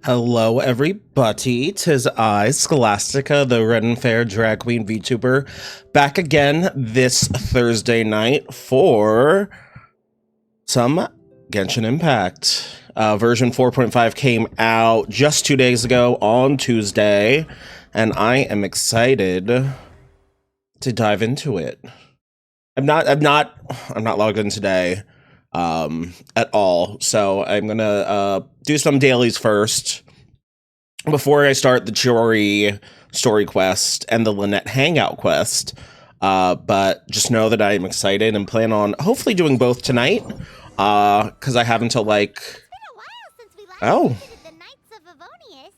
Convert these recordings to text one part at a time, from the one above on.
Hello, everybody. 'Tis I, Scholastica, the Red and Fair Drag Queen VTuber, back again this Thursday night for some Genshin Impact. Version 4.5 came out just 2 days ago on Tuesday, and I am excited to dive into it. I'm not logged in today at all, so I'm gonna do some dailies first before I start the Chiori story quest and the Lynette hangout quest. But just know that I am excited and plan on hopefully doing both tonight, because I have until like The Knights of Avonius.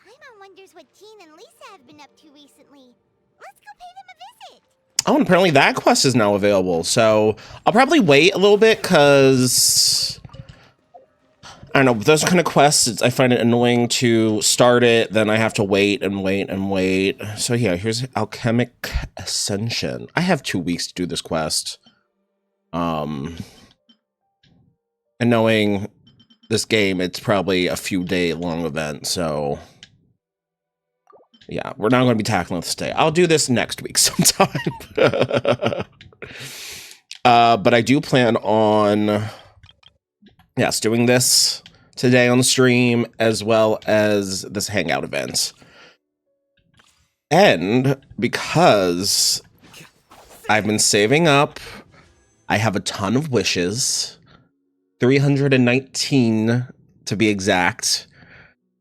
Paimon wonders what Jean and Lisa have been up to recently. Let's go pay them a visit. Oh, and apparently that quest is now available, so I'll probably wait a little bit, because I don't know, with those kind of quests, I find it annoying to start it, then I have to wait and wait and wait. So yeah, here's Alchemic Ascension. I have 2 weeks to do this quest. And knowing this game, it's probably a few day long event, so yeah, we're not going to be tackling this today. I'll do this next week sometime. But I do plan on, yes, doing this today on the stream, as well as this hangout event. And because I've been saving up, I have a ton of wishes, 319 to be exact.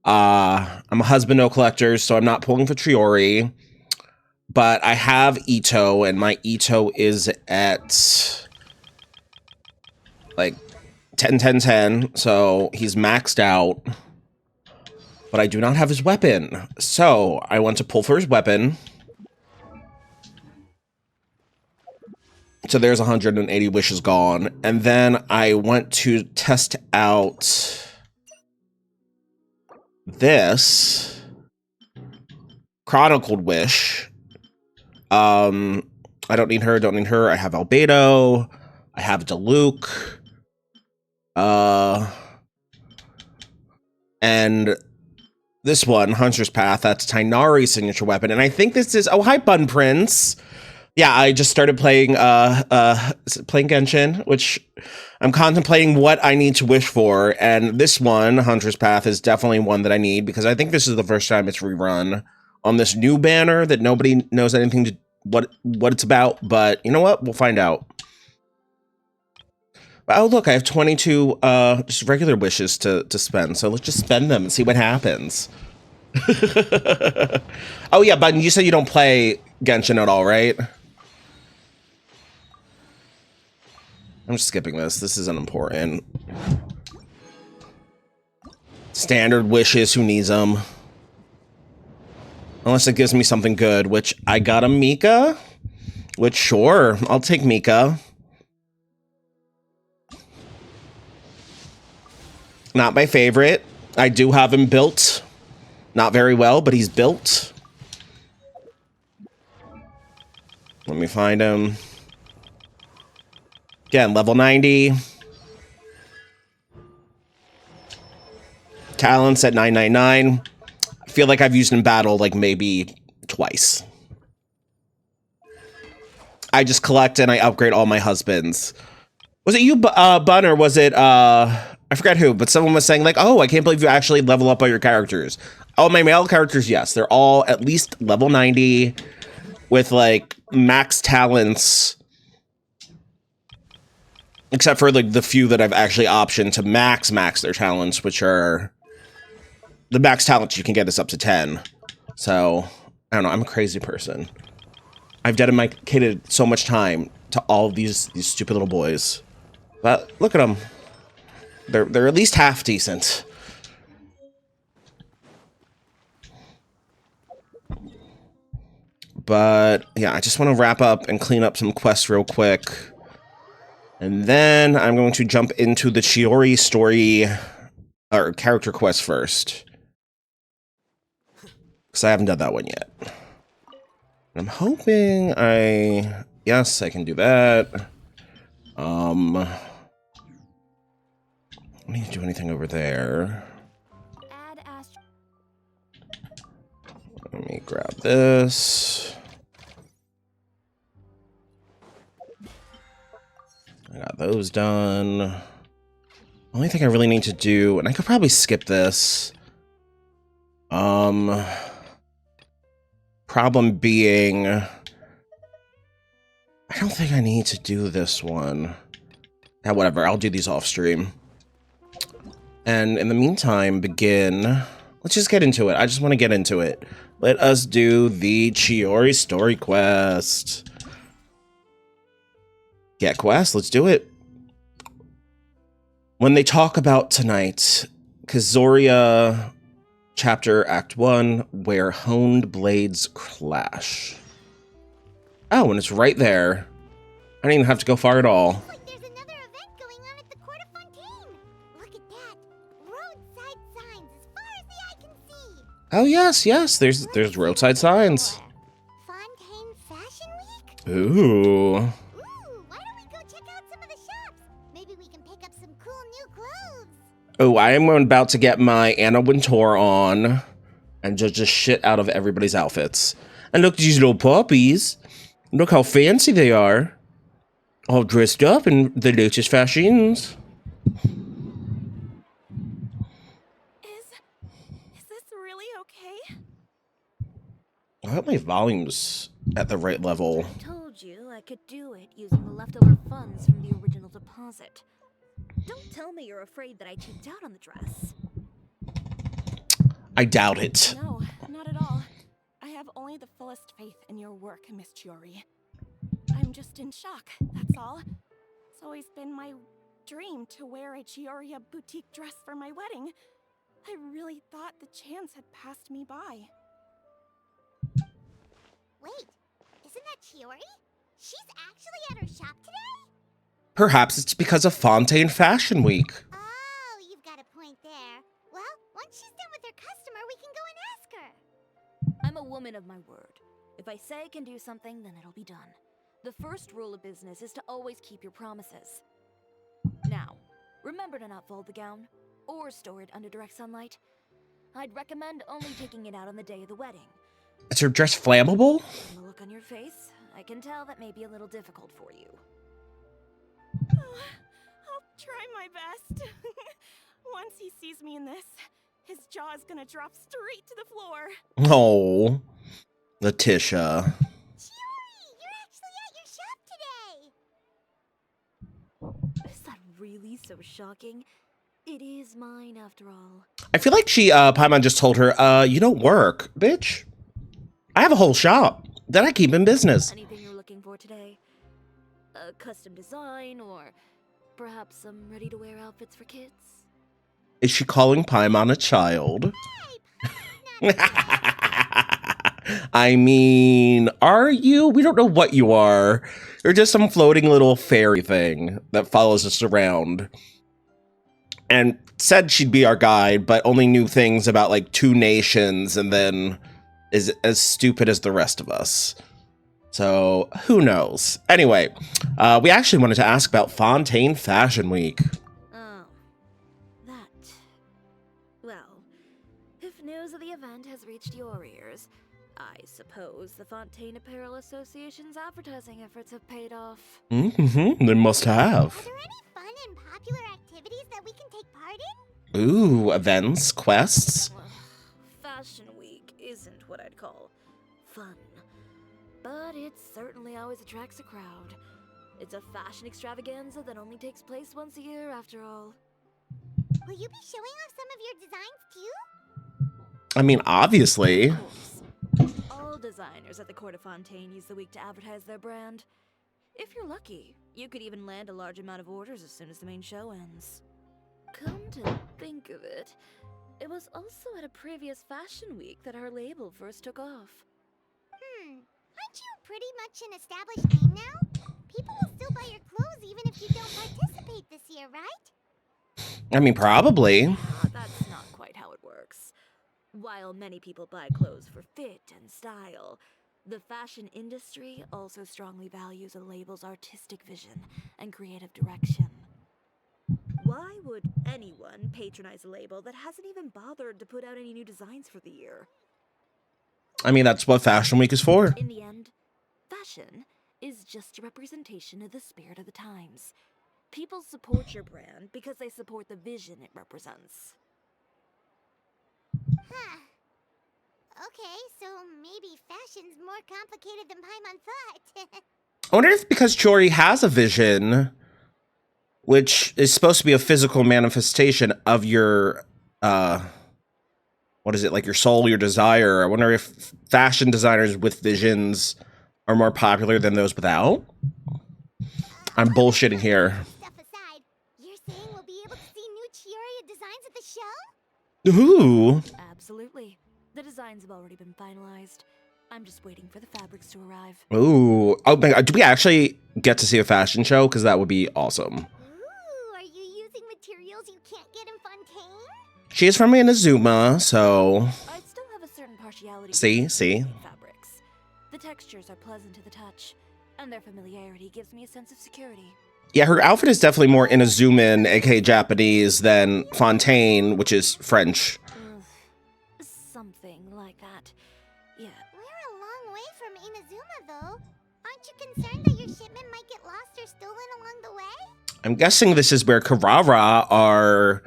I'm a husband no collector, so I'm not pulling for Chiori, but I have Ito, and my Ito is at like 10, 10, 10, so he's maxed out, but I do not have his weapon. So I want to pull for his weapon. So there's 180 wishes gone. And then I want to test out this Chronicled Wish. I don't need her, I have Albedo, I have Diluc. And this one, Hunter's Path, that's Tighnari's signature weapon. And I think this is, oh, hi, Bun Prince. Yeah, I just started playing Genshin, which I'm contemplating what I need to wish for. And this one, Hunter's Path, is definitely one that I need, because I think this is the first time it's rerun on this new banner that nobody knows anything to what it's about. But you know what? We'll find out. Oh, look, I have 22 just regular wishes to spend, so let's just spend them and see what happens. Oh, yeah, Button, you said you don't play Genshin at all, right? I'm just skipping this. This isn't important. Standard wishes, who needs them? Unless it gives me something good, which I got a Mika, which, sure, I'll take Mika. Not my favorite. I do have him built. Not very well, but he's built. Let me find him. Again, level 90. Talents at 999. I feel like I've used him in battle like maybe twice. I just collect and I upgrade all my husbands. Was it you, Bun, or was it, I forgot who, but someone was saying like, oh, I can't believe you actually level up all your characters. All my male characters, yes, they're all at least level 90 with like max talents, except for like the few that I've actually optioned to max their talents, which are the max talents you can get is up to 10. So I don't know, I'm a crazy person. I've dedicated so much time to all of these stupid little boys, but look at them. They're at least half decent. But yeah, I just want to wrap up and clean up some quests real quick. And then I'm going to jump into the Chiori story or character quest first, because I haven't done that one yet. I'm hoping yes, I can do that. I don't need to do anything over there. Add Let me grab this. I got those done. Only thing I really need to do, and I could probably skip this. Problem being, I don't think I need to do this one. Yeah, whatever, I'll do these off stream. And in the meantime, let's just get into it. I just want to get into it. Let us do the Chiori story quest. Get quest, let's do it. When they talk about tonight, Kazoria chapter act 1, where honed blades clash. Oh, and it's right there. I don't even have to go far at all. Looks like there's another event going on at the Court of Fontaine. Look at that. Roadside signs as far as the eye can see. Oh yes, there's roadside signs. Fontaine Fashion Week? Ooh. Ooh, why don't we go check out some of the shops? Maybe we can pick up some cool new clothes. Oh, I am about to get my Anna Wintour on and just shit out of everybody's outfits. And look at these little puppies. Look how fancy they are. All dressed up in the latest fashions. Is this really okay? I hope my volume's at the right level. I told you I could do it using the leftover funds from the original deposit. Don't tell me you're afraid that I cheaped out on the dress. I doubt it. No, not at all. I have only the fullest faith in your work, Miss Chiori. I'm just in shock, that's all. It's always been my dream to wear a Chioria boutique dress for my wedding. I really thought the chance had passed me by. Wait, isn't that Chiori? She's actually at her shop today? Perhaps it's because of Fontaine Fashion Week. Oh, you've got a point there. Well, once she's done with her customer, we can go and ask her. I'm a woman of my word. If I say I can do something, then it'll be done. The first rule of business is to always keep your promises. Now, remember to not fold the gown, or store it under direct sunlight. I'd recommend only taking it out on the day of the wedding. Is her dress flammable? From the look on your face, I can tell that may be a little difficult for you. I'll try my best. Once he sees me in this, his jaw is gonna drop straight to the floor. Oh, Letitia. Chiori, you're actually at your shop today. Is that really so shocking? It is mine, after all. I feel like Paimon just told her, you don't work, bitch. I have a whole shop that I keep in business. Anything you're looking for today? A custom design, or perhaps some ready-to-wear outfits for kids? Is she calling Paimon a child? Hey, Paimon's I mean, are you? We don't know what you are. You're just some floating little fairy thing that follows us around. And said she'd be our guide, but only knew things about like 2 nations and then is as stupid as the rest of us. So who knows? Anyway, we actually wanted to ask about Fontaine Fashion Week. Oh, that. Well, if news of the event has reached your ears, I suppose the Fontaine Apparel Association's advertising efforts have paid off. Mm-hmm, they must Are have. there any fun and popular activities that we can take part in? Ooh, events, quests. Well, Fashion Week isn't what I'd call fun. But it certainly always attracts a crowd. It's a fashion extravaganza that only takes place once a year, after all. Will you be showing off some of your designs too? I mean, obviously. Of course. All designers at the Court of Fontaine use the week to advertise their brand. If you're lucky, you could even land a large amount of orders as soon as the main show ends. Come to think of it, it was also at a previous Fashion Week that our label first took off. Aren't you pretty much an established name now? People will still buy your clothes even if you don't participate this year, right? I mean, probably. That's not quite how it works. While many people buy clothes for fit and style, the fashion industry also strongly values a label's artistic vision and creative direction. Why would anyone patronize a label that hasn't even bothered to put out any new designs for the year? I mean, that's what Fashion Week is for. In the end, fashion is just a representation of the spirit of the times. People support your brand because they support the vision it represents. Huh. Okay, so maybe fashion's more complicated than Paimon thought. I wonder if because Chiori has a vision, which is supposed to be a physical manifestation of your, what is it, like your soul, your desire. I wonder if fashion designers with visions are more popular than those without. I'm bullshitting here. Stuff aside, you're saying we'll be able to see new Chioria designs at the show? Ooh. Absolutely. The designs have already been finalized. I'm just waiting for the fabrics to arrive. Ooh. Oh my god, do we actually get to see a fashion show? Because that would be awesome. Ooh, are you using materials you can't get in Fontaine? She is from Inazuma, so... I still have a certain partiality See? for fabrics. The textures are pleasant to the touch, and their familiarity gives me a sense of security. Yeah, her outfit is definitely more Inazuman, aka Japanese, than Fontaine, which is French. Something like that. Yeah. We're a long way from Inazuma, though. Aren't you concerned that your shipment might get lost or stolen along the way? I'm guessing this is where Karara, our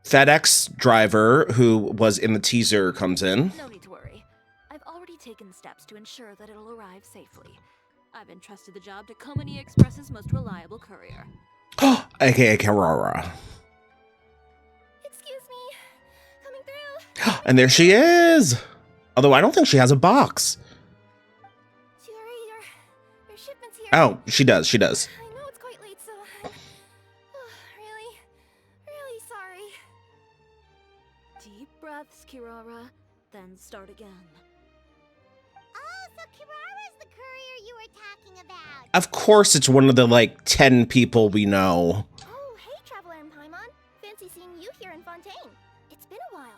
FedEx driver who was in the teaser, comes in. No need to worry. I've already taken steps to ensure that it'll arrive safely. I've entrusted the job to Komani Express's most reliable courier. aka Karara. Excuse me. Coming through. And there she is! Although I don't think she has a box. Chiori, your shipment's here. Oh, she does. I know it's quite late, so I'm really sorry. Deep breaths, Kirara, then start again. Oh, so Kirara's the courier you were talking about. Of course it's one of the, 10 people we know. Oh, hey, Traveler in Paimon. Fancy seeing you here in Fontaine. It's been a while.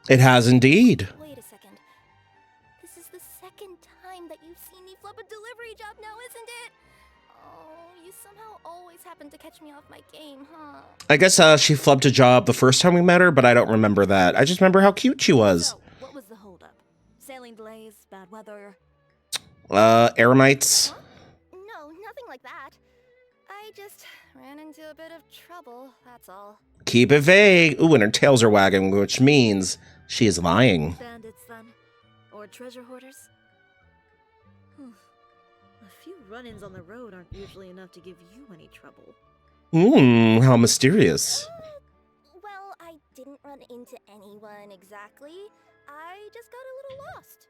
It has indeed. Wait a second. This is the second time that you've seen me flub a delivery job now, isn't it? Oh, you somehow always happen to catch me off my game, huh? I guess she flubbed a job the first time we met her, but I don't remember that. I just remember how cute she was. So, what was the holdup? Sailing delays, bad weather? Eremites. Huh? No, nothing like that. I just ran into a bit of trouble, that's all. Keep it vague. Ooh, and her tails are wagging, which means she is lying. Bandits, then? Or treasure hoarders? A few run-ins on the road aren't usually enough to give you any trouble. How mysterious. Well, I didn't run into anyone exactly. I just got a little lost.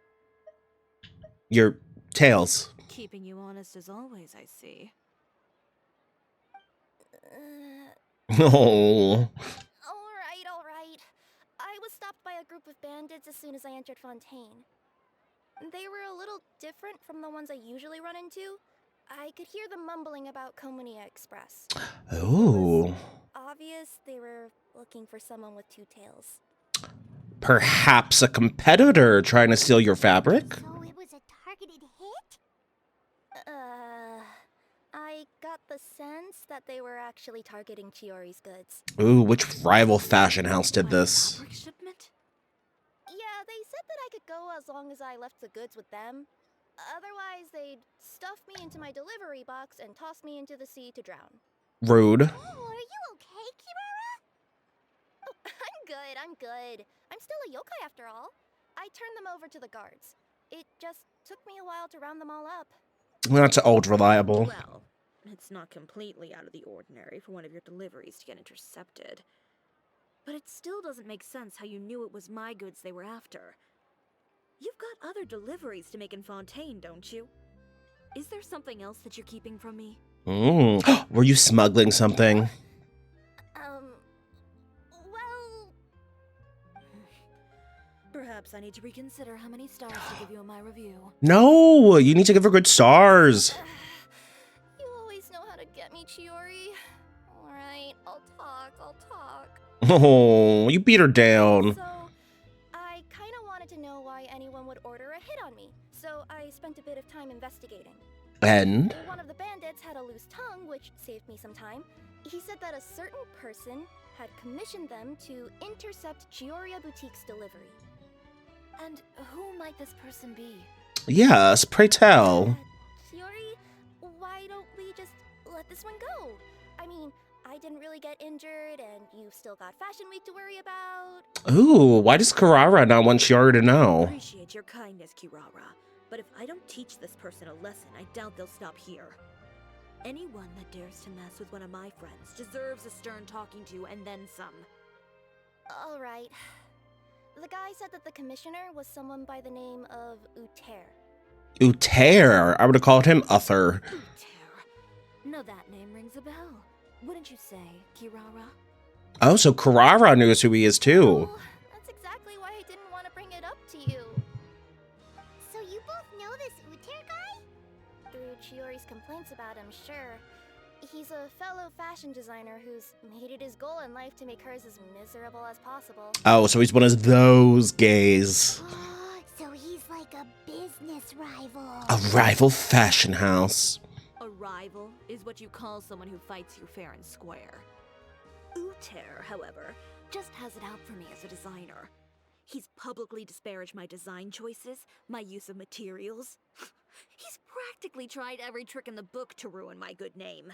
Your tails. Keeping you honest as always, I see. Oh. All right. I was stopped by a group of bandits as soon as I entered Fontaine. They were a little different from the ones I usually run into. I could hear them mumbling about Komani Express. Oh. Obvious they were looking for someone with two tails. Perhaps a competitor trying to steal your fabric? So it was a targeted hit? I got the sense that they were actually targeting Chiori's goods. Ooh, which rival fashion house did this? Fabric shipment? Yeah, they said that I could go as long as I left the goods with them. Otherwise, they'd stuff me into my delivery box and toss me into the sea to drown. Rude. Oh, are you okay, Kirara? Oh, I'm good. I'm still a yokai after all. I turned them over to the guards. It just took me a while to round them all up. That's old reliable. Well, it's not completely out of the ordinary for one of your deliveries to get intercepted. But it still doesn't make sense how you knew it was my goods they were after. You've got other deliveries to make in Fontaine, don't you? Is there something else that you're keeping from me? Were you smuggling something? Well... Perhaps I need to reconsider how many stars to give you in my review. No, you need to give her good stars. You always know how to get me, Chiori. Alright, I'll talk. Oh, you beat her down. So, I kinda wanted to know why anyone would order a hit on me, so I spent a bit of time investigating. And? One of the bandits had a loose tongue, which saved me some time. He said that a certain person had commissioned them to intercept Chioria Boutique's delivery. And who might this person be? Yes, pray tell. Chiori, why don't we just let this one go? I mean, I didn't really get injured, and you've still got Fashion Week to worry about. Ooh, why does Kirara not want Chiori to know? Appreciate your kindness, Kirara. But if I don't teach this person a lesson, I doubt they'll stop here. Anyone that dares to mess with one of my friends deserves a stern talking to and then some. All right. The guy said that the commissioner was someone by the name of Uter. Uter. I would have called him Uther. Uter. No, that name rings a bell. Wouldn't you say, Kirara? Oh, so Kirara knows who he is too. Oh, that's exactly why I didn't want to bring it up to you. So you both know this Uter guy? Through Chiori's complaints about him, sure. He's a fellow fashion designer who's made it his goal in life to make hers as miserable as possible. Oh, so he's one of those gays. So he's like a business rival. A rival fashion house. A rival is what you call someone who fights you fair and square. Uter, however, just has it out for me as a designer. He's publicly disparaged my design choices, my use of materials. He's practically tried every trick in the book to ruin my good name.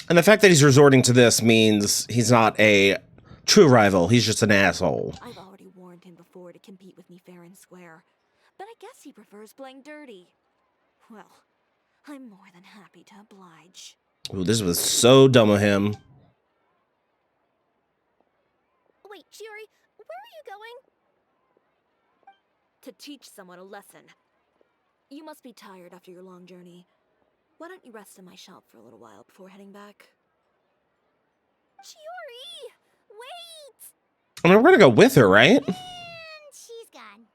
And the fact that he's resorting to this means he's not a true rival. He's just an asshole. I've already warned him before to compete with me fair and square, but I guess he prefers playing dirty. Well, I'm more than happy to oblige. Ooh, this was so dumb of him. Wait, Chiori, where are you going? To teach someone a lesson. You must be tired after your long journey. Why don't you rest in my shop for a little while before heading back? Chiori! Wait! I mean, we're gonna go with her, right? And she's gone.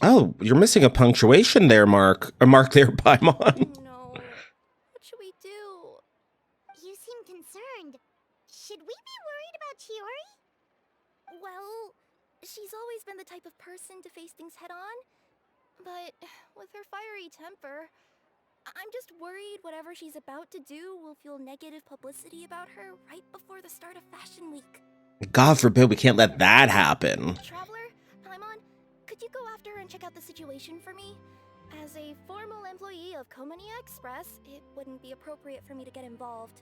Oh, you're missing a punctuation there, Mark. Or Mark there, Paimon. No. What should we do? You seem concerned. Should we be worried about Chiori? Well, she's always been the type of person to face things head on. But with her fiery temper, I'm just worried whatever she's about to do will feel negative publicity about her right before the start of Fashion Week. God forbid we can't let that happen. Traveler, Paimon, could you go after her and check out the situation for me? As a formal employee of Komania Express, it wouldn't be appropriate for me to get involved.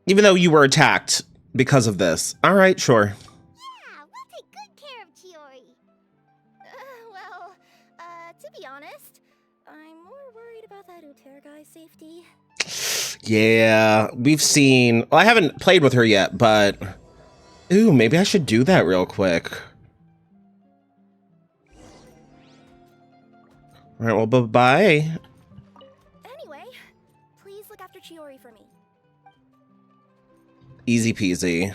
Even though you were attacked because of this. All right, sure. Yeah, we'll take good care of Chiori. To be honest, I'm more worried about that Uter guy's safety. Yeah, we've seen... Well, I haven't played with her yet, but... Ooh, maybe I should do that real quick. All right, well, bye-bye. Anyway, please look after Chiori for me. Easy peasy.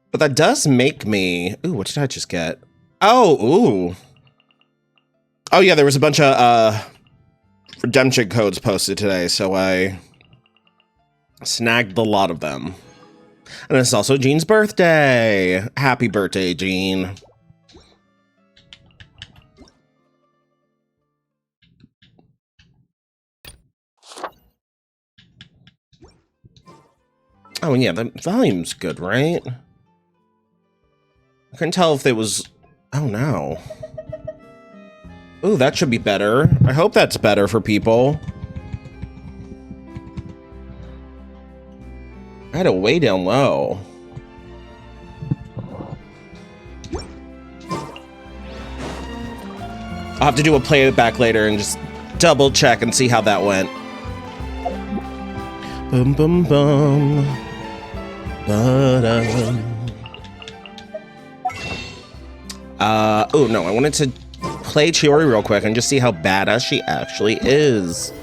But that does make me... Ooh, what did I just get? Oh, ooh. Oh, yeah, there was a bunch of redemption codes posted today, so I snagged a lot of them. And it's also Jean's birthday. Happy birthday, Jean. Oh, and yeah, the volume's good, right? I couldn't tell if it was... Oh, no. Ooh, that should be better. I hope that's better for people. I had it way down low. I'll have to do a playback later and just double check and see how that went. Bum bum bum. Ba-dum. Oh no, I wanted to play Chiori real quick and just see how badass she actually is.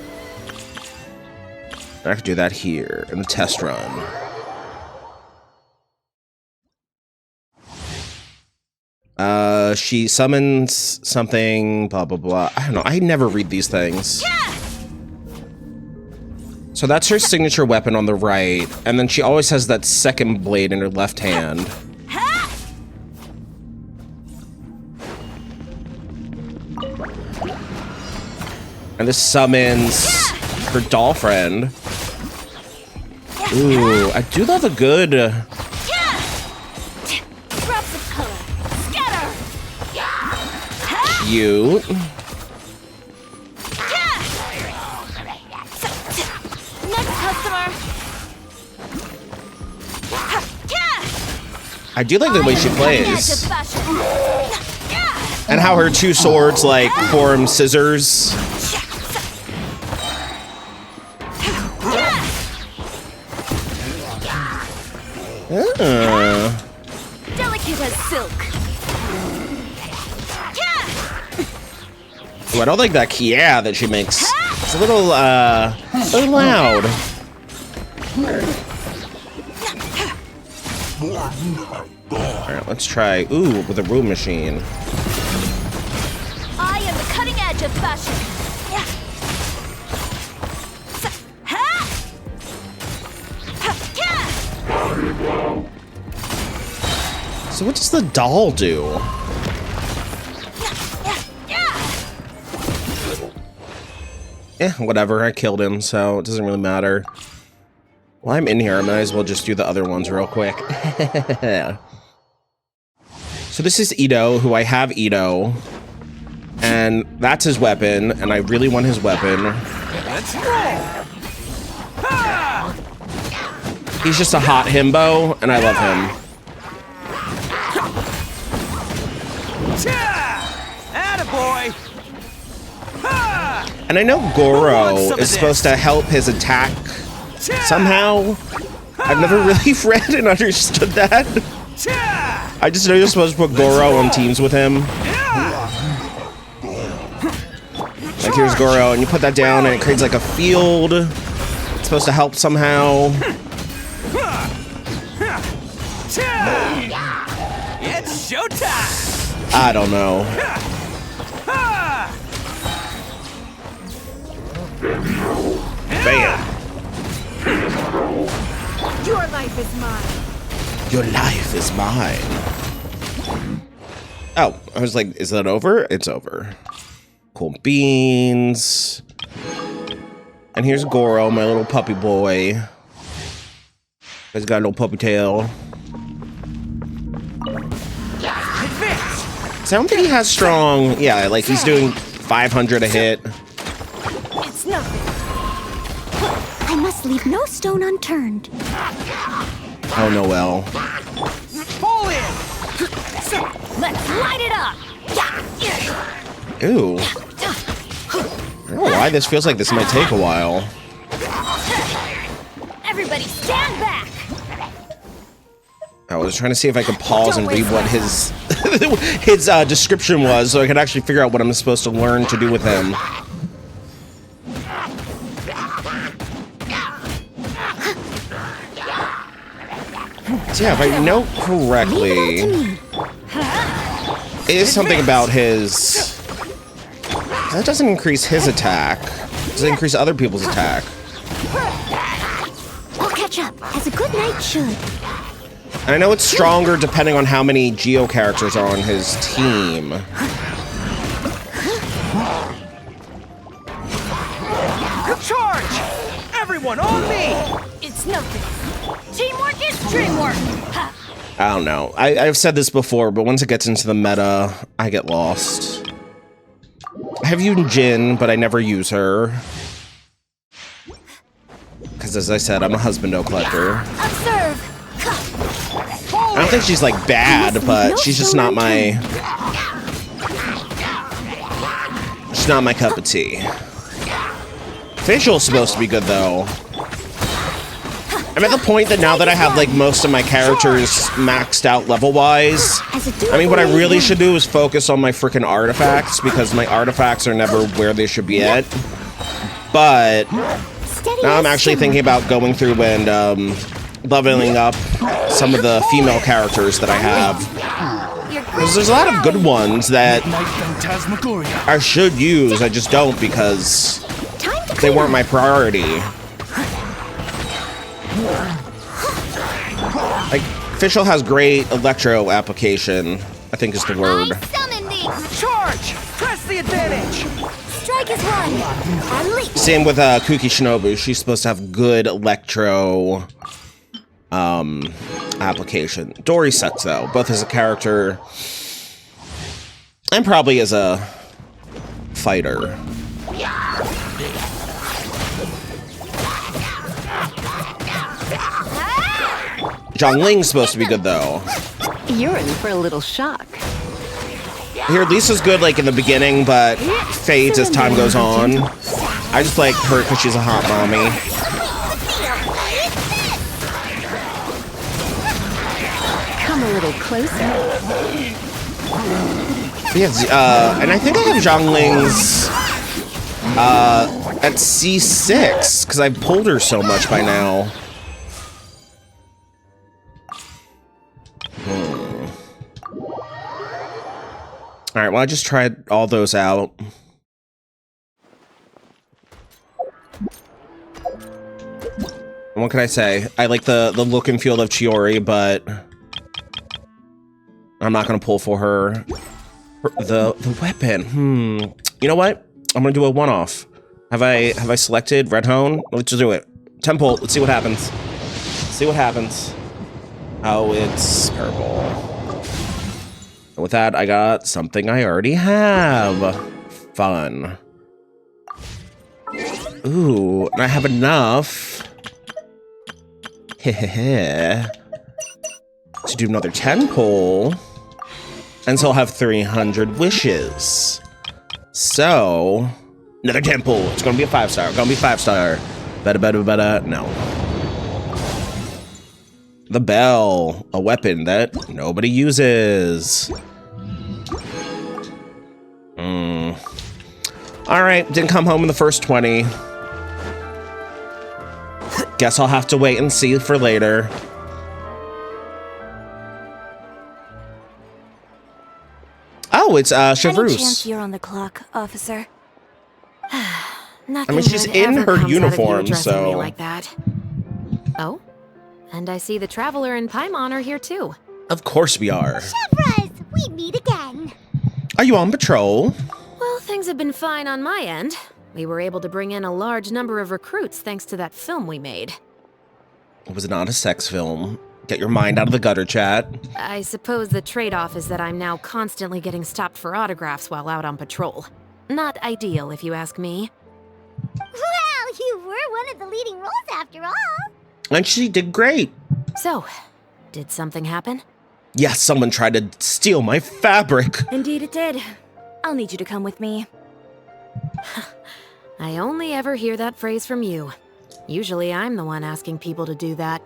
I could do that here in the test run. She summons something, blah, blah, blah. I don't know. I never read these things. So that's her signature weapon on the right. And then she always has that second blade in her left hand. And this summons her doll friend. Ooh, I do love a good... Drops of color. Scatter. cute. Next customer. I do like the way she plays. And how her two swords, like, form scissors. Delicate as silk. Ooh, I don't like that yeah that she makes. It's a little loud. Alright, let's try, ooh, with a room machine. I am the cutting edge of fashion. So what does the doll do? Whatever, I killed him, so it doesn't really matter. While I'm in here, I might as well just do the other ones real quick. So this is Ito, who I have Ito. And that's his weapon, and I really want his weapon. Let's roll. He's just a hot himbo, and I love him. Attaboy! And I know Goro is supposed to help his attack somehow. I've never really read and understood that. I just know you're supposed to put Goro on teams with him. Like, here's Goro, and you put that down, and it creates like a field. It's supposed to help somehow. It's showtime! I don't know. Bam! Your life is mine. Your life is mine. Oh, I was like, is that over? It's over. Cool beans. And here's Goro, my little puppy boy. He's got a little puppy tail. So I don't think he has strong. Yeah, like he's doing 500 a hit. It's nothing. I must leave no stone unturned. Oh, Noel. Fall in! Let's light it up. Ooh. I don't know why this feels like this might take a while. Everybody stand back. I was trying to see if I could pause and read what his his description was, so I could actually figure out what I'm supposed to learn to do with him. So yeah, if I know correctly, it is something about his. That doesn't increase his attack. It doesn't increase other people's attack. We'll catch up, as a good knight should. And I know it's stronger depending on how many Geo characters are on his team. Charge! Everyone on me! It's nothing. Teamwork is dreamwork. I don't know. I've said this before, but once it gets into the meta, I get lost. I have used Jin, but I never use her. Because as I said, I'm a husbando collector. Observe. I don't think she's like bad, but she's just not my... She's not my cup of tea. Facial's supposed to be good though. I'm at the point that now that I have like most of my characters maxed out level-wise, I mean what I really should do is focus on my freaking artifacts, because my artifacts are never where they should be at. But now I'm actually thinking about going through and leveling up some of the female characters that I have. Because there's a lot of good ones that I should use, I just don't because they weren't my priority. Like, Fischl has great electro application, I think is the word. I summon thee! Charge! Press the advantage! Strike is one! Unleash! Same with Kuki Shinobu, she's supposed to have good electro application. Dory sucks though, both as a character and probably as a fighter. Zhongling's supposed to be good though. You're in for a little shock. Here, Lisa's good like in the beginning, but fades as time goes on. I just like her because she's a hot mommy. Come a little closer. Yeah, and I think I have Zhongling's at C6 because I've pulled her so much by now. All right, well, I just tried all those out. What can I say? I like the look and feel of Chiori, but I'm not gonna pull for her. The weapon. You know what? I'm gonna do a one-off. Have I selected Red Hone? Let's just do it. Temple. Let's see what happens. See what happens. Oh, it's purple. And with that, I got something I already have. Fun. Ooh, and I have enough. To do another 10 pull. And so I'll have 300 wishes. So, another 10 pull. It's gonna be a 5-star. Gonna be 5-star. Better. No. The bell, a weapon that nobody uses. All right, didn't come home in the first 20. Guess I'll have to wait and see for later. Oh, it's Any Chevreuse. chance you're on the clock, officer? I mean, she's in her uniform, Me so like that. Oh, and I see the Traveler and Paimon are here too. of course we are. Chevras, we meet again. Are you on patrol? Well, things have been fine on my end. We were able to bring in a large number of recruits thanks to that film we made. It was not a sex film. Get your mind out of the gutter, chat. I suppose the trade-off is that I'm now constantly getting stopped for autographs while out on patrol. Not ideal, if you ask me. Well, you were one of the leading roles after all. And she did great. So, did something happen? Yes, someone tried to steal my fabric. Indeed it did. I'll need you to come with me. I only ever hear that phrase from you. Usually I'm the one asking people to do that.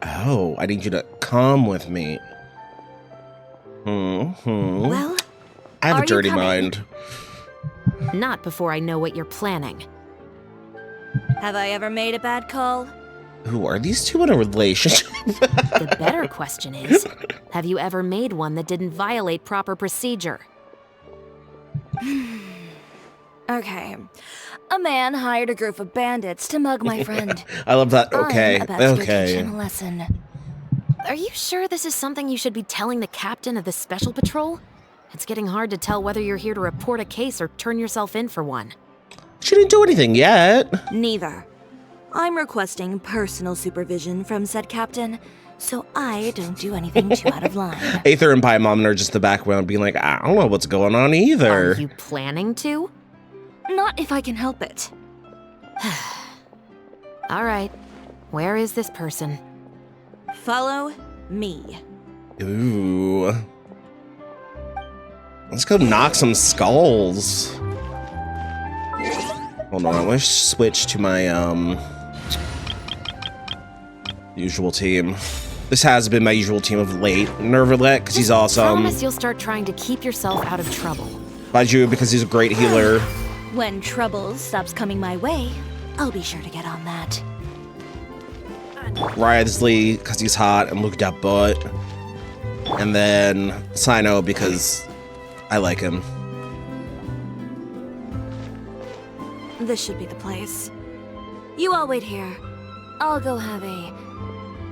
Oh, I need you to come with me. Well, I have are a you dirty coming? mind. Not before I know what you're planning. have I ever made a bad call? Who are these two in a relationship? The better question is, have you ever made one that didn't violate proper procedure? Okay. A man hired a group of bandits to mug my friend. I love that. Okay, I'm about to go okay. teach him a lesson. Are you sure this is something you should be telling the captain of the special patrol? It's getting hard to tell whether you're here to report a case or turn yourself in for one. She didn't do anything yet. Neither. I'm requesting personal supervision from said captain, so I don't do anything too out of line. Aether and Paimon are just the background being like, I don't know what's going on either. Are you planning to? Not if I can help it. All right. Where is this person? Follow me. Ooh. Let's go knock some skulls. Hold on, I want to switch to my usual team. This has been my usual team of late. Nervalet, because he's awesome. Promise you'll start trying to keep yourself out of trouble. Baiju, because he's a great healer. When trouble stops coming my way, I'll be sure to get on that. Wriothesley, because he's hot and looked up butt. And then Sino, because I like him. This should be the place. You all wait here. I'll go have a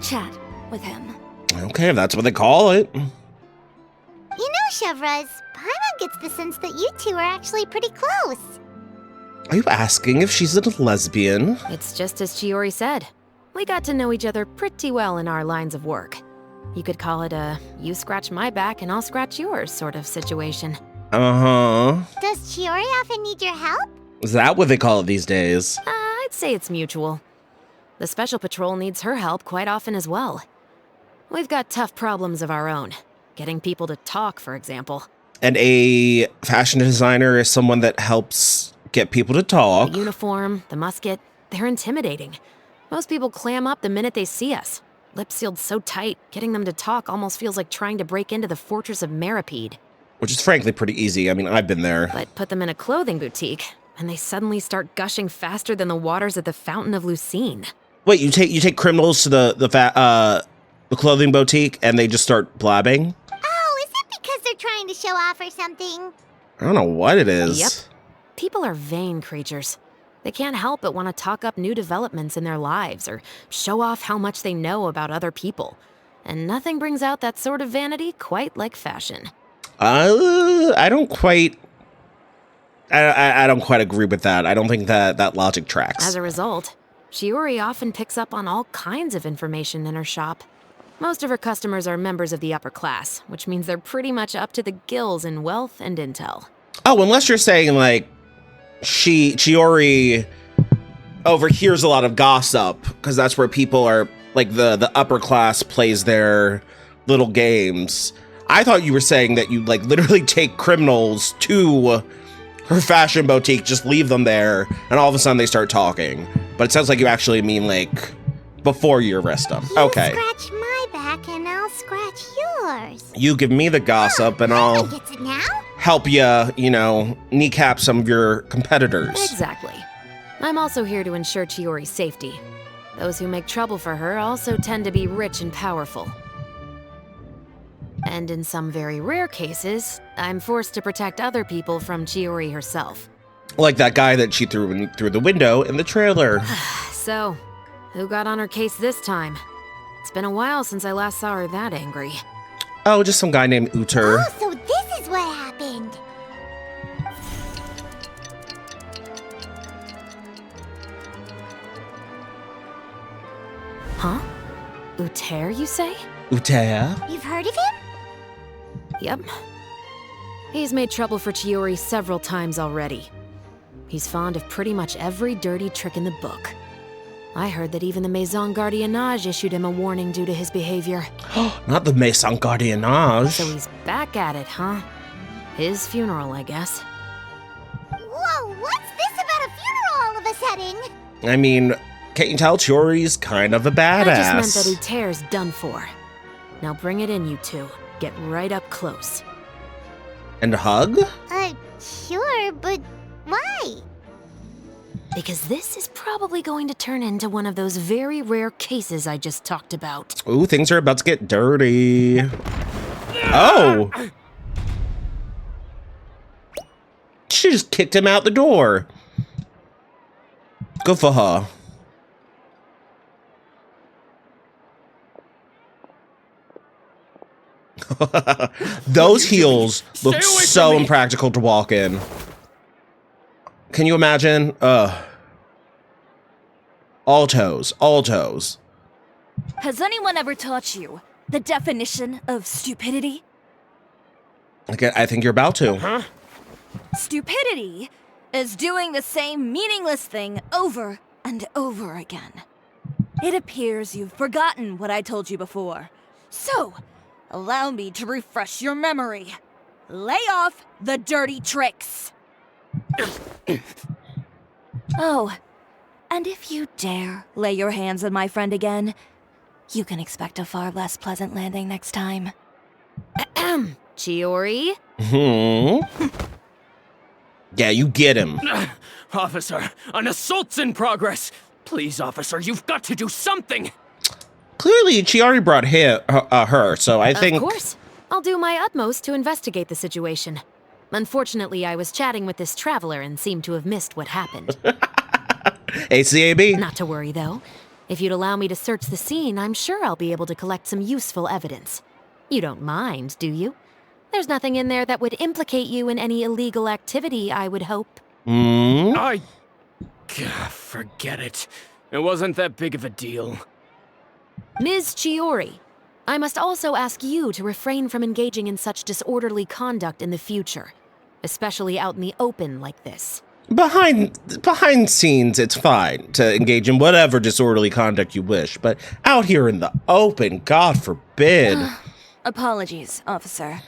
chat with him. Okay, if that's what they call it. You know, Chevras, Paimon gets the sense that you two are actually pretty close. Are you asking if she's a lesbian? It's just as Chiori said. We got to know each other pretty well in our lines of work. You could call it a you scratch my back and I'll scratch yours sort of situation. Uh-huh. Does Chiori often need your help? Is that what they call it these days? I'd say it's mutual. The Special Patrol needs her help quite often as well. We've got tough problems of our own. Getting people to talk, for example. And a fashion designer is someone that helps get people to talk. The uniform, the musket, they're intimidating. Most people clam up the minute they see us. Lips sealed so tight, getting them to talk almost feels like trying to break into the fortress of Maripede. Which is frankly pretty easy. I mean, I've been there. But put them in a clothing boutique, and they suddenly start gushing faster than the waters at the Fountain of Lucine. Wait, you take criminals to the clothing boutique and they just start blabbing? Oh, is it because they're trying to show off or something? I don't know what it is. Yep. People are vain creatures. They can't help but want to talk up new developments in their lives or show off how much they know about other people. And nothing brings out that sort of vanity quite like fashion. I don't quite agree with that. I don't think that logic tracks. As a result, Shiori often picks up on all kinds of information in her shop. Most of her customers are members of the upper class, which means they're pretty much up to the gills in wealth and intel. Oh, unless you're saying like Chiori overhears a lot of gossip because that's where people are, like the upper class plays their little games. I thought you were saying that you like literally take criminals to her fashion boutique, just leave them there, and all of a sudden they start talking. But it sounds like you actually mean like before you arrest them. You Okay. scratch my back and I'll scratch yours. You give me the gossip and I'll Paimon gets it now? help you know, kneecap some of your competitors. Exactly. I'm also here to ensure Chiori's safety. Those who make trouble for her also tend to be rich and powerful. And in some very rare cases, I'm forced to protect other people from Chiori herself. Like that guy that she threw through the window in the trailer. So, who got on her case this time? It's been a while since I last saw her that angry. Oh, just some guy named Uter. Oh, so this is what happened. Huh? Uter, you say? Uter? You've heard of him? Yep. He's made trouble for Chiori several times already. He's fond of pretty much every dirty trick in the book. I heard that even the Maison Gardiennage issued him a warning due to his behavior. Not the Maison Gardiennage. So he's back at it, huh? His funeral, I guess. Whoa, what's this about a funeral all of a sudden? I mean, can't you tell Chiori's kind of a badass? I just meant that Uter's done for. Now bring it in, you two. Get right up close. And hug? Sure, but why? Because this is probably going to turn into one of those very rare cases I just talked about. Ooh, things are about to get dirty. Oh! She just kicked him out the door. Good for her. Those heels look Stay away so from me. impractical to walk in. Can you imagine? All toes, all toes. Has anyone ever taught you the definition of stupidity? Okay, I think you're about to. Stupidity is doing the same meaningless thing over and over again. It appears you've forgotten what I told you before. So, allow me to refresh your memory. Lay off the dirty tricks. Oh, and if you dare lay your hands on my friend again, you can expect a far less pleasant landing next time. Chiori? Yeah, you get him. Officer, an assault's in progress. Please, officer, you've got to do something. Clearly, Chiori brought her, so I think... Of course. I'll do my utmost to investigate the situation. Unfortunately, I was chatting with this traveler and seemed to have missed what happened. ACAB? Not to worry, though. If you'd allow me to search the scene, I'm sure I'll be able to collect some useful evidence. You don't mind, do you? There's nothing in there that would implicate you in any illegal activity, I would hope. Forget it. It wasn't that big of a deal. Ms. Chiori, I must also ask you to refrain from engaging in such disorderly conduct in the future. especially out in the open like this. Behind scenes, it's fine to engage in whatever disorderly conduct you wish, but out here in the open, God forbid. Apologies, officer.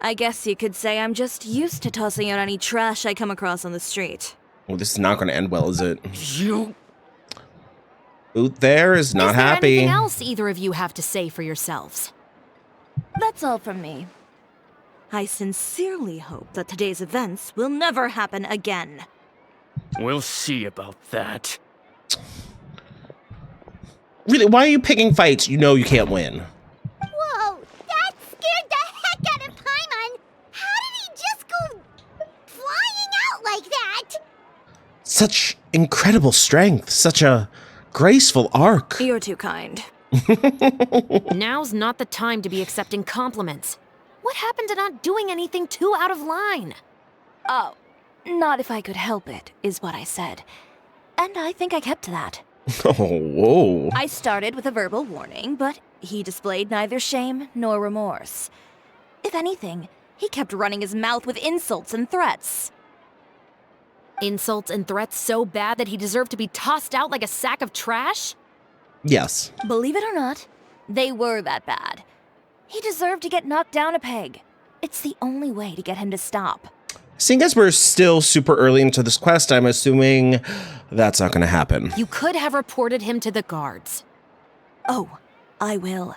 I guess you could say I'm just used to tossing out any trash I come across on the street. Well, this is not going to end well, is it? You... Oot there is not happy. Anything else either of you have to say for yourselves? That's all from me. I sincerely hope that today's events will never happen again. We'll see about that. Really, why are you picking fights you know you can't win? Whoa, that scared the heck out of Paimon! How did he just go flying out like that? Such incredible strength, such a graceful arc. You're too kind. Now's not the time to be accepting compliments. What happened to not doing anything too out of line? Oh, not if I could help it, is what I said. And I think I kept to that. Oh, whoa. I started with a verbal warning, but he displayed neither shame nor remorse. If anything, he kept running his mouth with insults and threats. Insults and threats so bad that he deserved to be tossed out like a sack of trash? Yes. Believe it or not, they were that bad. He deserved to get knocked down a peg. It's the only way to get him to stop. Seeing as we're still super early into this quest, I'm assuming that's not going to happen. You could have reported him to the guards. Oh, I will.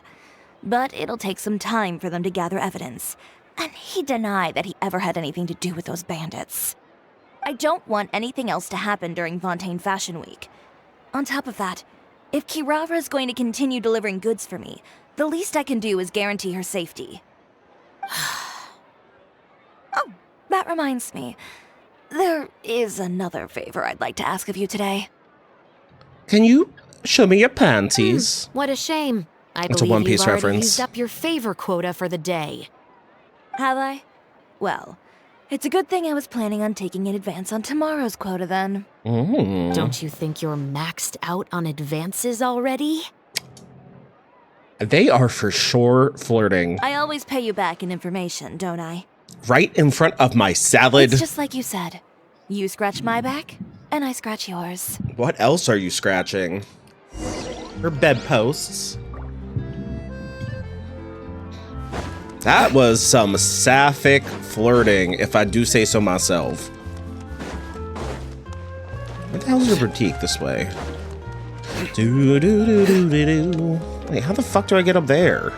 But it'll take some time for them to gather evidence. And he denied that he ever had anything to do with those bandits. I don't want anything else to happen during Fontaine Fashion Week. On top of that, if Kirara is going to continue delivering goods for me, the least I can do is guarantee her safety. Oh, that reminds me. There is another favor I'd like to ask of you today. Can you show me your panties? What a shame. I It's a believe One Piece you've already reference. used up your favor quota for the day. Have I? Well, it's a good thing I was planning on taking in advance on tomorrow's quota then. Mm. Don't you think you're maxed out on advances already? They are for sure flirting. I always pay you back in information, don't I? Right in front of my salad. It's just like you said. You scratch my back, and I scratch yours. What else are you scratching? Her bedposts. That was some sapphic flirting, if I do say so myself. Where the hell is your boutique this way? Do do do do do do. Wait, how the fuck do I get up there?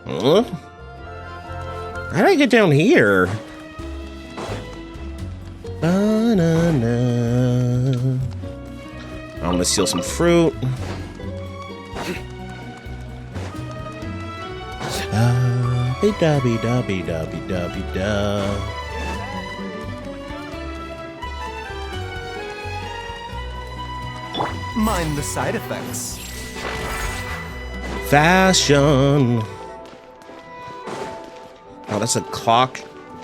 Huh? How did I get down here? Banana. I'm gonna steal some fruit. Da-be-da-be-da-be-da-be-da. Mind the side effects. Fashion. Oh, that's a clock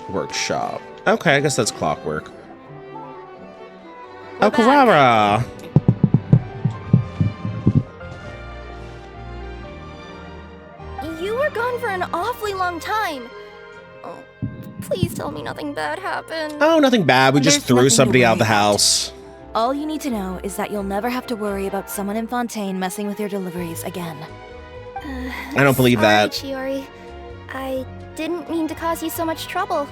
workshop. Okay, I guess that's clockwork. Oh, Kirara. You were gone for an awfully long time. Oh, please tell me nothing bad happened. Oh, nothing bad. We just There's threw nothing to somebody out of the worry about. house. All you need to know is that you'll never have to worry about someone in Fontaine messing with your deliveries again. I don't believe Sorry, that. Chiori. I didn't mean to cause you so much trouble.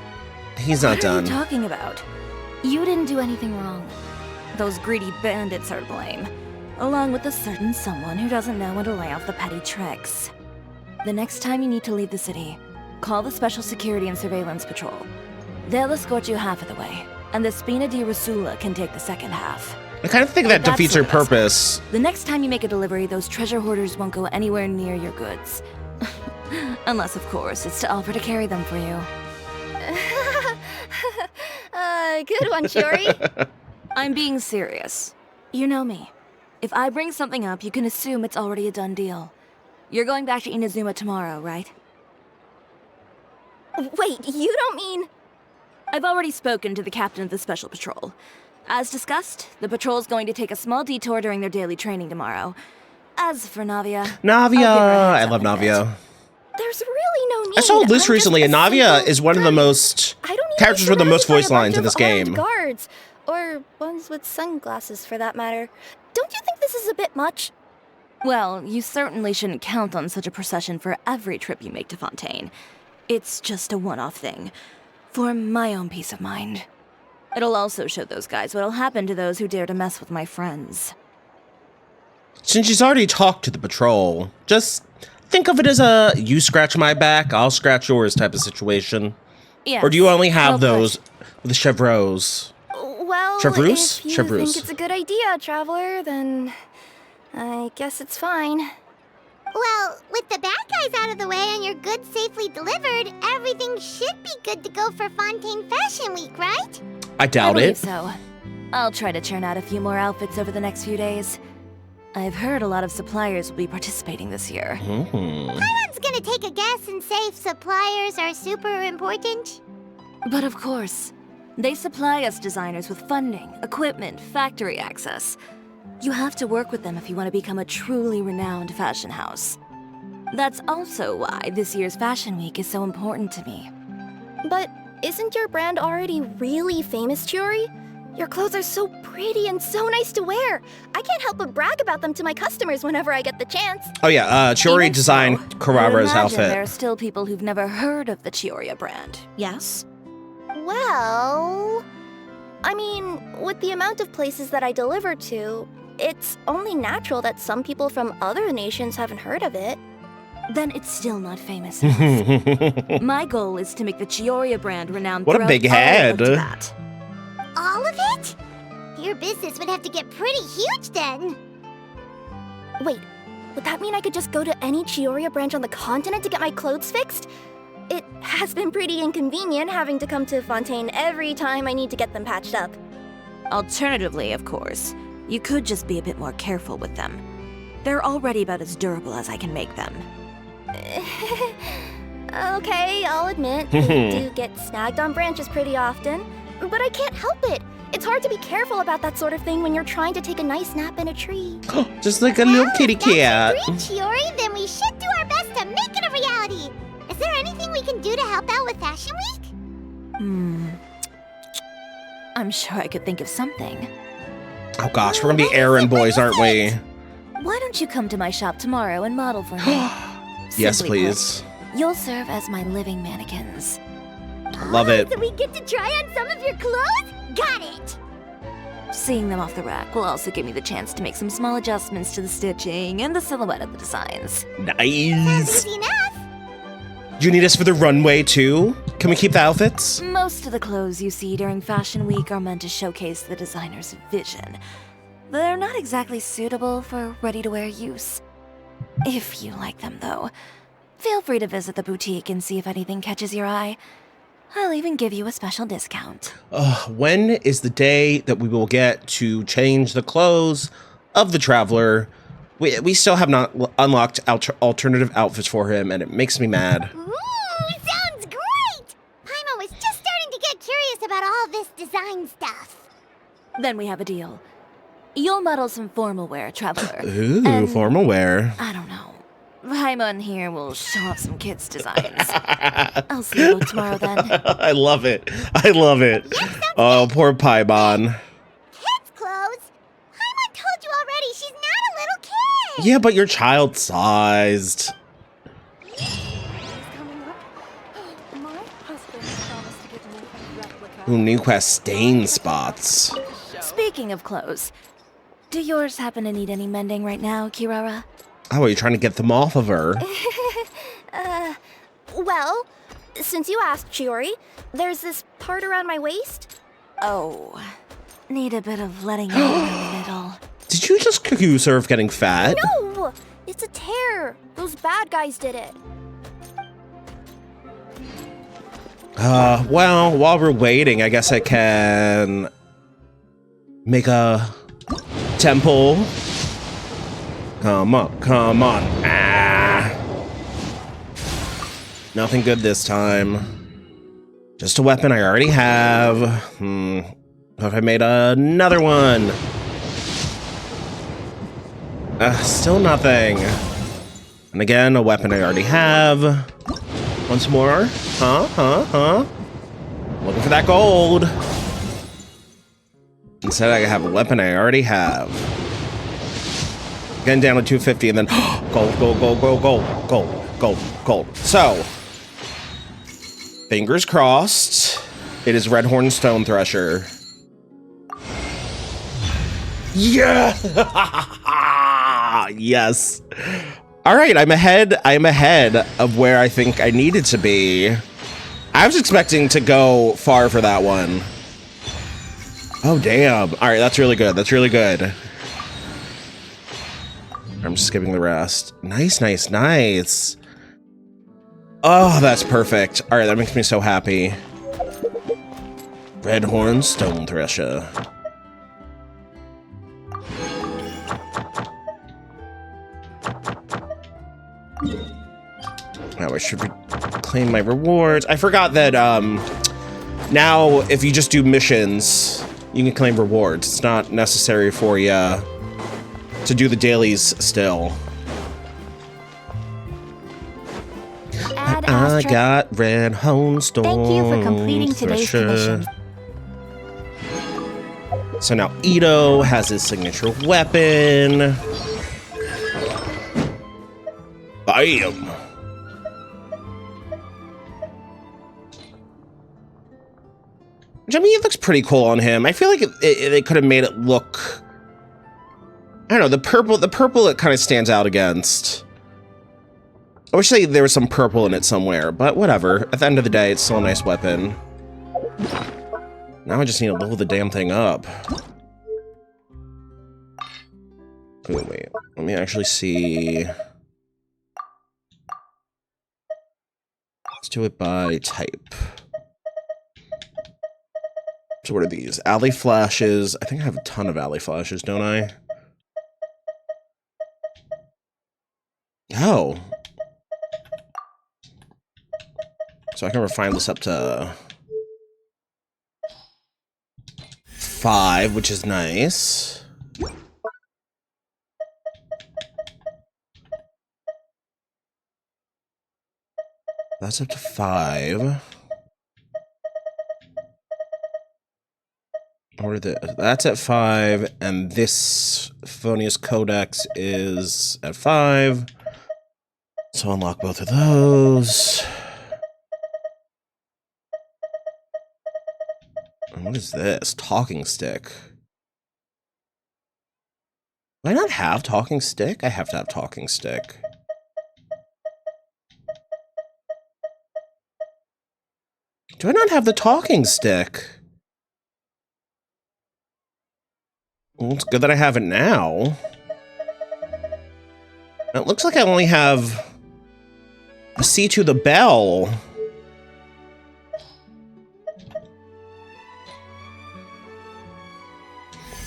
He's not What are done. you talking about? You didn't do anything wrong. Those greedy bandits are to blame, along with a certain someone who doesn't know when to lay off the petty tricks. The next time you need to leave the city, call the Special Security and Surveillance Patrol. They'll escort you half of the way, and the Spina di Rusula can take the second half. I kind of think that That's defeats her what it is. purpose. The next time you make a delivery, those treasure hoarders won't go anywhere near your goods. Unless, of course, it's to offer to carry them for you. Good one, Chiori. I'm being serious. You know me. If I bring something up, you can assume it's already a done deal. You're going back to Inazuma tomorrow, right? Wait, you don't mean... I've already spoken to the captain of the Special Patrol. As discussed, the patrol's going to take a small detour during their daily training tomorrow. As for Navia... Navia. I'll give her a heads I up love in a bit. Navia. There's really no need. I saw a list I'm just recently, and Navia simple, is one of the dirty- most I don't need characters to with the be most voice surrounded by a lines in bunch this of armed game. Guards, or ones with sunglasses, for that matter. Don't you think this is a bit much? Well, you certainly shouldn't count on such a procession for every trip you make to Fontaine. It's just a one-off thing, for my own peace of mind. It'll also show those guys what'll happen to those who dare to mess with my friends. Since she's already talked to the patrol, just think of it as a you scratch my back, I'll scratch yours type of situation. Yes, Or do you only have well those with the chevros? Well, Chevrous? if you Chevrous. think it's a good idea, Traveler, then I guess it's fine. Well, with the bad guys out of the way and your goods safely delivered, everything should be good to go for Fontaine Fashion Week, right? I doubt believe it. so. I'll try to churn out a few more outfits over the next few days. I've heard a lot of suppliers will be participating this year. Paimon's gonna take a guess and say if suppliers are super important. But of course, they supply us designers with funding, equipment, factory access. You have to work with them if you want to become a truly renowned fashion house. That's also why this year's Fashion Week is so important to me. But isn't your brand already really famous, Chiori? Your clothes are so pretty and so nice to wear. I can't help but brag about them to my customers whenever I get the chance. Oh yeah, Chiori Even designed so, I would Karabara's imagine There are outfit. still people who've never heard of the Chioria brand, yes? Well, I mean, with the amount of places that I deliver to, it's only natural that some people from other nations haven't heard of it. Then it's still not famous enough. My goal is to make the Chioria brand renowned What a throughout big all of head. Tibet. All of it? Your business would have to get pretty huge then. Wait, would that mean I could just go to any Chioria branch on the continent to get my clothes fixed? It has been pretty inconvenient having to come to Fontaine every time I need to get them patched up. Alternatively, of course, you could just be a bit more careful with them. They're already about as durable as I can make them. Okay, I'll admit, they do get snagged on branches pretty often, but I can't help it. It's hard to be careful about that sort of thing when you're trying to take a nice nap in a tree. Just like a little kitty If that's cat. your dream, Chiori, then we should do our best to make it a reality. Is there anything we can do to help out with Fashion Week? I'm sure I could think of something. Oh gosh, we're gonna be errand boys, aren't we? Why don't you come to my shop tomorrow and model for me? Yes, Simply put, please. you'll serve as my living mannequins. Love it. So we get to try on some of your clothes? Got it! Seeing them off the rack will also give me the chance to make some small adjustments to the stitching and the silhouette of the designs. Nice. Easy enough. Do you need us for the runway too? Can we keep the outfits? Most of the clothes you see during Fashion Week are meant to showcase the designer's vision. They're not exactly suitable for ready-to-wear use. If you like them, though, feel free to visit the boutique and see if anything catches your eye. I'll even give you a special discount. When is the day that we will get to change the clothes of the Traveler? We still have not unlocked alternative outfits for him, and it makes me mad. Ooh, sounds great! Paimon was just starting to get curious about all this design stuff. Then we have a deal. You'll model some formal wear, Traveler. Ooh, And formal wear. I don't know. Paimon here will show off some kids' designs. I'll see you tomorrow then. I love it. I love it. Oh, poor Paimon. Kids' clothes? Paimon told you already she's not a little kid! Yeah, but you're child-sized. Ooh, new quest stain spots. Speaking of clothes, do yours happen to need any mending right now, Kirara? Oh, are you trying to get them off of her? Well, since you asked, Chiori, there's this part around my waist. Oh, need a bit of letting go in the middle. Did you just accuse her of getting fat? No! It's a tear. Those bad guys did it. Well, while we're waiting, I guess I can make a temple. Come on, come on. Ah. Nothing good this time. Just a weapon I already have. What if I made another one? Still nothing. And again, a weapon I already have. Once more. Looking for that gold. Instead, I have a weapon I already have. Getting down to 250 and then gold. So, fingers crossed. It is Redhorn Stone Thresher. Yeah! Yes. All right, I'm ahead of where I think I needed to be. I was expecting to go far for that one. Oh, damn. All right, that's really good. That's really good. I'm skipping the rest. Nice. Oh, that's perfect. All right, that makes me so happy. Redhorn Stone Thresher. Now I should claim my rewards. I forgot that now if you just do missions, you can claim rewards. It's not necessary for you to do the dailies still. I got Redhorn Stone. Thank you for completing today's commission. So now Ito has his signature weapon. Bam! Which, I mean, it looks pretty cool on him. I feel like they could have made it look... I don't know, the purple it kind of stands out against. I wish there was some purple in it somewhere, but whatever. At the end of the day, it's still a nice weapon. Now I just need to level the damn thing up. Wait. Let me actually see... Let's do it by type. So what are these? Alley flashes. I think I have a ton of alley flashes, don't I? Oh. So I can refine this up to 5, which is nice. That's up to 5. That's at 5, and this Phonius Codex is at 5. So unlock both of those. And what is this? Talking stick. Do I not have talking stick? I have to have talking stick. Do I not have the talking stick? Well, it's good that I have it now. It looks like I only have a C2 the bell.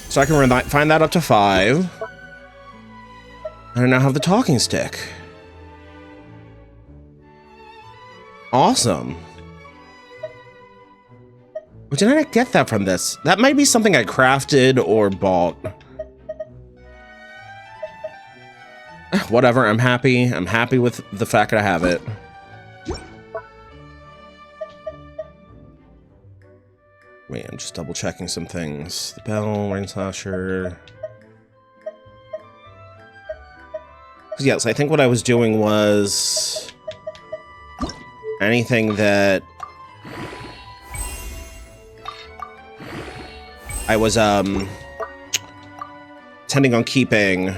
So I can find that up to 5. And I now have the talking stick. Awesome. But did I not get that from this? That might be something I crafted or bought. Whatever, I'm happy. I'm happy with the fact that I have it. Wait, I'm just double checking some things. The bell, rain slasher. Yes, I think what I was doing was anything that I was intending on keeping,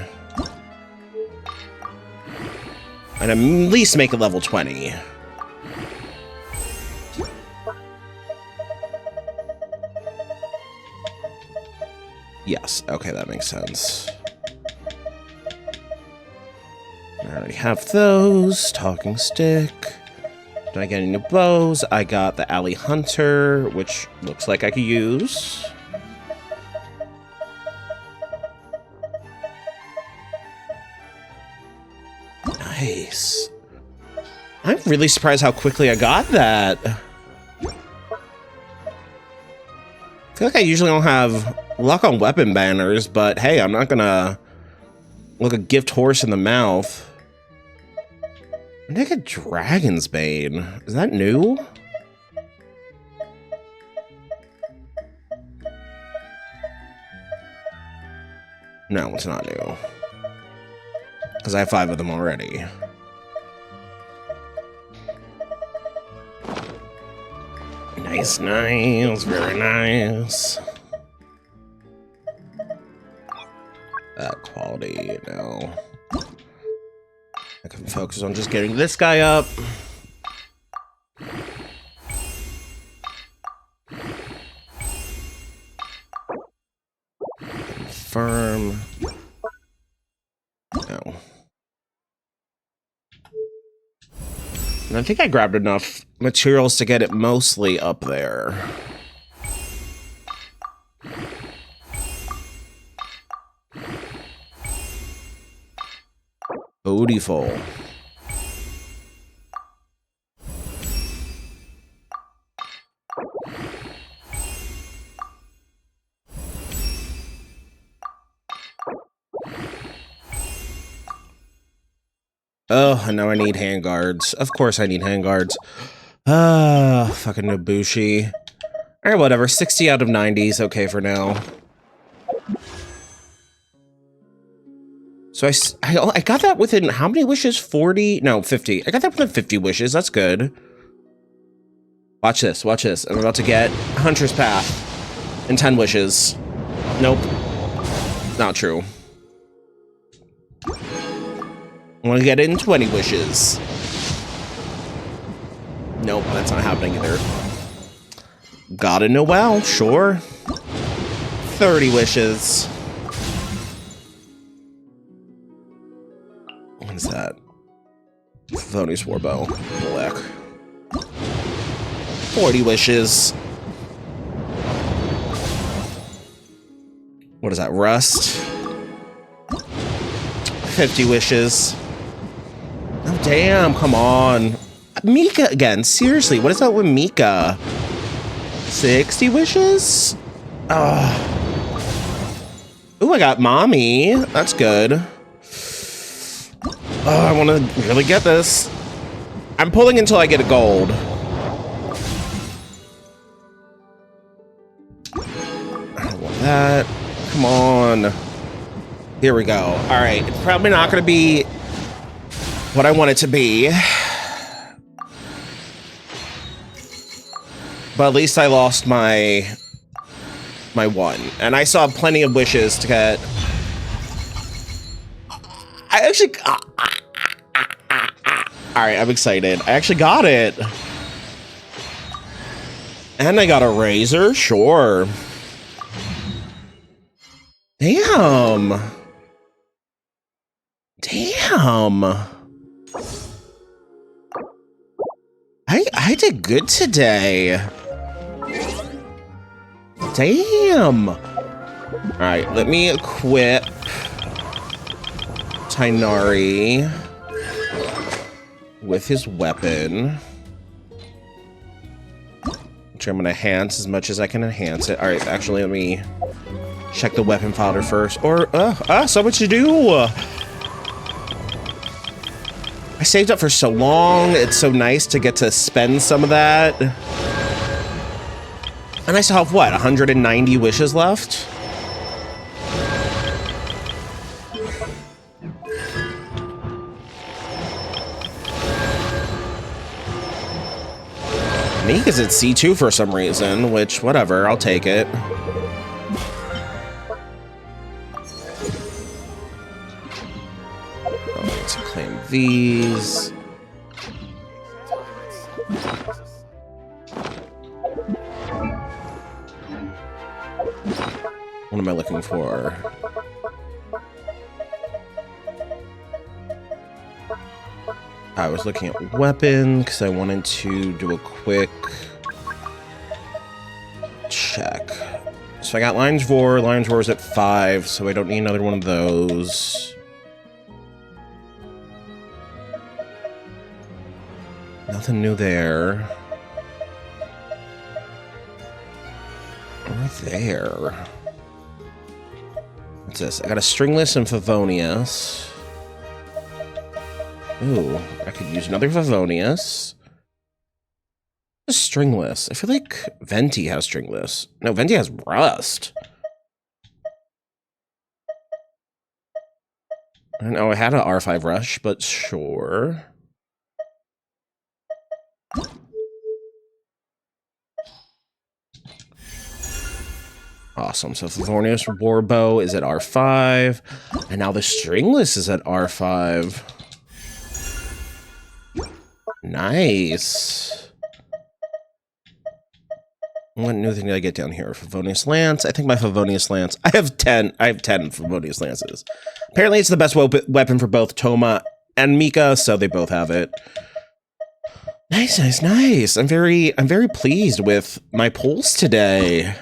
and at least make it level 20. Yes, okay, that makes sense. I already have those. Talking stick. Did I get any new bows? I got the Alley Hunter, which looks like I could use. Nice. I'm really surprised how quickly I got that. I feel like I usually don't have luck on weapon banners, but hey, I'm not gonna look a gift horse in the mouth. When did I get Dragon's Bane? Is that new? No, it's not new. Because I have 5 of them already. Nice, nice, very nice. That quality, no. I can focus on just getting this guy up. Confirm. No. And I think I grabbed enough materials to get it mostly up there. Beautiful. Oh, and now I need handguards. Of course I need handguards. Ah, fucking Nobushi. Alright, whatever. 60 out of 90 is okay for now. So I got that within how many wishes? 40? No, 50. I got that within 50 wishes. That's good. Watch this. Watch this. I'm about to get Hunter's Path in 10 wishes. Nope. Not true. I want to get it in 20 wishes. Nope, that's not happening either. Got a Noel, sure. 30 wishes. What is that? Thoni's Warbow. Black. 40 wishes. What is that? Rust. 50 wishes. Oh, damn, come on. Mika again. Seriously, what is up with Mika? 60 wishes? Ooh, I got Mommy. That's good. Oh, I want to really get this. I'm pulling until I get a gold. I don't want that. Come on. Here we go. All right. It's probably not going to be what I want it to be. But at least I lost my one. And I still have plenty of wishes to get. I actually... Alright, I'm excited. I actually got it. And I got a razor? Sure. Damn. Damn. I did good today. Damn. Alright, let me equip Tainari with his weapon. Which I'm going to enhance as much as I can enhance it. Alright, actually, let me check the weapon folder first. Or, so much to do. I saved up for so long. It's so nice to get to spend some of that. And I still have, what, 190 wishes left? Mika's at C2 for some reason, which, whatever, I'll take it. Let's claim these. What am I looking for? I was looking at weapon because I wanted to do a quick check. So I got Lion's Roar. Lion's Roar is at 5, so I don't need another one of those. Nothing new there. Or there. What's this? I got a Stringless and Favonius. Ooh, I could use another Favonius. Stringless. I feel like Venti has Stringless. No, Venti has Rust. I know I had an R5 Rush, but sure. Awesome. So Favonius Warbow is at R5. And now the Stringless is at R5. Nice. What new thing did I get down here? Favonius Lance. I think my Favonius Lance. I have 10 Favonius Lances. Apparently it's the best weapon for both Toma and Mika, so they both have it. Nice, nice, nice. I'm very pleased with my pulls today.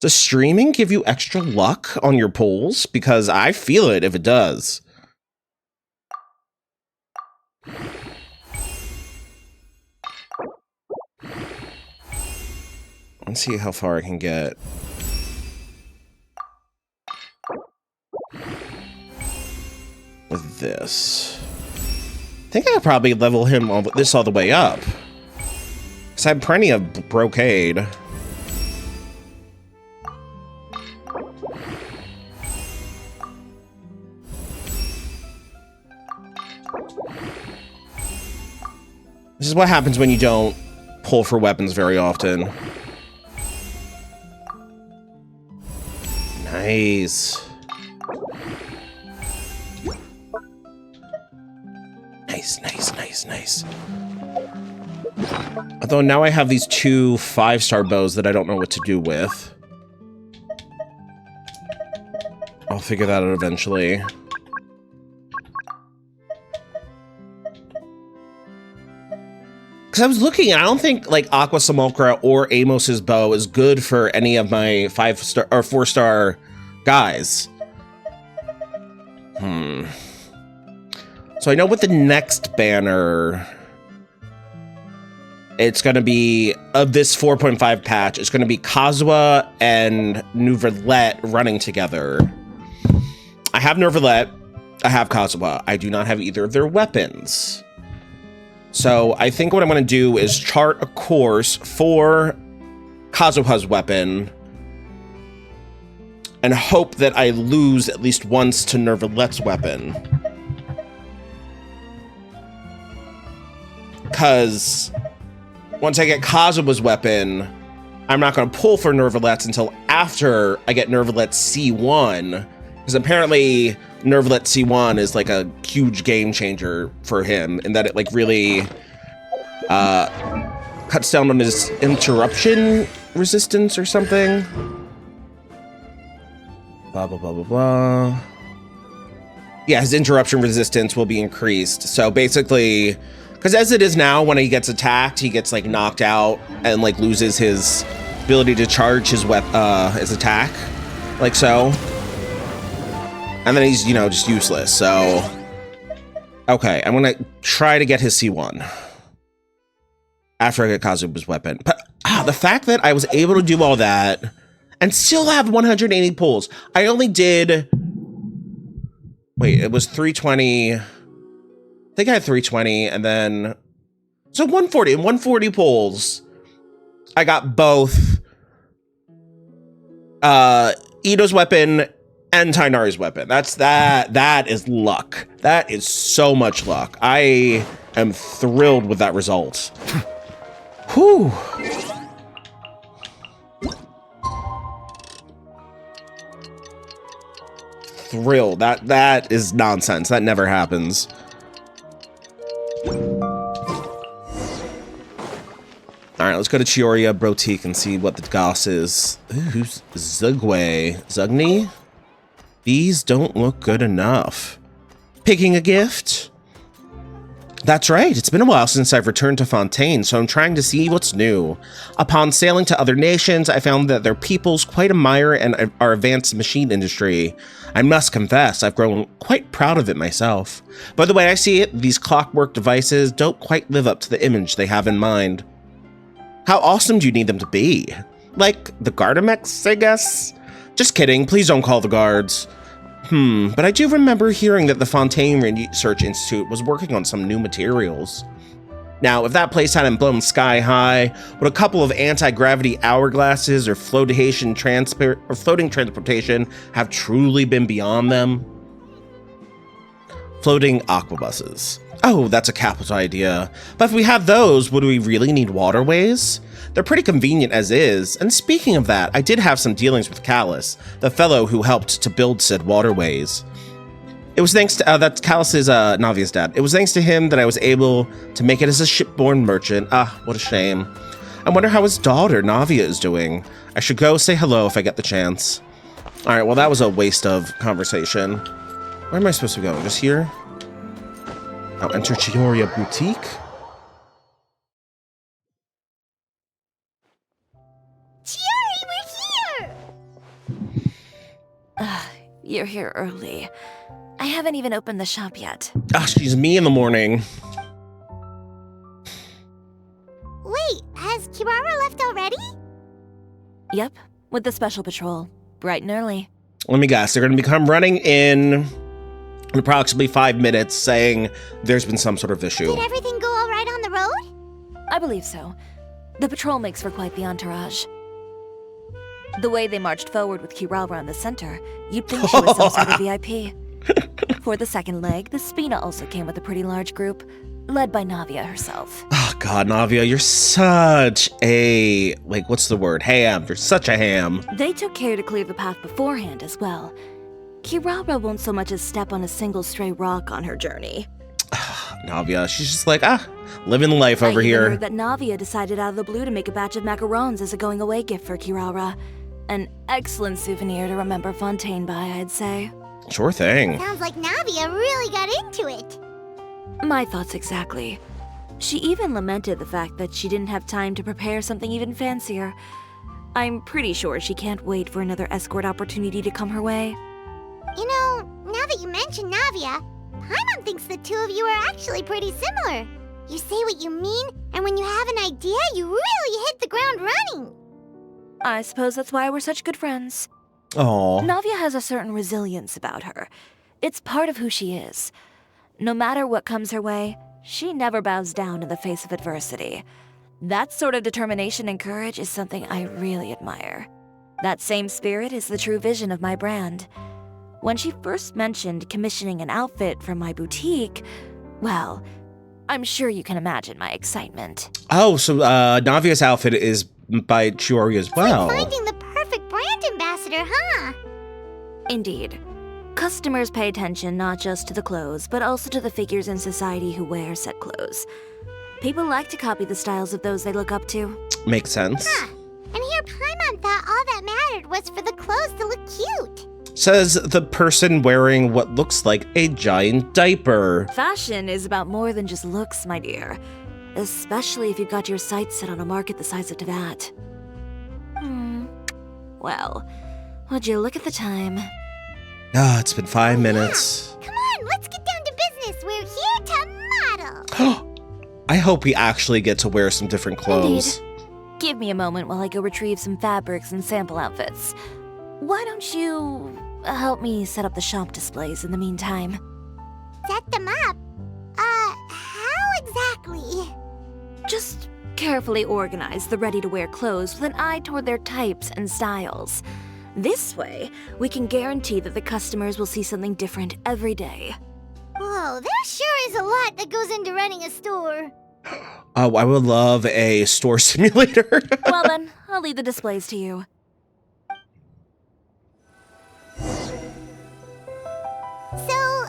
Does streaming give you extra luck on your pulls? Because I feel it if it does. Let's see how far I can get. With this. I think I could probably level him all the way up. Because I have plenty of brocade. This is what happens when you don't pull for weapons very often. Nice. Nice. Although now I have these 2 5-star bows that I don't know what to do with. I'll figure that out eventually. Because I was looking, and I don't think like Aqua Simulacra or Amos's bow is good for any of my 5-star or 4-star guys. So I know with the next banner, it's going to be, of this 4.5 patch, it's going to be Kazuha and Neuvillette running together. I have Neuvillette, I have Kazuha. I do not have either of their weapons. So I think what I'm going to do is chart a course for Kazuha's weapon and hope that I lose at least once to Neuvillette's weapon. Because once I get Kazuha's weapon, I'm not going to pull for Neuvillette's until after I get Neuvillette's C1. Because apparently Neuvillette's C1 is like a huge game changer for him in that it like really cuts down on his interruption resistance or something. Blah, blah, blah, blah, blah. Yeah, his interruption resistance will be increased. So basically, because as it is now, when he gets attacked, he gets like knocked out and like loses his ability to charge his his attack, like so. And then he's, you know, just useless. So, okay, I'm gonna try to get his C1 after I get Kazuha's weapon. But the fact that I was able to do all that and still have 180 pulls. I only did, wait, it was 320. I think I had 320 and then, so 140, in 140 pulls, I got both Ito's weapon and Tainari's weapon. That is luck. That is so much luck. I am thrilled with that result. Whew. Thrilled. That is nonsense. That never happens. Alright, let's go to Chioria Brotique and see what the goss is. Ooh, who's Zugway? Zugni? These don't look good enough. Picking a gift? That's right, it's been a while since I've returned to Fontaine, so I'm trying to see what's new. Upon sailing to other nations, I found that their peoples quite admire and our advanced machine industry. I must confess, I've grown quite proud of it myself. By the way I see it, these clockwork devices don't quite live up to the image they have in mind. How awesome do you need them to be? Like the Gardamex, I guess? Just kidding, please don't call the guards. But I do remember hearing that the Fontaine Research Institute was working on some new materials. Now, if that place hadn't blown sky high, would a couple of anti-gravity hourglasses or floating transportation have truly been beyond them? Floating aquabuses. Oh, that's a capital idea. But if we had those, would we really need waterways? They're pretty convenient as is, and speaking of that, I did have some dealings with Callus, the fellow who helped to build said waterways. It was thanks to, that's Callus's, Navia's dad. It was thanks to him that I was able to make it as a shipborne merchant. Ah, what a shame. I wonder how his daughter, Navia, is doing. I should go say hello if I get the chance. Alright, well that was a waste of conversation. Where am I supposed to go? Just here? Now enter Chioria Boutique. Chiori, we're here! You're here early. I haven't even opened the shop yet. Ah, she's me in the morning. Wait, has Kirara left already? Yep, with the special patrol. Bright and early. Let me guess, they're going to become running in approximately 5 minutes saying there's been some sort of issue. Did everything go all right on the road? I believe so. The patrol makes for quite the entourage. The way they marched forward with Kirara in the center, you'd think she was some sort of VIP. For the second leg, the Spina also came with a pretty large group, led by Navia herself. Oh god, Navia, you're such a, like, what's the word? Ham. You're such a ham. They took care to clear the path beforehand as well. Kirara won't so much as step on a single stray rock on her journey. Navia, she's just like, living life over I even here. heard that Navia decided out of the blue to make a batch of macarons as a going-away gift for Kirara. An excellent souvenir to remember Fontaine by, I'd say. Sure thing. Sounds like Navia really got into it. My thoughts exactly. She even lamented the fact that she didn't have time to prepare something even fancier. I'm pretty sure she can't wait for another escort opportunity to come her way. You know, now that you mention Navia, Paimon thinks the two of you are actually pretty similar. You say what you mean, and when you have an idea, you really hit the ground running. I suppose that's why we're such good friends. Aww. Navia has a certain resilience about her. It's part of who she is. No matter what comes her way, she never bows down in the face of adversity. That sort of determination and courage is something I really admire. That same spirit is the true vision of my brand. When she first mentioned commissioning an outfit for my boutique, well, I'm sure you can imagine my excitement. Oh, so Navia's outfit is by Chiori as well. Like finding the perfect brand ambassador, huh? Indeed. Customers pay attention not just to the clothes, but also to the figures in society who wear said clothes. People like to copy the styles of those they look up to. Makes sense. Huh. And here Paimon thought all that mattered was for the clothes to look cute. Says the person wearing what looks like a giant diaper. Fashion is about more than just looks, my dear. Especially if you've got your sights set on a market the size of Teyvat. Well, would you look at the time? Ah, it's been 5 minutes. Come on, let's get down to business. We're here to model. I hope we actually get to wear some different clothes. Indeed. Give me a moment while I go retrieve some fabrics and sample outfits. Why don't you help me set up the shop displays in the meantime? Set them up? How exactly? Just carefully organize the ready-to-wear clothes with an eye toward their types and styles. This way, we can guarantee that the customers will see something different every day. Whoa, there sure is a lot that goes into running a store. Oh, I would love a store simulator. Well then, I'll leave the displays to you. So,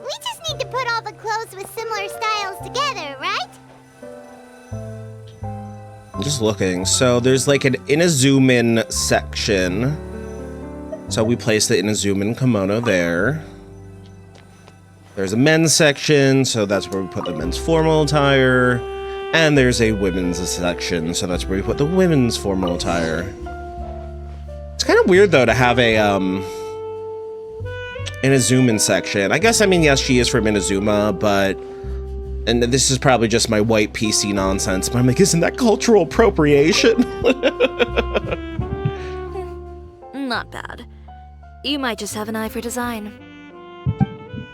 we just need to put all the clothes with similar styles together, right? I'm just looking. So there's like an Inazumin section. So we place the Inazumin kimono there. There's a men's section, so that's where we put the men's formal attire. And there's a women's section, so that's where we put the women's formal attire. It's kind of weird though to have a Inazumin section. I guess, I mean, yes, she is from Inazuma, but, and this is probably just my white PC nonsense, but I'm like, isn't that cultural appropriation? Not bad. You might just have an eye for design.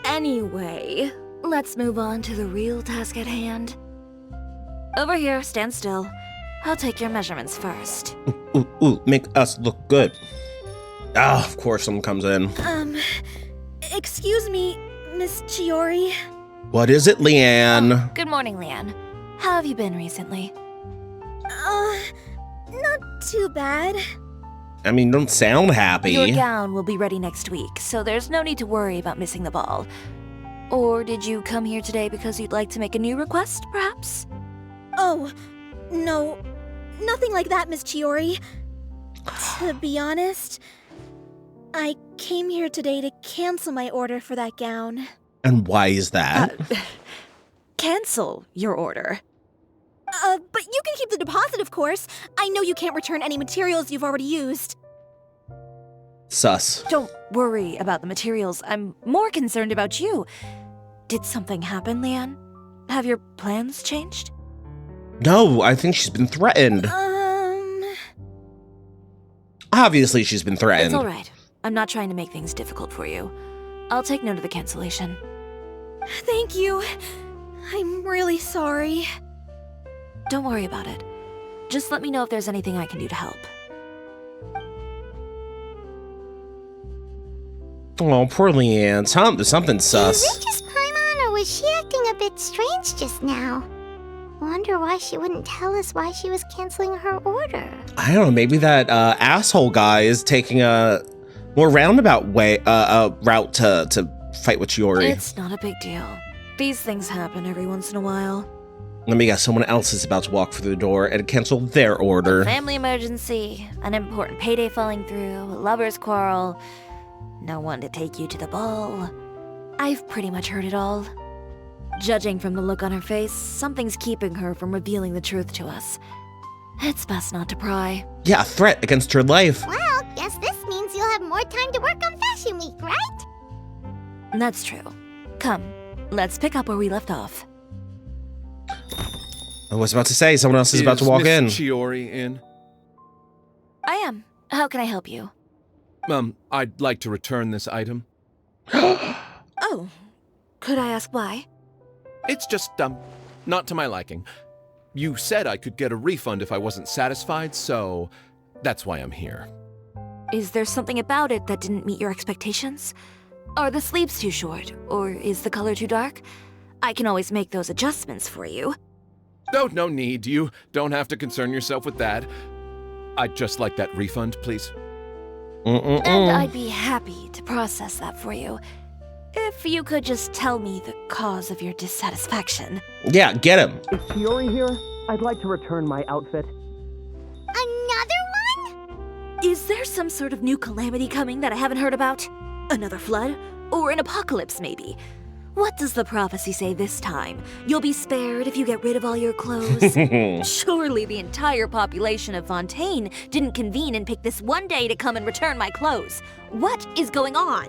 Anyway, let's move on to the real task at hand. Over here, stand still. I'll take your measurements first. Ooh, make us look good. Ah, of course someone comes in. Excuse me, Miss Chiori. What is it, Leanne? Good morning, Leanne. How have you been recently? Not too bad. I mean, don't sound happy. Your gown will be ready next week, so there's no need to worry about missing the ball. Or did you come here today because you'd like to make a new request, perhaps? Oh, no. Nothing like that, Miss Chiori. To be honest, I came here today to cancel my order for that gown. And why is that? Cancel your order. But you can keep the deposit, of course. I know you can't return any materials you've already used. Sus. Don't worry about the materials. I'm more concerned about you. Did something happen, Leanne? Have your plans changed? No, I think she's been threatened. Obviously, she's been threatened. It's all right. I'm not trying to make things difficult for you. I'll take note of the cancellation. Thank you. I'm really sorry. Don't worry about it. Just let me know if there's anything I can do to help. Oh, poor Leanne. Something sus. Is it just Paimon, or was she acting a bit strange just now? Wonder why she wouldn't tell us why she was canceling her order. I don't know. Maybe that asshole guy is taking a more roundabout route to fight with Chiori. It's not a big deal. These things happen every once in a while. Let me guess. Someone else is about to walk through the door and cancel their order. A family emergency, an important payday falling through, a lover's quarrel, no one to take you to the ball. I've pretty much heard it all. Judging from the look on her face, something's keeping her from revealing the truth to us. It's best not to pry. Yeah, a threat against her life. Well, guess this means you'll have more time to work on Fashion Week, right? That's true. Come, let's pick up where we left off. I was about to say, someone else is about to walk in. Miss Chiori in? I am. How can I help you? I'd like to return this item. Oh, could I ask why? It's just, not to my liking. You said I could get a refund if I wasn't satisfied, so that's why I'm here. Is there something about it that didn't meet your expectations? Are the sleeves too short, or is the color too dark? I can always make those adjustments for you. Oh, no need. You don't have to concern yourself with that. I'd just like that refund, please. And I'd be happy to process that for you. If you could just tell me the cause of your dissatisfaction. Yeah, get him. Is Chiori here? I'd like to return my outfit. Another one? Is there some sort of new calamity coming that I haven't heard about? Another flood? Or an apocalypse, maybe? What does the prophecy say this time? You'll be spared if you get rid of all your clothes? Surely the entire population of Fontaine didn't convene and pick this one day to come and return my clothes. What is going on?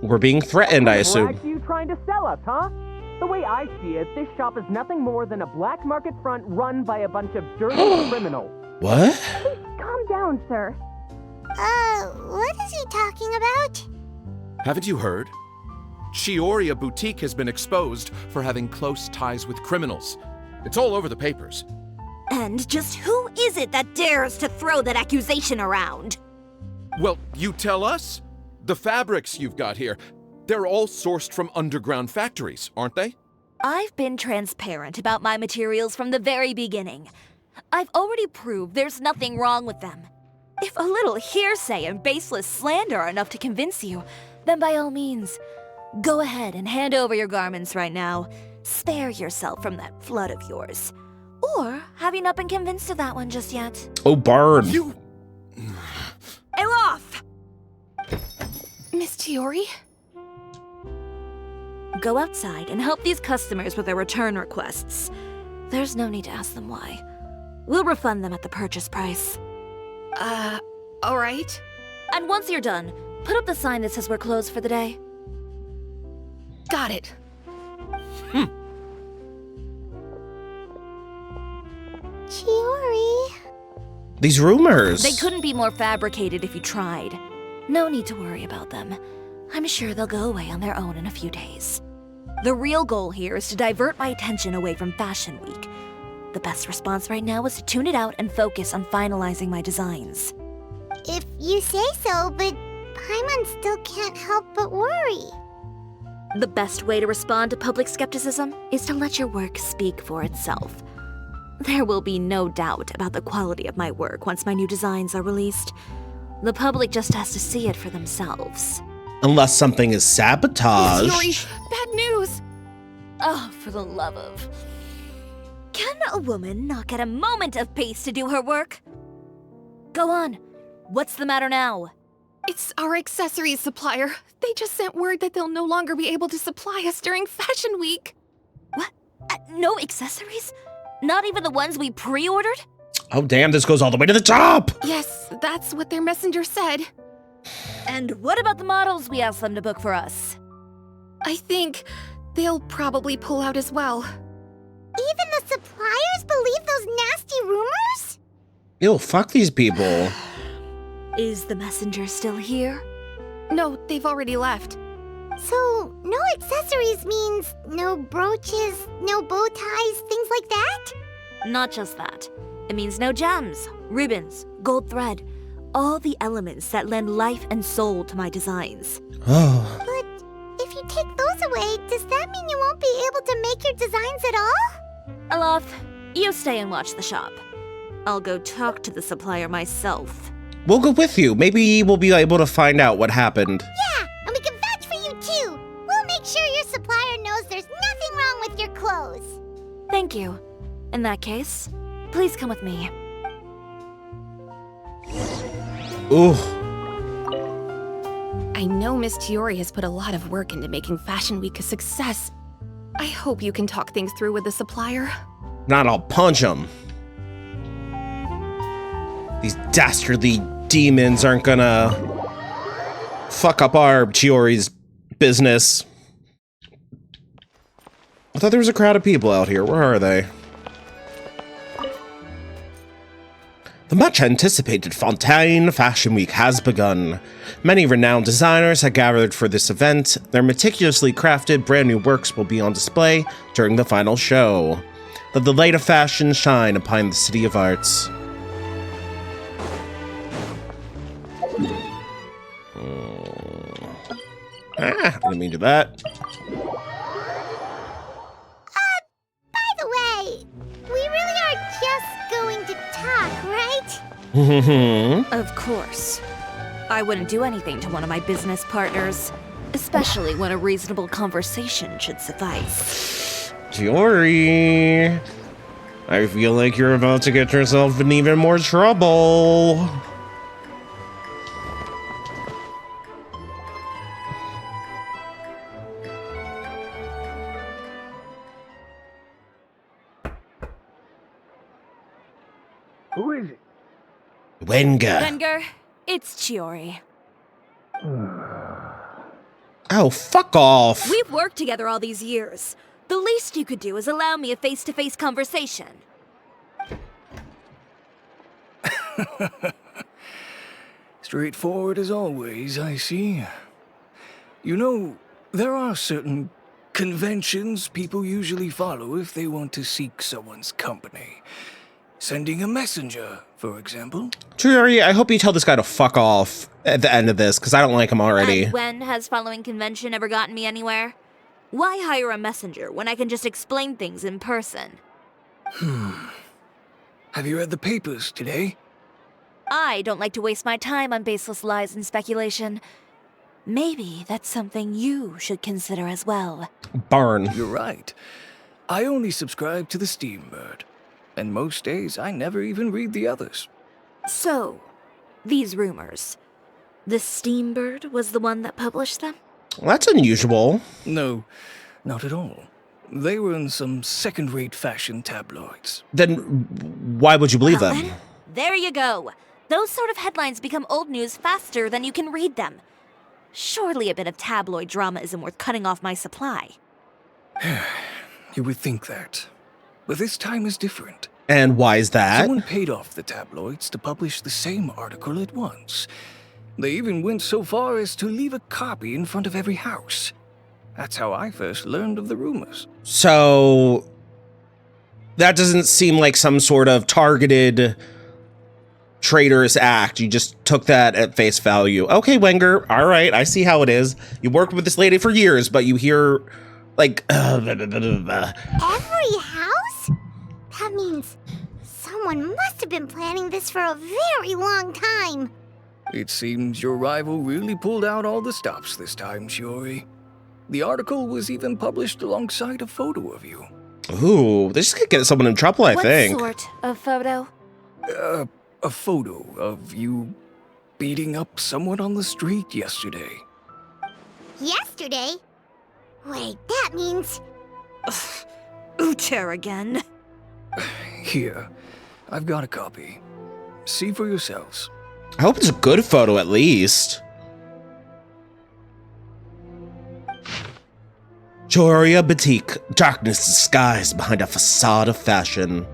We're being threatened, I assume. What are you trying to sell us, huh? The way I see it, this shop is nothing more than a black market front run by a bunch of dirty criminals. What? Please calm down, sir. What is he talking about? Haven't you heard? Chiori Boutique has been exposed for having close ties with criminals. It's all over the papers. And just who is it that dares to throw that accusation around? Well, you tell us. The fabrics you've got here, they're all sourced from underground factories, aren't they? I've been transparent about my materials from the very beginning. I've already proved there's nothing wrong with them. If a little hearsay and baseless slander are enough to convince you, then by all means, go ahead and hand over your garments right now. Spare yourself from that flood of yours. Or have you not been convinced of that one just yet? Oh, Bard. You... Elof! Miss Chiori? Go outside and help these customers with their return requests. There's no need to ask them why. We'll refund them at the purchase price. Alright. And once you're done, put up the sign that says we're closed for the day. Got it. Chiori? These rumors. They couldn't be more fabricated if you tried. No need to worry about them. I'm sure they'll go away on their own in a few days. The real goal here is to divert my attention away from Fashion Week. The best response right now is to tune it out and focus on finalizing my designs. If you say so, but Paimon still can't help but worry. The best way to respond to public skepticism is to let your work speak for itself. There will be no doubt about the quality of my work once my new designs are released. The public just has to see it for themselves. Unless something is sabotaged. Yuri, bad news! Oh, for the love of... Can a woman not get a moment of peace to do her work? Go on. What's the matter now? It's our accessories supplier. They just sent word that they'll no longer be able to supply us during Fashion Week. What? No accessories? Not even the ones we pre-ordered? Oh, damn, this goes all the way to the top! Yes, that's what their messenger said. And what about the models we asked them to book for us? I think they'll probably pull out as well. Even the suppliers believe those nasty rumors? Ew, fuck these people. Is the messenger still here? No, they've already left. So, no accessories means no brooches, no bow ties, things like that? Not just that. It means no gems, ribbons, gold thread, all the elements that lend life and soul to my designs. Oh. But if you take those away, does that mean you won't be able to make your designs at all? Aloth, you stay and watch the shop. I'll go talk to the supplier myself. We'll go with you. Maybe we'll be able to find out what happened. Yeah, and we can vouch for you too. We'll make sure your supplier knows there's nothing wrong with your clothes. Thank you. In that case, please come with me. Ooh. I know Miss Tiori has put a lot of work into making Fashion Week a success. I hope you can talk things through with the supplier. Not I'll punch them. These dastardly demons aren't gonna fuck up our Chiori's business. I thought there was a crowd of people out here. Where are they? The much-anticipated Fontaine Fashion Week has begun. Many renowned designers have gathered for this event. Their meticulously crafted brand new works will be on display during the final show. Let the light of fashion shine upon the City of Arts. I didn't mean to do that. By the way, we really are just going to talk, right? Of course. I wouldn't do anything to one of my business partners, especially when a reasonable conversation should suffice. Chiori, I feel like you're about to get yourself in even more trouble. Who is it? Wenger. Venger, it's Chiori. Oh, fuck off. We've worked together all these years. The least you could do is allow me a face-to-face conversation. Straightforward as always, I see. You know, there are certain conventions people usually follow if they want to seek someone's company. Sending a messenger, for example. Chiori, I hope you tell this guy to fuck off at the end of this, because I don't like him already. And when has following convention ever gotten me anywhere? Why hire a messenger when I can just explain things in person? Have you read the papers today? I don't like to waste my time on baseless lies and speculation. Maybe that's something you should consider as well. Burn. You're right. I only subscribe to the Steambird. And most days, I never even read the others. So, these rumors. The Steambird was the one that published them? Well, that's unusual. No, not at all. They were in some second-rate fashion tabloids. Then why would you believe Well, them? then, there you go. Those sort of headlines become old news faster than you can read them. Surely a bit of tabloid drama isn't worth cutting off my supply. You would think that. But this time is different. And why is that? Someone paid off the tabloids to publish the same article at once. They even went so far as to leave a copy in front of every house. That's how I first learned of the rumors. So that doesn't seem like some sort of targeted traitorous act. You just took that at face value. Okay, Wenger. All right, I see how it is. You worked with this lady for years, but you hear like Every house? That means someone must have been planning this for a very long time. It seems your rival really pulled out all the stops this time, Shiori. The article was even published alongside a photo of you. ooh, this could get someone in trouble, I think. What sort of photo? A photo of you beating up someone on the street yesterday. Yesterday? Wait, that means... Uter again. Here, I've got a copy. See for yourselves. I hope it's a good photo at least. Choria Boutique, darkness disguised behind a facade of fashion.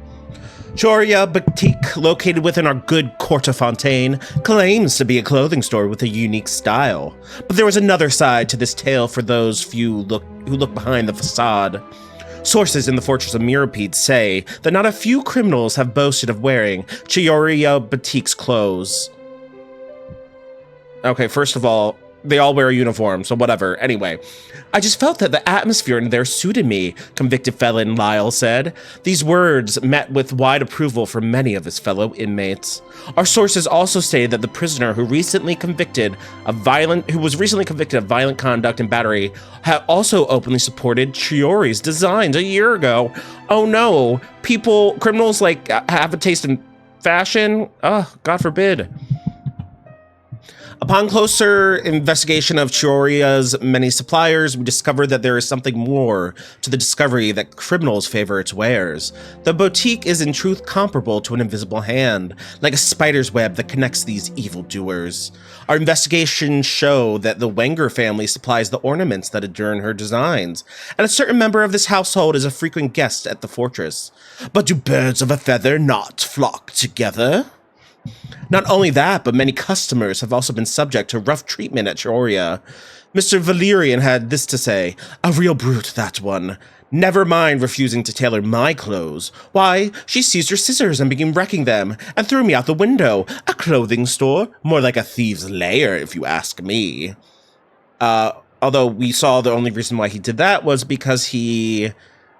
Choria Boutique, located within our good Courte Fontaine, claims to be a clothing store with a unique style. But there was another side to this tale for those few who look behind the facade. Sources in the Fortress of Mirapede say that not a few criminals have boasted of wearing Choria Boutique's clothes. Okay, first of all, they all wear a uniform, so whatever. Anyway, I just felt that the atmosphere in there suited me, convicted felon Lyle said. These words met with wide approval from many of his fellow inmates. Our sources also stated that the prisoner who was recently convicted of violent conduct and battery had also openly supported Chiori's designs a year ago. Oh no, criminals like have a taste in fashion? Oh, God forbid. Upon closer investigation of Chioria's many suppliers, we discovered that there is something more to the discovery that criminals favor its wares. The boutique is in truth comparable to an invisible hand, like a spider's web that connects these evildoers. Our investigations show that the Wenger family supplies the ornaments that adorn her designs, and a certain member of this household is a frequent guest at the fortress. But do birds of a feather not flock together? Not only that, but many customers have also been subject to rough treatment at Chioria. Mr. Valerian had this to say, "A real brute, that one. Never mind refusing to tailor my clothes. Why, she seized her scissors and began wrecking them, and threw me out the window. A clothing store? More like a thieves' lair, if you ask me." Although we saw the only reason why he did that was because he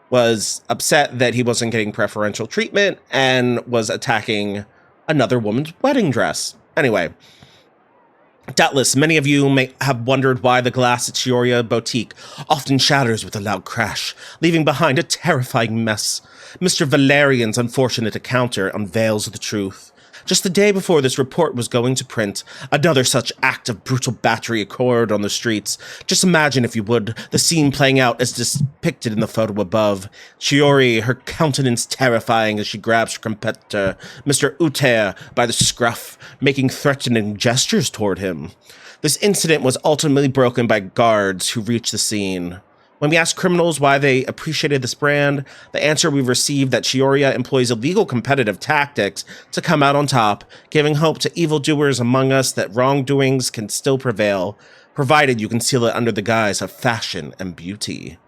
was upset that he wasn't getting preferential treatment and was attacking another woman's wedding dress. Anyway, doubtless many of you may have wondered why the glass at Chioria Boutique often shatters with a loud crash, leaving behind a terrifying mess. Mr. Valerian's unfortunate encounter unveils the truth. Just the day before this report was going to print, another such act of brutal battery occurred on the streets. Just imagine, if you would, the scene playing out as depicted in the photo above. Chiori, her countenance terrifying as she grabs her competitor, Mr. Uter, by the scruff, making threatening gestures toward him. This incident was ultimately broken by guards who reached the scene. When we asked criminals why they appreciated this brand, the answer we received that Chioria employs illegal competitive tactics to come out on top, giving hope to evildoers among us that wrongdoings can still prevail, provided you conceal it under the guise of fashion and beauty.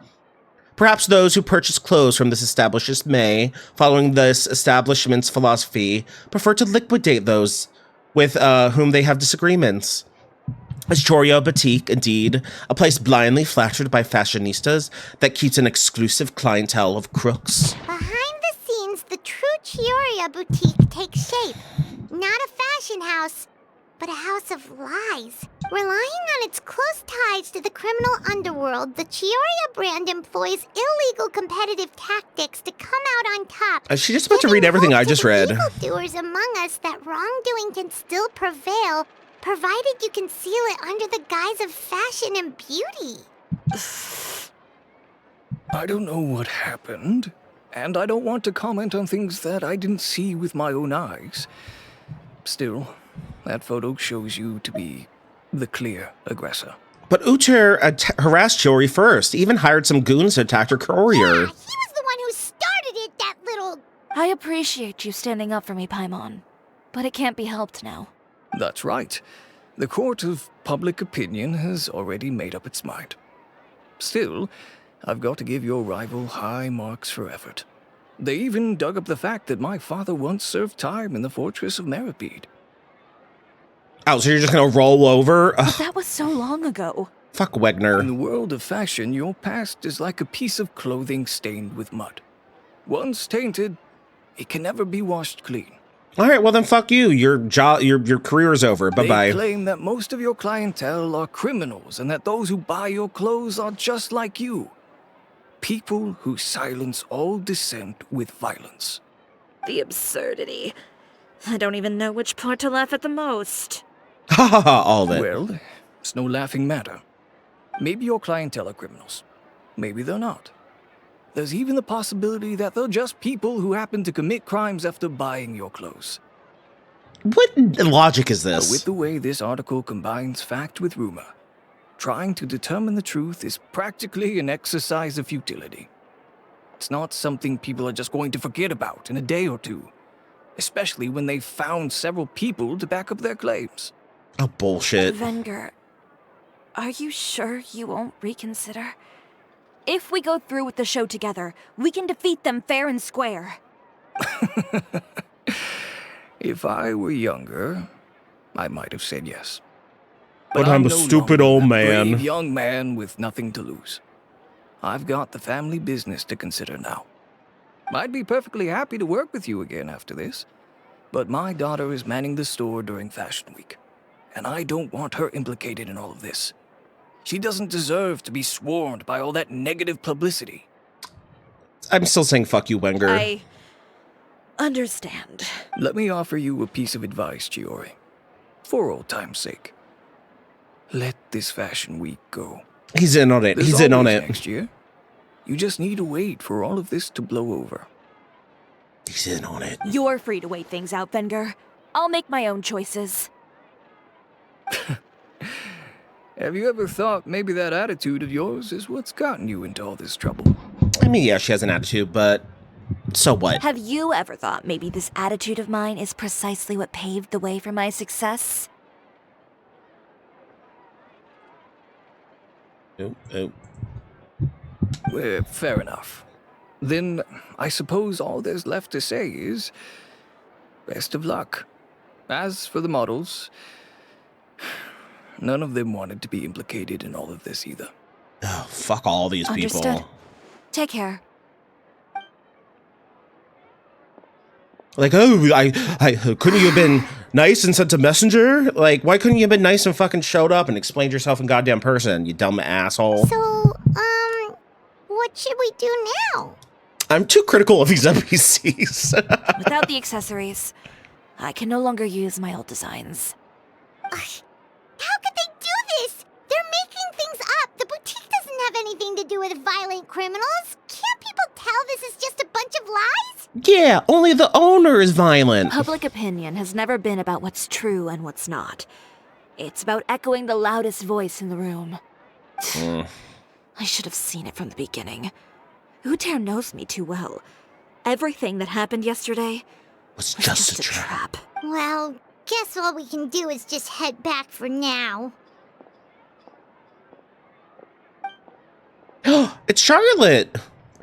Perhaps those who purchase clothes from this establishment may, following this establishment's philosophy, prefer to liquidate those with whom they have disagreements. Is Choria Boutique, indeed, a place blindly flattered by fashionistas that keeps an exclusive clientele of crooks? Behind the scenes, the true Chioria Boutique takes shape. Not a fashion house, but a house of lies. Relying on its close ties to the criminal underworld, the Chioria brand employs illegal competitive tactics to come out on top. Is she just about to read everything I just read? Evildoers among us that wrongdoing can still prevail, provided you conceal it under the guise of fashion and beauty. I don't know what happened, and I don't want to comment on things that I didn't see with my own eyes. Still, that photo shows you to be the clear aggressor. But Uter harassed Chiori first, even hired some goons to attack her courier. Yeah, he was the one who started it, that little I appreciate you standing up for me, Paimon. But it can't be helped now. That's right. The court of public opinion has already made up its mind. Still, I've got to give your rival high marks for effort. They even dug up the fact that my father once served time in the fortress of Meripede. Oh, so you're just gonna roll over? But Ugh, that was so long ago. fuck In Wegner. the world of fashion, your past is like a piece of clothing stained with mud. Once tainted, it can never be washed clean. All right, well then fuck you. Your career is over. They Bye-bye. claim that most of your clientele are criminals and that those who buy your clothes are just like you. People who silence all dissent with violence. The absurdity. I don't even know which part to laugh at the most. Ha ha ha, all of it. Well, it's no laughing matter. Maybe your clientele are criminals. Maybe they're not. There's even the possibility that they're just people who happen to commit crimes after buying your clothes. What logic is But this? with the way this article combines fact with rumor, trying to determine the truth is practically an exercise of futility. It's not something people are just going to forget about in a day or two, especially when they've found several people to back up their claims. Oh, bullshit. Venger, are you sure you won't reconsider? If we go through with the show together, we can defeat them fair and square. If I were younger, I might have said yes. But I'm a no stupid longer old that man. brave young man with nothing to lose. I've got the family business to consider now. I'd be perfectly happy to work with you again after this, but my daughter is manning the store during Fashion Week, and I don't want her implicated in all of this. She doesn't deserve to be swarmed by all that negative publicity. I'm still saying fuck you, Wenger. I understand. Let me offer you a piece of advice, Chiori. For old time's sake. Let this Fashion Week go. He's in on it. There's He's in on always it. next year. You just need to wait for all of this to blow over. He's in on it. You're free to wait things out, Venger. I'll make my own choices. Have you ever thought maybe that attitude of yours is what's gotten you into all this trouble? I mean, yeah, she has an attitude, but so what? Have you ever thought maybe this attitude of mine is precisely what paved the way for my success? Oh. Well, fair enough. Then I suppose all there's left to say is best of luck. As for the models, none of them wanted to be implicated in all of this either. Oh, fuck all these Understood. people. Take care. Like, oh, I couldn't you have been nice and sent a messenger? Like, why couldn't you have been nice and fucking showed up and explained yourself in goddamn person, you dumb asshole? So, what should we do now? I'm too critical of these NPCs. Without the accessories, I can no longer use my old designs. How could they do this? They're making things up. The boutique doesn't have anything to do with violent criminals. Can't people tell this is just a bunch of lies? Yeah, only the owner is violent. Public opinion has never been about what's true and what's not. It's about echoing the loudest voice in the room. I should have seen it from the beginning. Uter knows me too well. Everything that happened yesterday It's was just just a a trap. trap. Well, guess all we can do is just head back for now. It's Charlotte.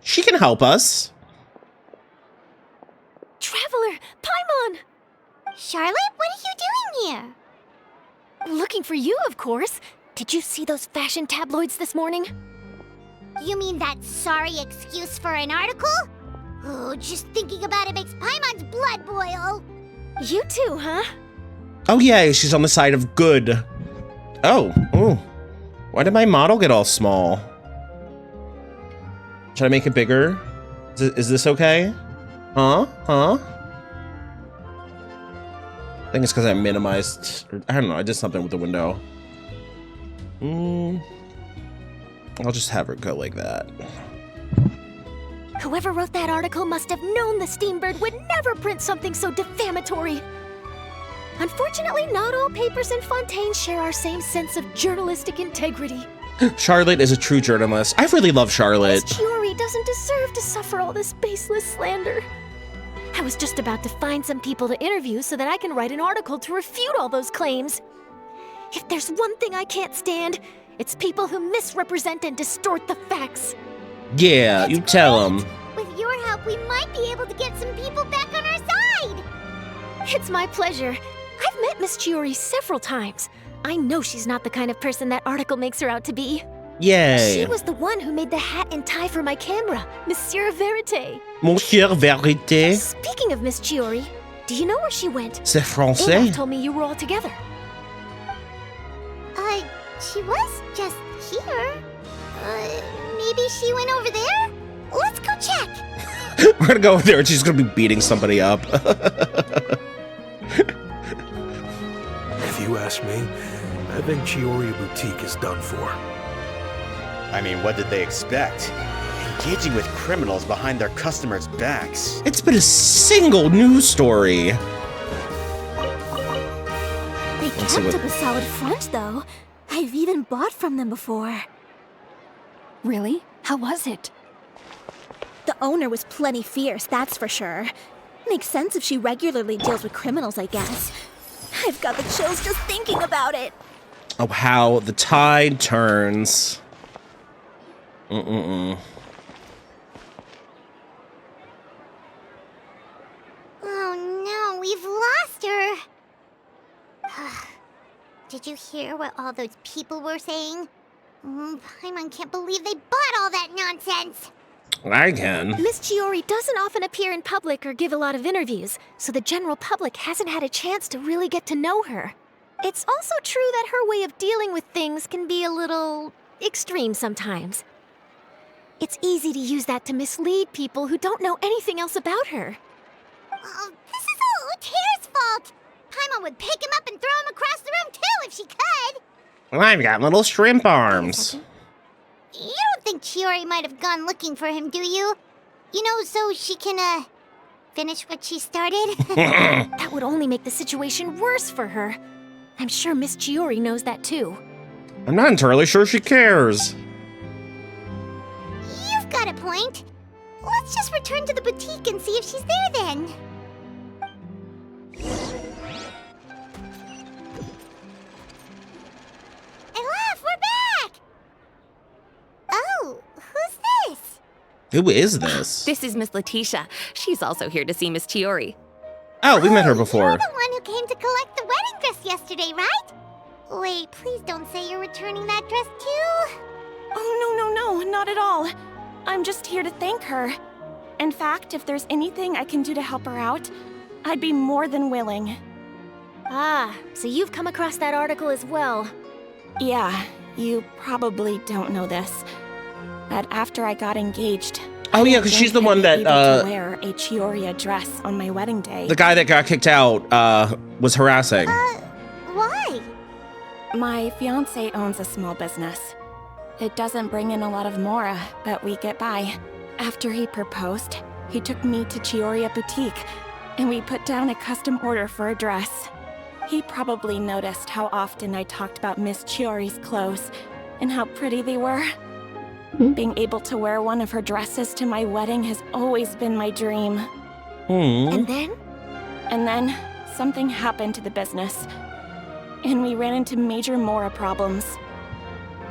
She can help us. Traveler! Paimon! Charlotte, what are you doing here? Looking for you, of course. Did you see those fashion tabloids this morning? You mean that sorry excuse for an article? Oh, just thinking about it makes Paimon's blood boil. You too, huh? Oh yeah, she's on the side of good. Oh, ooh. Why did my model get all small? Should I make it bigger? Is this okay? Huh? I think it's because I minimized. I don't know. I did something with the window. I'll just have her go like that. Whoever wrote that article must have known the Steambird would never print something so defamatory. Unfortunately, not all papers in Fontaine share our same sense of journalistic integrity. Charlotte is a true journalist. I really love Charlotte. Chiori doesn't deserve to suffer all this baseless slander. I was just about to find some people to interview so that I can write an article to refute all those claims. If there's one thing I can't stand, it's people who misrepresent and distort the facts. Yeah, you tell him. With your help, we might be able to get some people back on our side. It's my pleasure. I've met Miss Chiori several times. I know she's not the kind of person that article makes her out to be. Yay. She was the one who made the hat and tie for my camera, Monsieur Verite. Monsieur Verité. Speaking of Miss Chiori, do you know where she went? C'est français. Olaf told me you were all together. She was just here. Maybe she went over there? Let's go check. We're gonna go over there and she's gonna be beating somebody up. If you ask me, I think Chiori Boutique is done for. I mean, what did they expect? Engaging with criminals behind their customers' backs. It's been a single news story. They kept up a solid front, though. I've even bought from them before. Really? How was it? The owner was plenty fierce, that's for sure. Makes sense if she regularly deals with criminals, I guess. I've got the chills just thinking about it. Oh, how the tide turns. Oh no, we've lost her. Did you hear what all those people were saying? Paimon can't believe they bought all that nonsense. I can. Miss Chiori doesn't often appear in public or give a lot of interviews, so the general public hasn't had a chance to really get to know her. It's also true that her way of dealing with things can be a little extreme sometimes. It's easy to use that to mislead people who don't know anything else about her. Oh, this is all Uter's fault. Paimon would pick him up and throw him across the room too if she could. I've got little shrimp arms. You don't think Chiori might have gone looking for him, do you? You know, so she can, finish what she started? That would only make the situation worse for her. I'm sure Miss Chiori knows that too. I'm not entirely sure she cares. You've got a point. Let's just return to the boutique and see if she's there then. Olaf, we're back! Oh, who's this? Who is this? This is Miss Letitia. She's also here to see Miss Chiori. Oh, we met her before. You're the one who came to collect the wedding dress yesterday, right? Wait, please don't say you're returning that dress too. Oh, no, not at all. I'm just here to thank her. In fact, if there's anything I can do to help her out, I'd be more than willing. Ah, so you've come across that article as well. Yeah, you probably don't know this, but after I got engaged, Oh yeah, because she's the one that to wear a Chiori dress on my wedding day. the guy that got kicked out was harassing. Why? My fiance owns a small business. It doesn't bring in a lot of mora, but we get by. After he proposed, he took me to Chiori Boutique, and we put down a custom order for a dress. He probably noticed how often I talked about Miss Chiori's clothes and how pretty they were. Being able to wear one of her dresses to my wedding has always been my dream. And then? And then, something happened to the business, and we ran into major mora problems.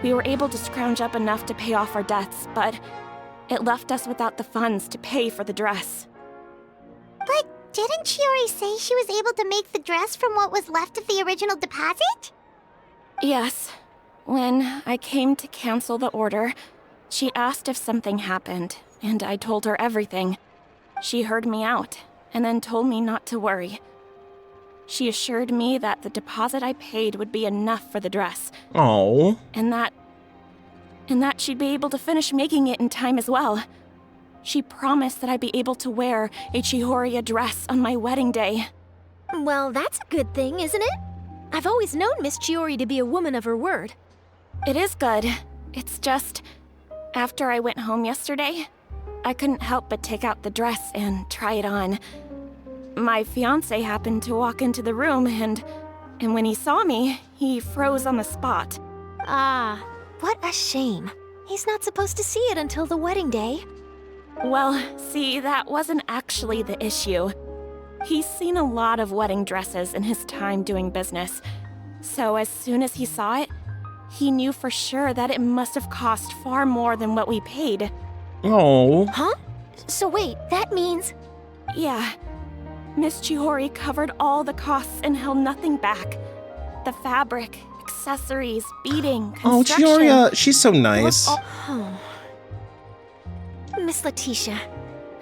We were able to scrounge up enough to pay off our debts, but it left us without the funds to pay for the dress. But didn't Chiori say she was able to make the dress from what was left of the original deposit? Yes. When I came to cancel the order, she asked if something happened, and I told her everything. She heard me out, and then told me not to worry. She assured me that the deposit I paid would be enough for the dress. Oh. And that she'd be able to finish making it in time as well. She promised that I'd be able to wear a Chihoria dress on my wedding day. Well, that's a good thing, isn't it? I've always known Miss Chiori to be a woman of her word. It is good. It's just, after I went home yesterday, I couldn't help but take out the dress and try it on. My fiancé happened to walk into the room and when he saw me, he froze on the spot. Ah, what a shame. He's not supposed to see it until the wedding day. Well, see, that wasn't actually the issue. He's seen a lot of wedding dresses in his time doing business. So as soon as he saw it, he knew for sure that it must have cost far more than what we paid. Oh. Huh? So wait, that means... Yeah. Miss Chihori covered all the costs and held nothing back. The fabric, accessories, beading, Oh, construction... Chioria, she's so nice. Miss Letitia,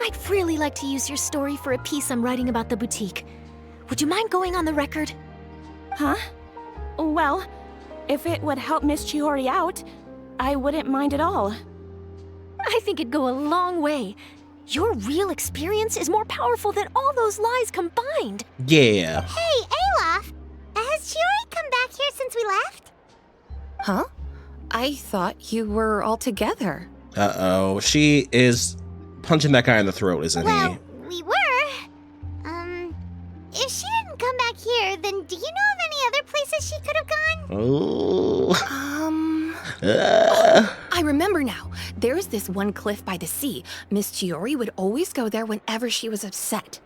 I'd really like to use your story for a piece I'm writing about the boutique. Would you mind going on the record? Huh? Well, if it would help Miss Chihori out, I wouldn't mind at all. I think it'd go a long way. Your real experience is more powerful than all those lies combined. Yeah. Hey, Olaf! Has Chiori come back here since we left? Huh? I thought you were all together. Uh-oh. She is punching that guy in the throat, isn't Well, he? we were. If she didn't come back here, then do you know of any other places she could have gone? Oh. I remember now. There's this one cliff by the sea. Miss Chiori would always go there whenever she was upset.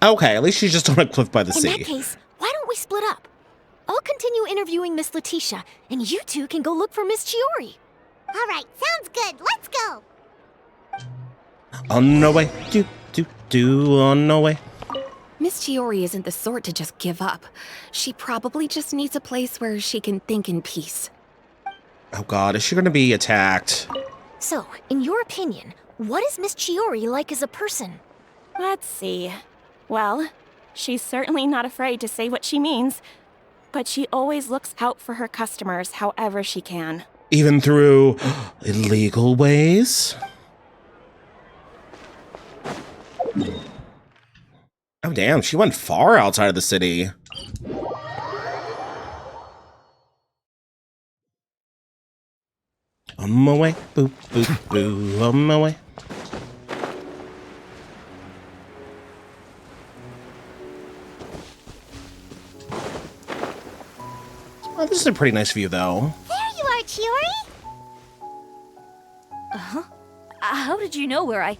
Okay, at least she's just on a cliff by the In sea. that case, why don't we split up? I'll continue interviewing Miss Letitia, and you two can go look for Miss Chiori. All right, sounds good. Let's go. On our way. On our way. Miss Chiori isn't the sort to just give up. She probably just needs a place where she can think in peace. Oh god, is she gonna be attacked? So, in your opinion, what is Miss Chiori like as a person? Let's see. Well, she's certainly not afraid to say what she means, but she always looks out for her customers however she can. Even through illegal ways? Oh damn, she went far outside of the city. On my way, boop, boop, boo, on my way. Oh, this is a pretty nice view, though. There you are, Chiori. How did you know where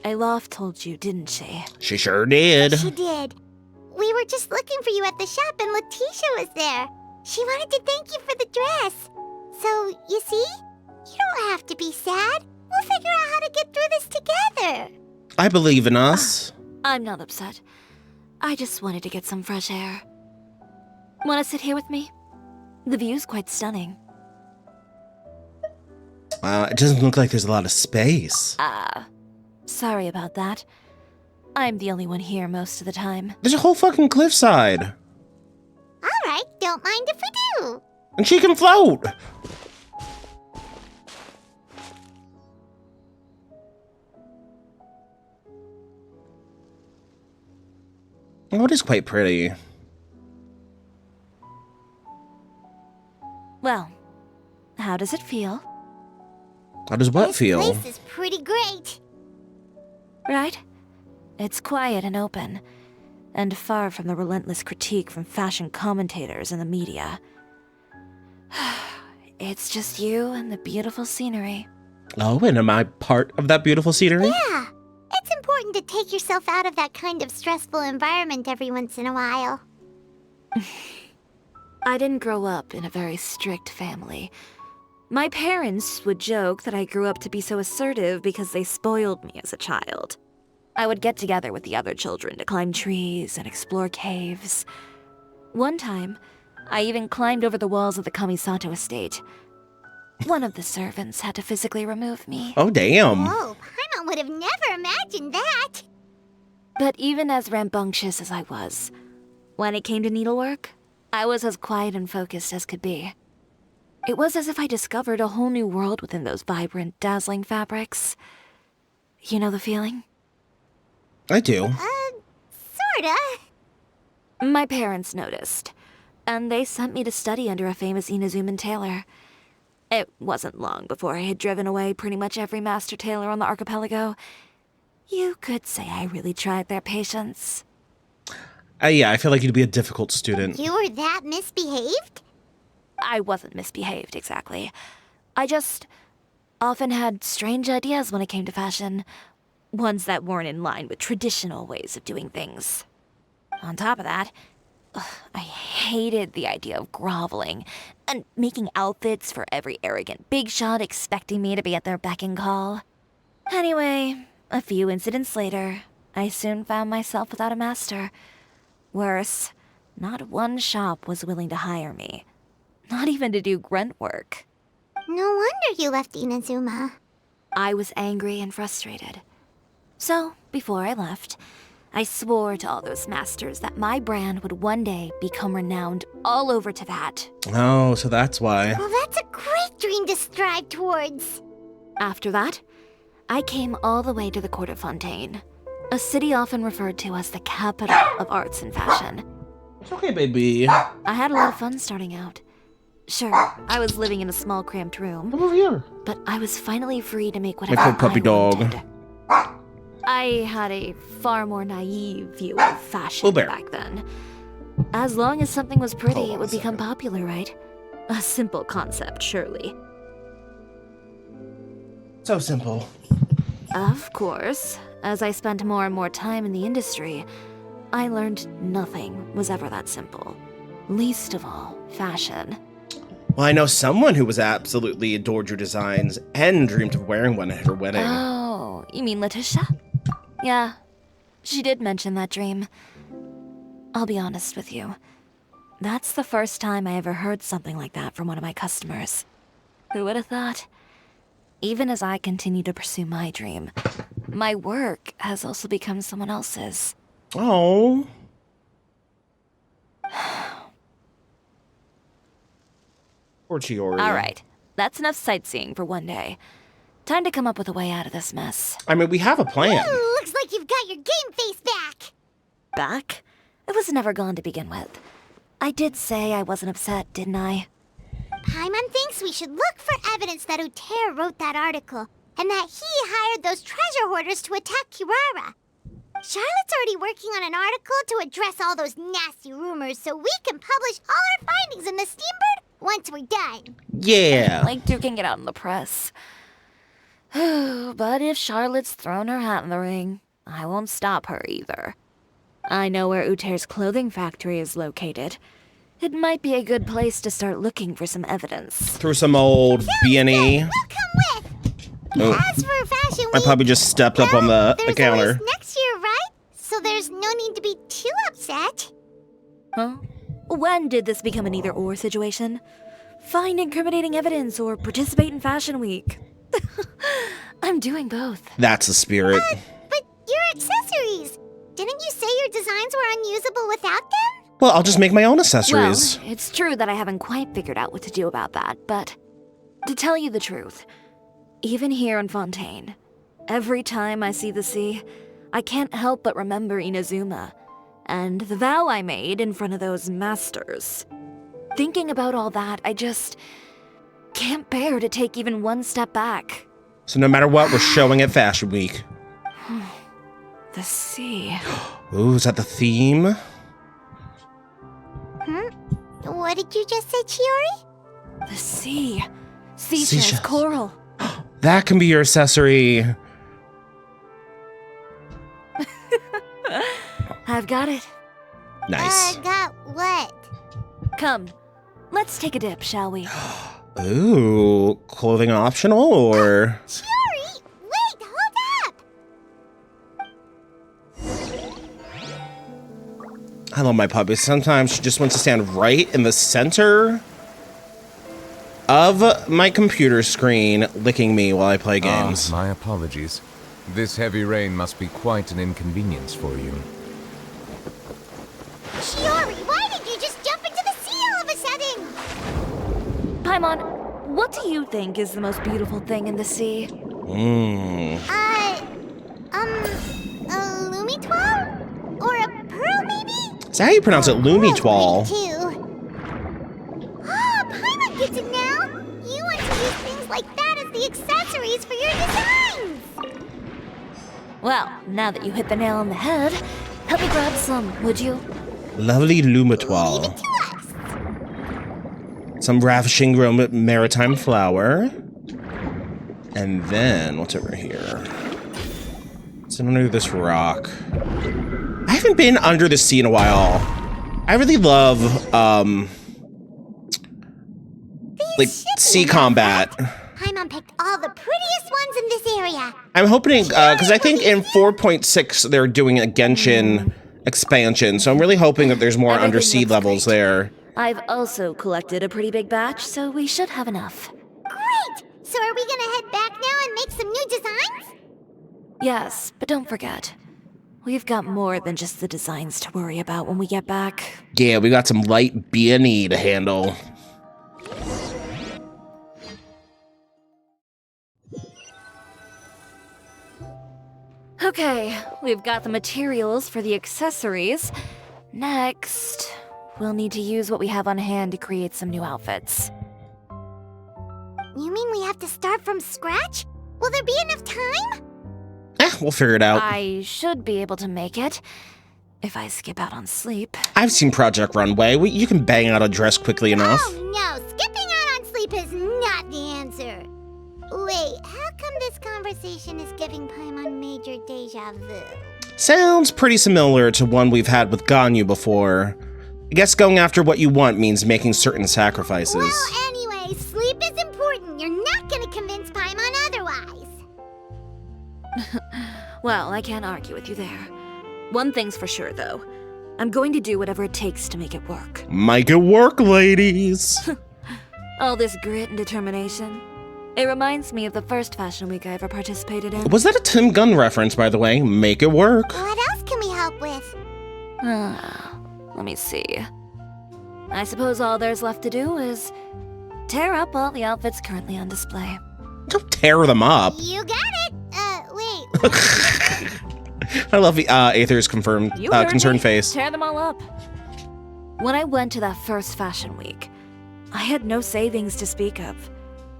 Olaf told you, didn't she? She sure did. She did. We were just looking for you at the shop and Letitia was there. She wanted to thank you for the dress. So, you see? You don't have to be sad. We'll figure out how to get through this together. I believe in us. I'm not upset. I just wanted to get some fresh air. Want to sit here with me? The view's quite stunning. It doesn't look like there's a lot of space. Sorry about that. I'm the only one here most of the time. There's a whole fucking cliffside. All right, don't mind if we do. And she can float. Oh, it is quite pretty. Well, how does it feel? How does what This feel? place is pretty great. Right? It's quiet and open, and far from the relentless critique from fashion commentators and the media. It's just you and the beautiful scenery. Oh, and am I part of that beautiful scenery? Yeah. It's important to take yourself out of that kind of stressful environment every once in a while. I didn't grow up in a very strict family. My parents would joke that I grew up to be so assertive because they spoiled me as a child. I would get together with the other children to climb trees and explore caves. One time, I even climbed over the walls of the Kamisato estate. One of the servants had to physically remove me. Oh, damn. Oh, Paimon would have never imagined that. But even as rambunctious as I was, when it came to needlework, I was as quiet and focused as could be. It was as if I discovered a whole new world within those vibrant, dazzling fabrics. You know the feeling? I do. Sorta. My parents noticed, and they sent me to study under a famous Inazuman tailor. It wasn't long before I had driven away pretty much every master tailor on the archipelago. You could say I really tried their patience. Yeah, I feel like you'd be a difficult student. You were that misbehaved? I wasn't misbehaved, exactly. often had strange ideas when it came to fashion. Ones that weren't in line with traditional ways of doing things. On top of that, I hated the idea of groveling and making outfits for every arrogant big shot expecting me to be at their beck and call. Anyway, a few incidents later, I soon found myself without a master. Worse, not one shop was willing to hire me. Not even to do grunt work. No wonder you left Inazuma. I was angry and frustrated. So, before I left, I swore to all those masters that my brand would one day become renowned all over Teyvat. Oh, so that's why. Well, that's a great dream to strive towards. After that, I came all the way to the court of Fontaine, a city often referred to as the capital of arts and fashion. It's okay, baby. I had a lot of fun starting out. Sure, I was living in a small cramped room. Come over here. But I was finally free to make whatever My puppy I dog. wanted. I had a far more naive view of fashion back then. As long as something was pretty, it would become popular, right? A simple concept, surely. So simple. Of course, as I spent more and more time in the industry, I learned nothing was ever that simple. Least of all, fashion. Well, I know someone who was absolutely adored your designs and dreamed of wearing one at her wedding. Oh, you mean Letitia? Yeah, she did mention that dream. I'll be honest with you. That's the first time I ever heard something like that from one of my customers. Who would have thought? Even as I continue to pursue my dream, my work has also become someone else's. Oh. Poor Chiori. All right, that's enough sightseeing for one day. Time to come up with a way out of this mess. I mean, we have a plan. Ooh, looks like you've got your game face back. Back? It was never gone to begin with. I did say I wasn't upset, didn't I? Paimon thinks we should look for evidence that Uter wrote that article, and that he hired those treasure hoarders to attack Kirara. Charlotte's already working on an article to address all those nasty rumors so we can publish all our findings in the Steambird once we're done. Yeah. Like duking it out in the press. But if Charlotte's thrown her hat in the ring, I won't stop her either. I know where Uter's clothing factory is located. It might be a good place to start looking for some evidence. Through some old B&E. We'll come with. Oh. As for Fashion I Week, probably just stepped up on the counter. there's always next year, right? So there's no need to be too upset. Huh? When did this become an either-or situation? Find incriminating evidence or participate in Fashion Week. I'm doing both. That's the spirit. But your accessories! Didn't you say your designs were unusable without them? Well, I'll just make my own accessories. Well, it's true that I haven't quite figured out what to do about that, but to tell you the truth, even here in Fontaine, every time I see the sea, I can't help but remember Inazuma and the vow I made in front of those masters. Thinking about all that, I just can't bear to take even one step back. So no matter what, we're showing at Fashion Week. The sea. Ooh, is that the theme? What did you just say, Chiori? The sea. Seashells, coral. That can be your accessory. I've got it. Nice. Got what? Come, let's take a dip, shall we? Ooh, clothing optional or? Chiori, wait, hold up! I love my puppy. Sometimes she just wants to stand right in the center of my computer screen, licking me while I play games. My apologies. This heavy rain must be quite an inconvenience for you. Chiori, why did you just jump into the sea all of a sudden? Paimon, what do you think is the most beautiful thing in the sea? A Lumitwal? Or a pearl, maybe? Is that how you pronounce it? Lumitwal. Too. Oh, Paimon gets it now! You want to use things like that as the accessories for your designs! Well, now that you hit the nail on the head, help me grab some, would you? Lovely Lumitwal. Leave it to us. Some ravishing maritime flower. And then, what's over here? It's under this rock. I haven't been under the sea in a while. I really love, like, sea combat. Paimon picked all the prettiest ones in this area. I'm hoping, because I think in 4.6 they're doing a Genshin expansion, so I'm really hoping that there's more undersea levels there. I've also collected a pretty big batch, so we should have enough. Great! So are we gonna head back now and make some new designs? Yes, but don't forget, we've got more than just the designs to worry about when we get back. Yeah, we got some light B&E to handle. Okay, we've got the materials for the accessories. Next, we'll need to use what we have on hand to create some new outfits. You mean we have to start from scratch? Will there be enough time? We'll figure it out. I should be able to make it, if I skip out on sleep. I've seen Project Runway. You can bang out a dress quickly enough. Oh no, skipping out on sleep is not the answer. Wait, how come this conversation is giving Paimon major deja vu? Sounds pretty similar to one we've had with Ganyu before. I guess going after what you want means making certain sacrifices. Well, anyway, sleep is important. You're not gonna convince Paimon otherwise. Well, I can't argue with you there. One thing's for sure, though. I'm going to do whatever it takes to make it work. Make it work, ladies! All this grit and determination. It reminds me of the first fashion week I ever participated in. Was that a Tim Gunn reference, by the way? Make it work. What else can we help with? Let me see. I suppose all there's left to do is tear up all the outfits currently on display. Don't tear them up. You got it. Wait. I love the Aether's confirmed concerned face. Tear them all up. When I went to that first fashion week, I had no savings to speak of.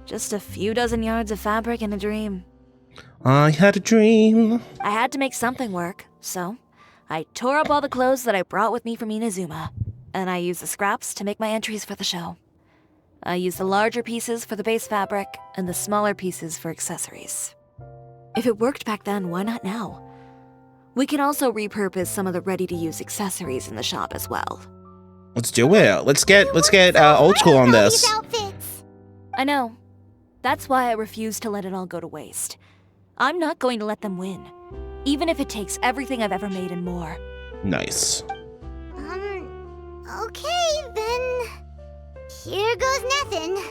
Just a few dozen yards of fabric and a dream. I had a dream. I had to make something work, so I tore up all the clothes that I brought with me from Inazuma, and I used the scraps to make my entries for the show. I used the larger pieces for the base fabric and the smaller pieces for accessories. If it worked back then, why not now? We can also repurpose some of the ready-to-use accessories in the shop as well. Let's do it. Let's get old school on this. I know. That's why I refuse to let it all go to waste. I'm not going to let them win, even if it takes everything I've ever made and more. Nice. Okay, then. Here goes nothing.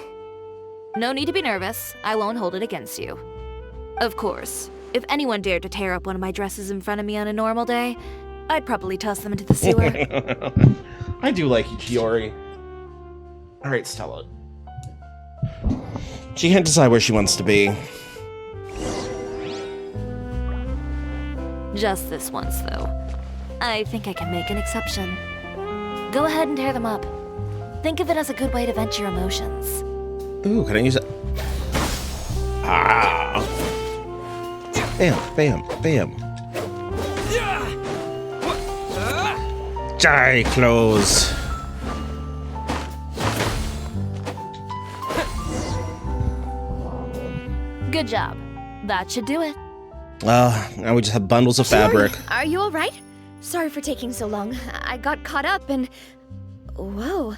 No need to be nervous. I won't hold it against you. Of course, if anyone dared to tear up one of my dresses in front of me on a normal day, I'd probably toss them into the sewer. I do like Chiori. Alright, Stella. She can't decide where she wants to be. Just this once, though. I think I can make an exception. Go ahead and tear them up. Think of it as a good way to vent your emotions. Ooh, can I use it? Ah! Bam, bam, bam. Die, clothes. Good job. That should do it. Now we just have bundles of fabric. Are you alright? Sorry for taking so long. I got caught up and... Whoa.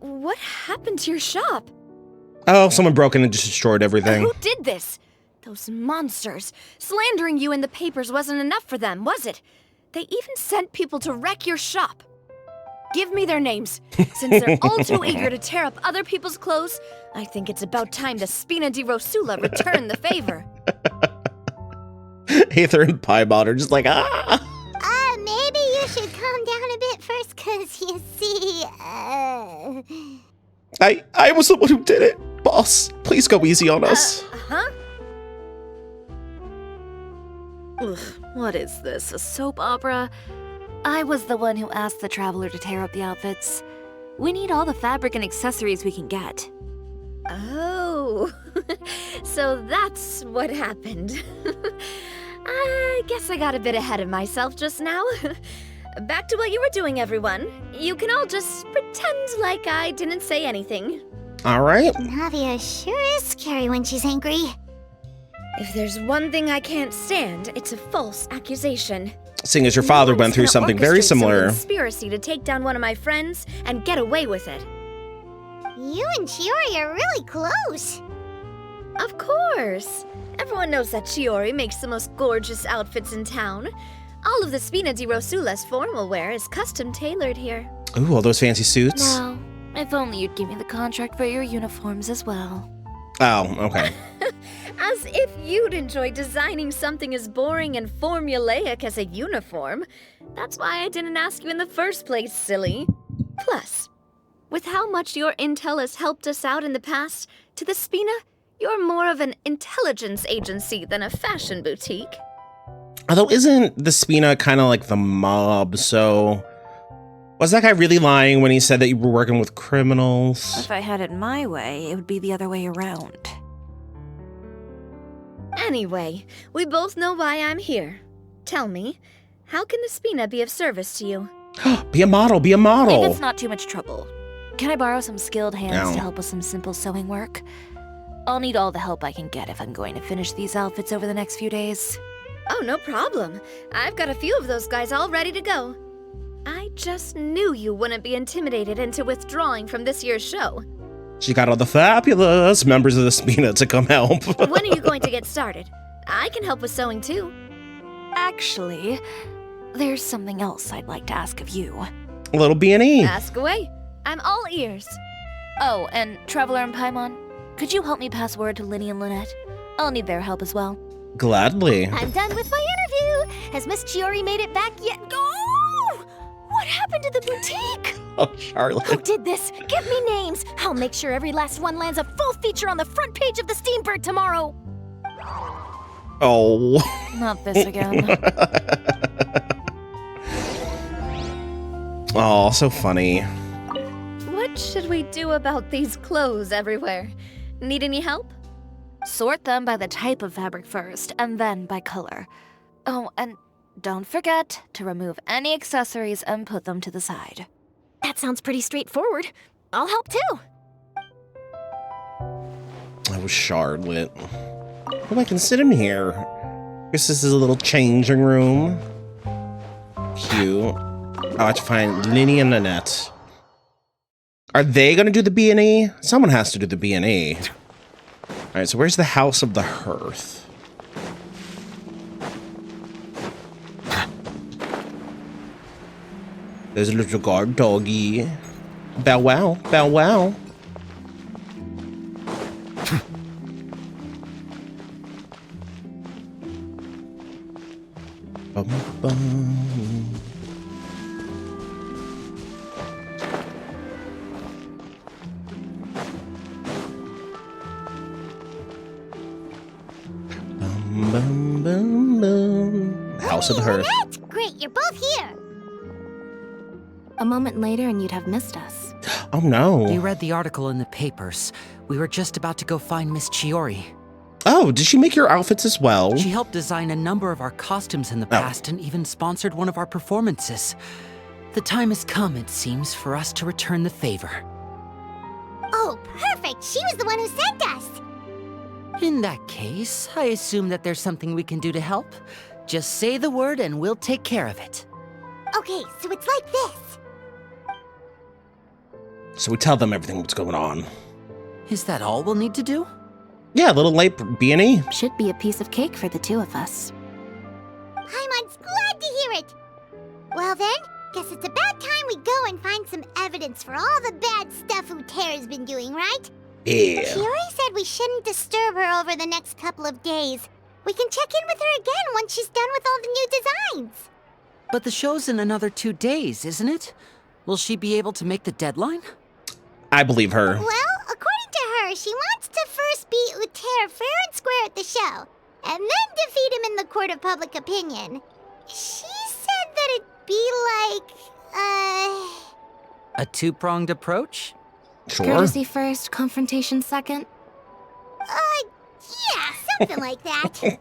What happened to your shop? Oh, someone broke in and just destroyed everything. Who did this? Those monsters. Slandering you in the papers wasn't enough for them, was it? They even sent people to wreck your shop. Give me their names. Since they're all too eager to tear up other people's clothes, I think it's about time the Spina di Rosula return the favor. Aether and Piebot are just like, ah! Maybe you should calm down a bit first, cause you see, I was the one who did it. Boss, please go easy on us. Huh? Ugh, what is this, a soap opera? I was the one who asked the traveler to tear up the outfits. We need all the fabric and accessories we can get. Oh, so that's what happened. I guess I got a bit ahead of myself just now. Back to what you were doing, everyone. You can all just pretend like I didn't say anything. All right. Navia sure is scary when she's angry. If there's one thing I can't stand, it's a false accusation. Seeing as your father went through something very similar. Conspiracy to take down one of my friends and get away with it. You and Chiori are really close. Of course. Everyone knows that Chiori makes the most gorgeous outfits in town. All of the Spina di Rosula's formal wear is custom tailored here. Ooh, all those fancy suits. Now, if only you'd give me the contract for your uniforms as well. Oh, okay. As if you'd enjoy designing something as boring and formulaic as a uniform. That's why I didn't ask you in the first place, silly. Plus, with how much your intel has helped us out in the past, to the Spina, you're more of an intelligence agency than a fashion boutique. Although isn't the Spina kind of like the mob, so... Was that guy really lying when he said that you were working with criminals? If I had it my way, it would be the other way around. Anyway, we both know why I'm here. Tell me, how can the Spina be of service to you? Be a model, be a model! If it's not too much trouble, can I borrow some skilled hands No. to help with some simple sewing work? I'll need all the help I can get if I'm going to finish these outfits over the next few days. Oh, no problem. I've got a few of those guys all ready to go. I just knew you wouldn't be intimidated into withdrawing from this year's show. She got all the fabulous members of the Spina to come help. When are you going to get started? I can help with sewing too. Actually, there's something else I'd like to ask of you. A little B&E. Ask away. I'm all ears. Oh, and Traveler and Paimon, could you help me pass word to Linny and Lynette? I'll need their help as well. Gladly. I'm done with my interview. Has Miss Chiori made it back yet? Oh! What happened to the boutique? Oh, Charlotte. Who did this? Give me names. I'll make sure every last one lands a full feature on the front page of the Steambird tomorrow. Oh. Not this again. Oh, so funny. What should we do about these clothes everywhere? Need any help? Sort them by the type of fabric first, and then by color. Oh, and don't forget to remove any accessories and put them to the side. That sounds pretty straightforward. I'll help too. That was Charlotte. Oh, I can sit in here. Guess this is a little changing room. Cute. Oh, I have to find Linny and Lynette. Are they gonna do the B&E? Someone has to do the B&E. Alright, so where's the House of the Hearth? There's a little guard doggy. Bow wow, bow wow. Bum, bum. Bum, bum, bum, bum. House of the Hearth. Lynette! Great, you're both here. A moment later and you'd have missed us. Oh no. We read the article in the papers. We were just about to go find Miss Chiori. Oh, did she make your outfits as well? She helped design a number of our costumes in the past and even sponsored one of our performances. The time has come, it seems, for us to return the favor. Oh, perfect. She was the one who sent us. In that case, I assume that there's something we can do to help. Just say the word and we'll take care of it. Okay, so it's like this. So we tell them everything that's going on. Is that all we'll need to do? Yeah, a little late B&E. Should be a piece of cake for the two of us. Paimon's glad to hear it. Well then, guess it's about time we go and find some evidence for all the bad stuff Utera's been doing, right? Yeah. Chiori said we shouldn't disturb her over the next couple of days. We can check in with her again once she's done with all the new designs. But the show's in another 2 days, isn't it? Will she be able to make the deadline? I believe her. Well, according to her, she wants to first beat Utera fair and square at the show, and then defeat him in the court of public opinion. She said that it'd be like, A two-pronged approach? Sure. Courtesy first, confrontation second. Yeah, something like that.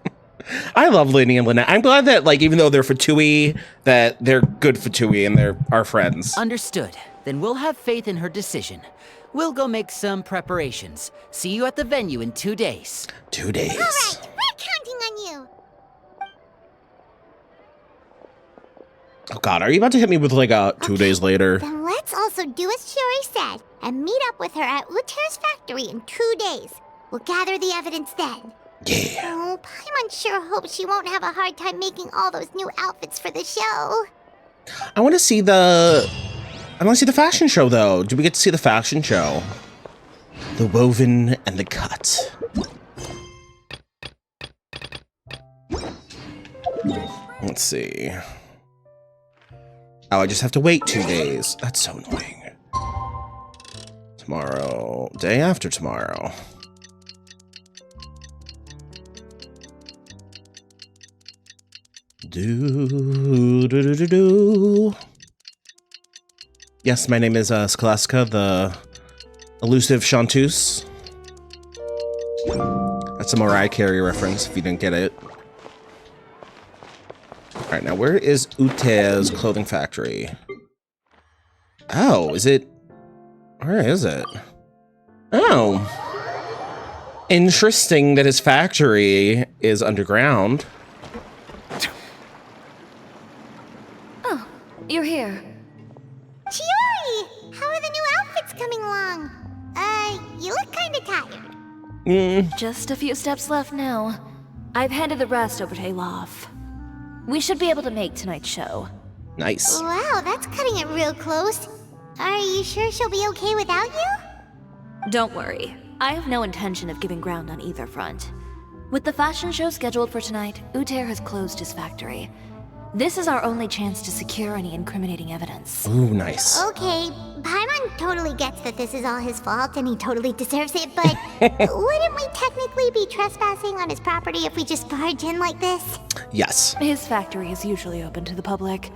I love Linny and Lynette. I'm glad that, like, even though they're Fatui, that they're good Fatui and they're our friends. Understood. Then we'll have faith in her decision. We'll go make some preparations. See you at the venue in 2 days. 2 days. All right, we're Oh god, are you about to hit me with like a 2 days later? Then let's also do as Shiori said and meet up with her at Uter's factory in 2 days. We'll gather the evidence then. Yeah. Oh, Paimon sure hopes she won't have a hard time making all those new outfits for the show. I want to see the fashion show though. Do we get to see the fashion show? The woven and the cut. Let's see. Oh, I just have to wait 2 days. That's so annoying. Tomorrow, day after tomorrow. Do. Yes, my name is Scholastica, the elusive chanteuse. That's a Mariah Carey reference, if you didn't get it. Alright, now where is Ute's clothing factory? Oh, is it... Where is it? Oh. Interesting that his factory is underground. Oh, you're here. Chiori! How are the new outfits coming along? You look kinda tired. Just a few steps left now. I've handed the rest over to Olaf. We should be able to make tonight's show. Nice. Wow, that's cutting it real close. Are you sure she'll be okay without you? Don't worry. I have no intention of giving ground on either front. With the fashion show scheduled for tonight, Uter has closed his factory. This is our only chance to secure any incriminating evidence. Ooh, nice. Okay, Paimon totally gets that this is all his fault and he totally deserves it, but wouldn't we technically be trespassing on his property if we just barge in like this? Yes. His factory is usually open to the public.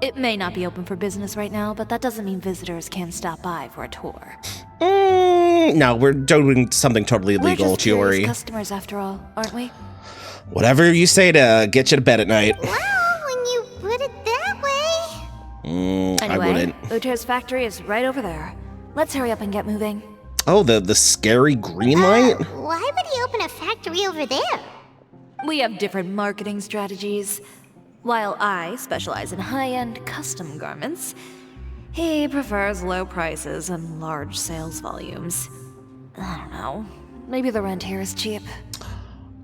It may not be open for business right now, but that doesn't mean visitors can stop by for a tour. No, we're doing something totally illegal, We're just curious Chiori. customers after all, aren't we? Whatever you say to get you to bed at night. Well, when you put it that way. Anyway, I wouldn't. Uter's factory is right over there. Let's hurry up and get moving. Oh, the scary green light? Why would he open a factory over there? We have different marketing strategies. While I specialize in high-end custom garments, he prefers low prices and large sales volumes. I don't know. Maybe the rent here is cheap.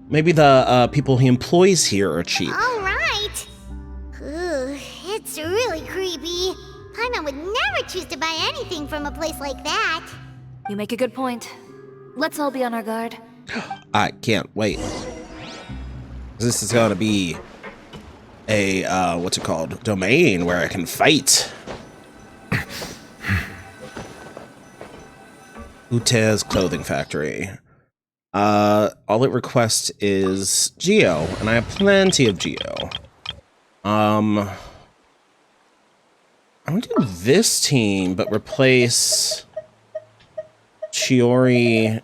Maybe the people he employs here are cheap. All right. Ooh, it's really creepy. Paimon would never choose to buy anything from a place like that. You make a good point. Let's all be on our guard. I can't wait. This is gonna be a, what's it called? Domain where I can fight. Ute's clothing factory. All it requests is Geo, and I have plenty of Geo. I'm gonna do this team, but replace Chiori.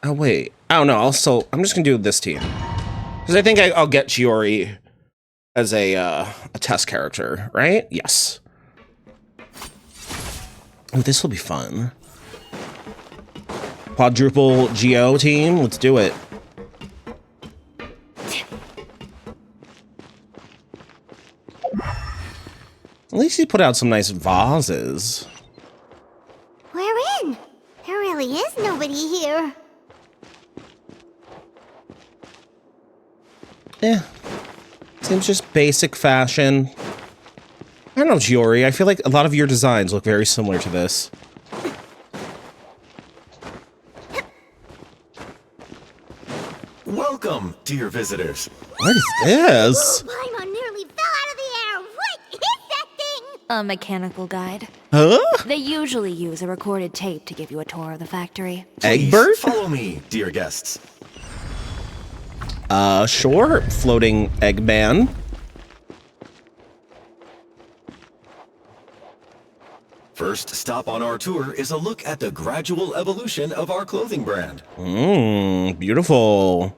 Oh wait, I don't know. I'm just gonna do this team because I think I'll get Chiori as a test character, right? Yes. Oh, this will be fun. Quadruple Geo team, let's do it. At least he put out some nice vases. We're in. There really is nobody here. Yeah. Seems just basic fashion. I don't know, Chiori. I feel like a lot of your designs look very similar to this. Welcome, dear visitors. What is this? Paimon nearly fell out of the air. What is that thing? A mechanical guide. Huh? They usually use a recorded tape to give you a tour of the factory. Eggbird? Follow me, dear guests. Sure. Floating Eggman. First stop on our tour is a look at the gradual evolution of our clothing brand. Beautiful.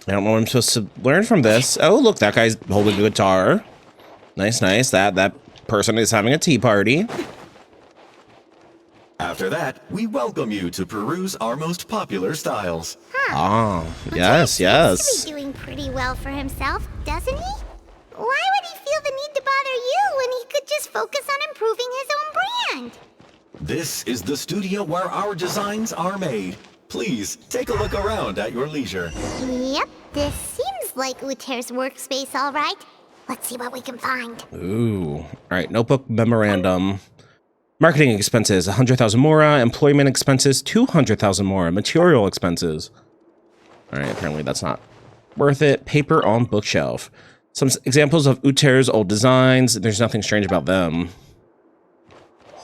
I don't know what I'm supposed to learn from this. Oh, look, that guy's holding a guitar. Nice, nice. That person is having a tea party. After that, we welcome you to peruse our most popular styles. Ah, yes, yes. He's doing pretty well for himself, doesn't he? Why would he feel the need to bother you when he could just focus on improving his own brand? This is the studio where our designs are made. Please, take a look around at your leisure. Yep, this seems like Uter's workspace, all right. Let's see what we can find. Ooh. All right, notebook memorandum. Marketing expenses, 100,000 mora. Employment expenses, 200,000 mora. Material expenses. All right, apparently that's not worth it. Paper on bookshelf. Some examples of Uter's old designs. There's nothing strange about them.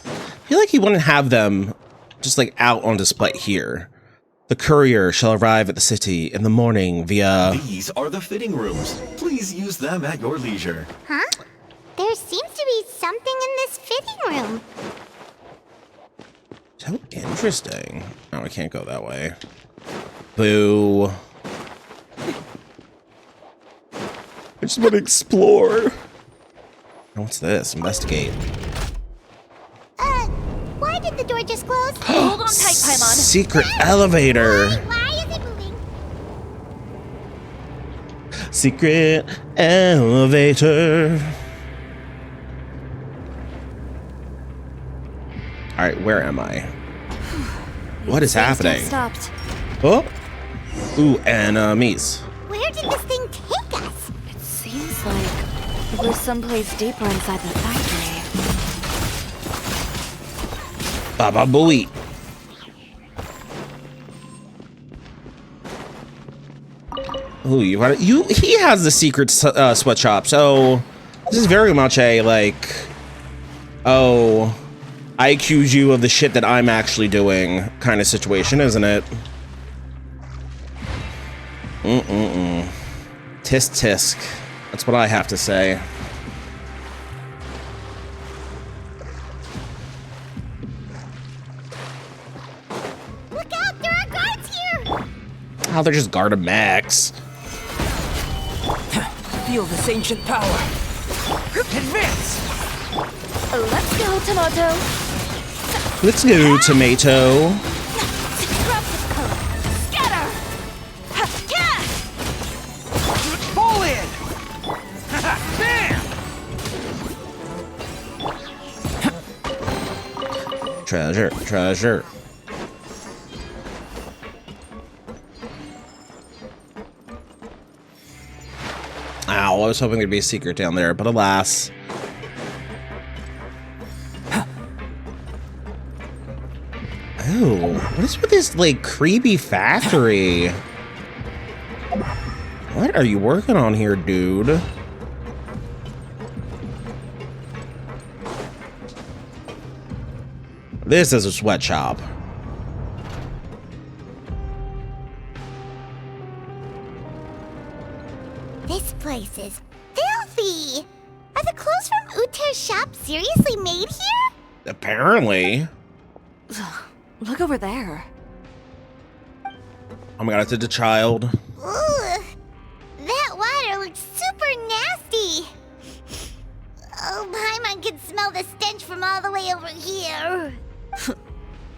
I feel like he wouldn't have them just like out on display here. The courier shall arrive at the city in the morning via... These are the fitting rooms. Please use them at your leisure. Huh? There seems to be something in this fitting room. So interesting. Oh, I can't go that way. Boo. I just want to explore. Oh, what's this? Investigate. Why did the door just close? Hold on tight, Paimon. Secret elevator. Why is it moving? Secret elevator. All right, where am I? What is happening? Stopped. Oh. Ooh, enemies. Where did this thing take us? It seems like we're someplace deeper inside the factory. Baba Booey. Ooh, he has the secret sweatshop, so this is very much a like, oh, I accuse you of the shit that I'm actually doing kind of situation, isn't it? Tisk tisk. That's what I have to say. Look out, there are guards here! Oh, they're just guarded max. Feel this ancient power. Advance! Let's go, Tomato. Let's go, Tomato. Scatter! Pull in! Bam! Treasure, treasure. Ow, I was hoping there'd be a secret down there, but alas. Oh, what is with this, like, creepy factory? What are you working on here, dude? This is a sweatshop. This place is filthy! Are the clothes from Uter's shop seriously made here? Apparently. Look over there. Oh my god, it's a child. Ugh, that water looks super nasty. Oh, Paimon can smell the stench from all the way over here.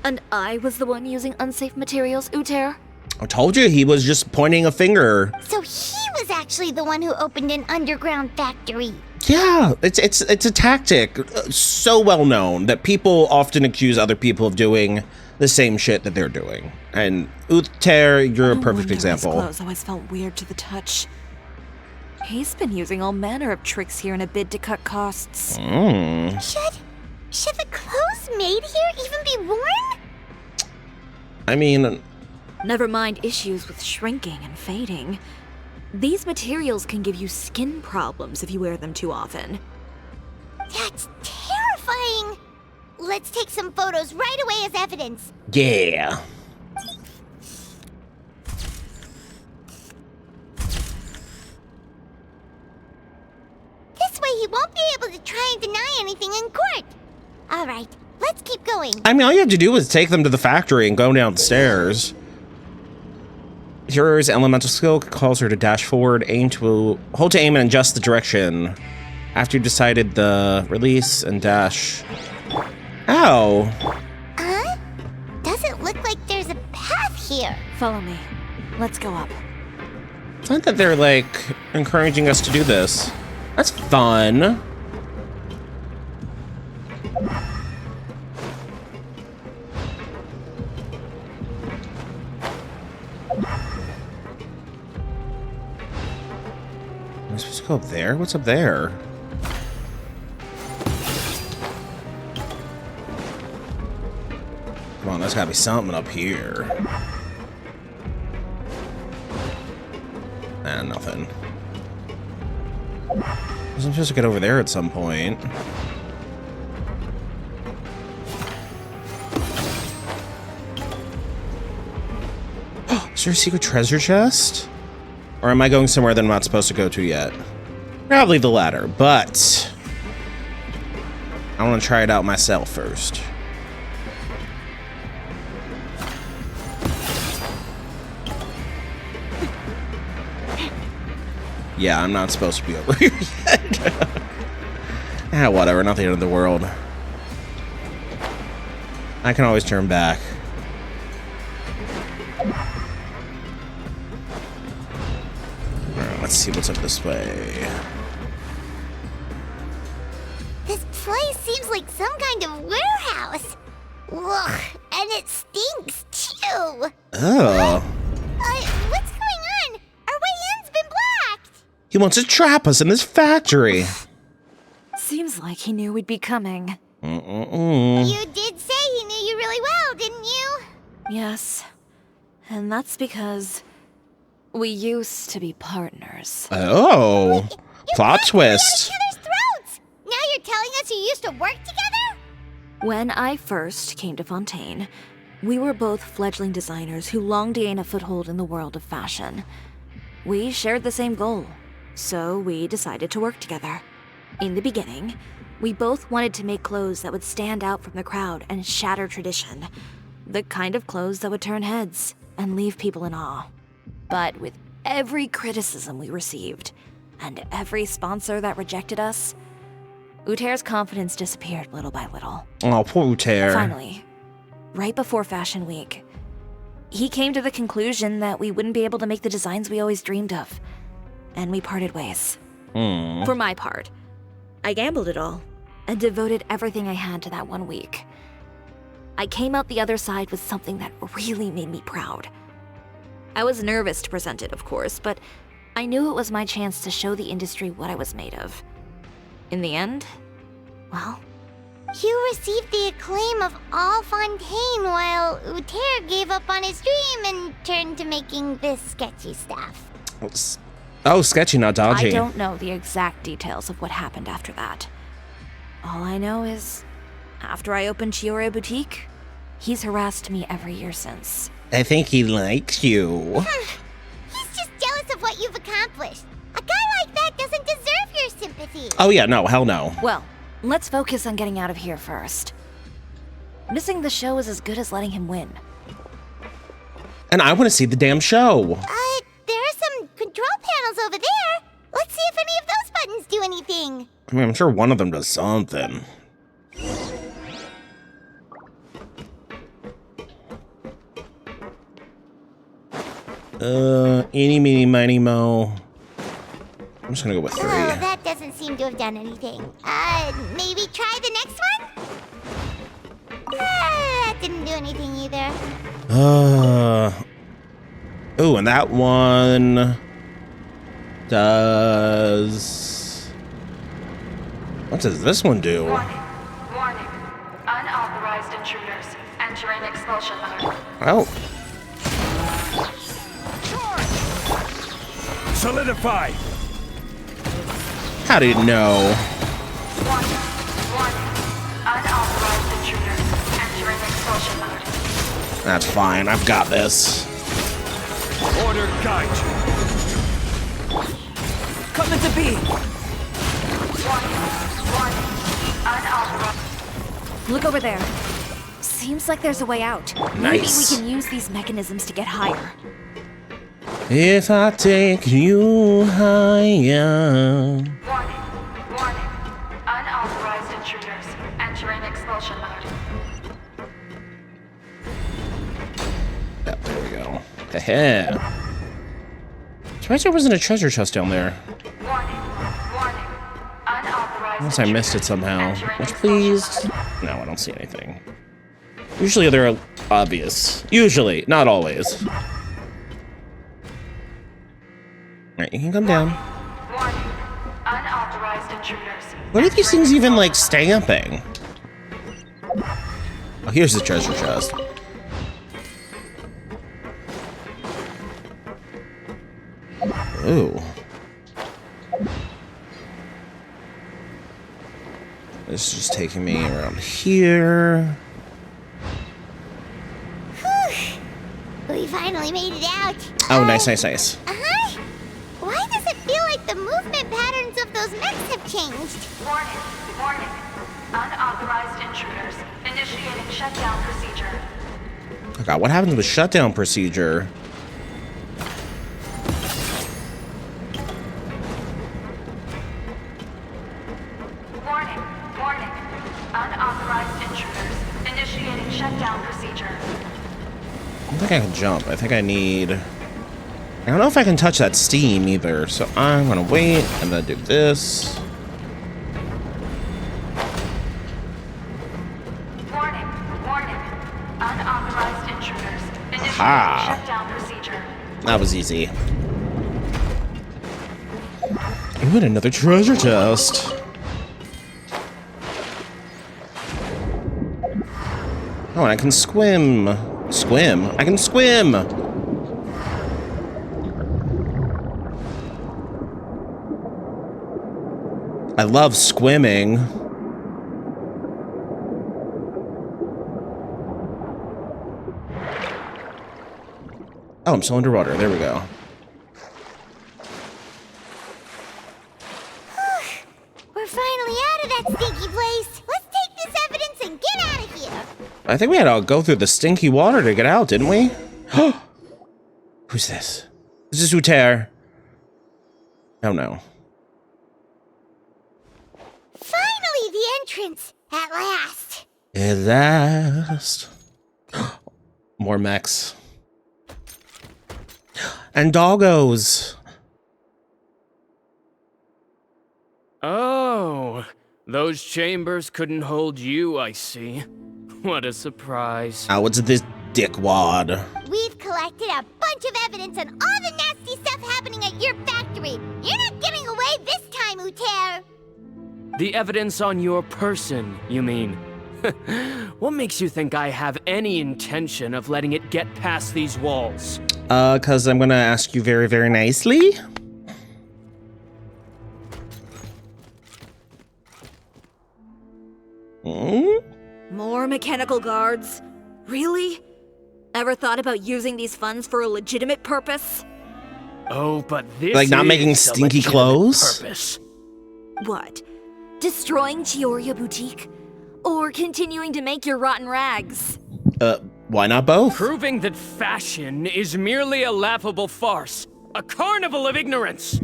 And I was the one using unsafe materials, Uter? I told you he was just pointing a finger. So he was actually the one who opened an underground factory. Yeah, it's a tactic so well known that people often accuse other people of doing the same shit that they're doing. And Uter, you're a perfect example. His clothes always felt weird to the touch. He's been using all manner of tricks here in a bid to cut costs. Should the clothes made here even be worn? I mean, never mind issues with shrinking and fading. These materials can give you skin problems if you wear them too often. That's terrifying! Let's take some photos right away as evidence. yeah. This way he won't be able to try and deny anything in court. All right, let's keep going. I mean, all you have to do is take them to the factory and go downstairs. Hero's elemental skill calls her to dash forward, hold to aim and adjust the direction. After you decided the release and dash. Ow. Huh? Doesn't look like there's a path here. Follow me. Let's go up. It's not that they're, like, encouraging us to do this. That's fun. Am I supposed to go up there? What's up there? Come on, there's gotta be something up here. Nah, nothing. I'm supposed to get over there at some point. Is there a secret treasure chest? Or am I going somewhere that I'm not supposed to go to yet? Probably the latter, but I want to try it out myself first. Yeah, I'm not supposed to be over here yet. Ah, whatever, not the end of the world. I can always turn back. Alright, let's see what's up this way. This place seems like some kind of warehouse. Ugh, and it stinks too. Oh. What's going on? Our way in's been blocked. He wants to trap us in this factory. Seems like he knew we'd be coming. You did say he knew you really well, didn't you? Yes. And that's because we used to be partners. Oh. Plot twist. Each other's throats. Now you're telling us you used to work together? When I first came to Fontaine, we were both fledgling designers who longed to gain a foothold in the world of fashion. We shared the same goal, so we decided to work together. In the beginning, we both wanted to make clothes that would stand out from the crowd and shatter tradition. The kind of clothes that would turn heads and leave people in awe. But with every criticism we received, and every sponsor that rejected us, Uter's confidence disappeared little by little. Oh, poor Uter. Finally, right before Fashion Week, he came to the conclusion that we wouldn't be able to make the designs we always dreamed of, and we parted ways. For my part, I gambled it all and devoted everything I had to that 1 week. I came out the other side with something that really made me proud. I was nervous to present it, of course, but I knew it was my chance to show the industry what I was made of. In the end, well, you received the acclaim of all Fontaine while Uter gave up on his dream and turned to making this sketchy stuff. Oh, sketchy, not dodgy. I don't know the exact details of what happened after that. All I know is, after I opened Chiyoria Boutique, he's harassed me every year since. I think he likes you. He's just jealous of what you've accomplished. A guy like that doesn't deserve your sympathy. Oh yeah, no, hell no. Well, let's focus on getting out of here first. Missing the show is as good as letting him win. And I want to see the damn show. There are some control panels over there. Let's see if any of those buttons do anything. I mean, I'm sure one of them does something. Eeny, meeny, miny, mo. I'm just gonna go with 3. Oh, that doesn't seem to have done anything. Maybe try the next one? That didn't do anything either. Oh, and that one does... What does this one do? Warning. Unauthorized intruders entering expulsion mode. Oh. Solidify! How do you know? Warning. Unauthorized intruders entering expulsion mode. That's fine, I've got this. Order guide you. Come into being! Warning. Unauthorized. Look over there. Seems like there's a way out. Nice. Maybe we can use these mechanisms to get higher. If I take you higher. Warning. Unauthorized intruders entering expulsion mode. Yep, there we go. Heh. Surprised there wasn't a treasure chest down there. Warning. unauthorized Unless I missed it somehow. Which, please? No, I don't see anything. Usually they're obvious. Usually, not always. Alright, you can come down. Warning. Unauthorized intruders. What are these things even, like, stamping? Oh, here's the treasure chest. Ooh. This is just taking me around here. Whew. We finally made it out. Oh, nice, nice, nice. Uh-huh. Why does it feel like the movement patterns of those mechs have changed? Warning. Warning. Unauthorized intruders. Initiating shutdown procedure. Oh god, what happens with shutdown procedure? Warning. Warning. Unauthorized intruders. Initiating shutdown procedure. I don't think I can jump. I think I need... I don't know if I can touch that steam either, so I'm gonna wait and then do this. Warning. Warning. Unauthorized intruders. Initiating shutdown procedure. That was easy. Ooh, and another treasure chest. Oh, and I can swim. Swim? I can swim! I love swimming. Oh, I'm still underwater. There we go. We're finally out of that stinky place. Let's take this evidence and get out of here. I think we had to go through the stinky water to get out, didn't we? Who's this? This is Uter. Oh no. Finally, the entrance. At last. At last. More mechs. And doggos. Oh, those chambers couldn't hold you, I see. What a surprise. Oh, what's this dickwad? We've collected a bunch of evidence on all the nasty stuff happening at your factory. You're not getting away this time, Uter. The evidence on your person, you mean? What makes you think I have any intention of letting it get past these walls? Cause I'm gonna ask you very, very nicely. More mechanical guards? Really? Ever thought about using these funds for a legitimate purpose? Oh, but this like not making is a stinky legitimate clothes? Purpose. What? Destroying Chioria Boutique? Or continuing to make your rotten rags? Why not both? Proving that fashion is merely a laughable farce. A carnival of ignorance!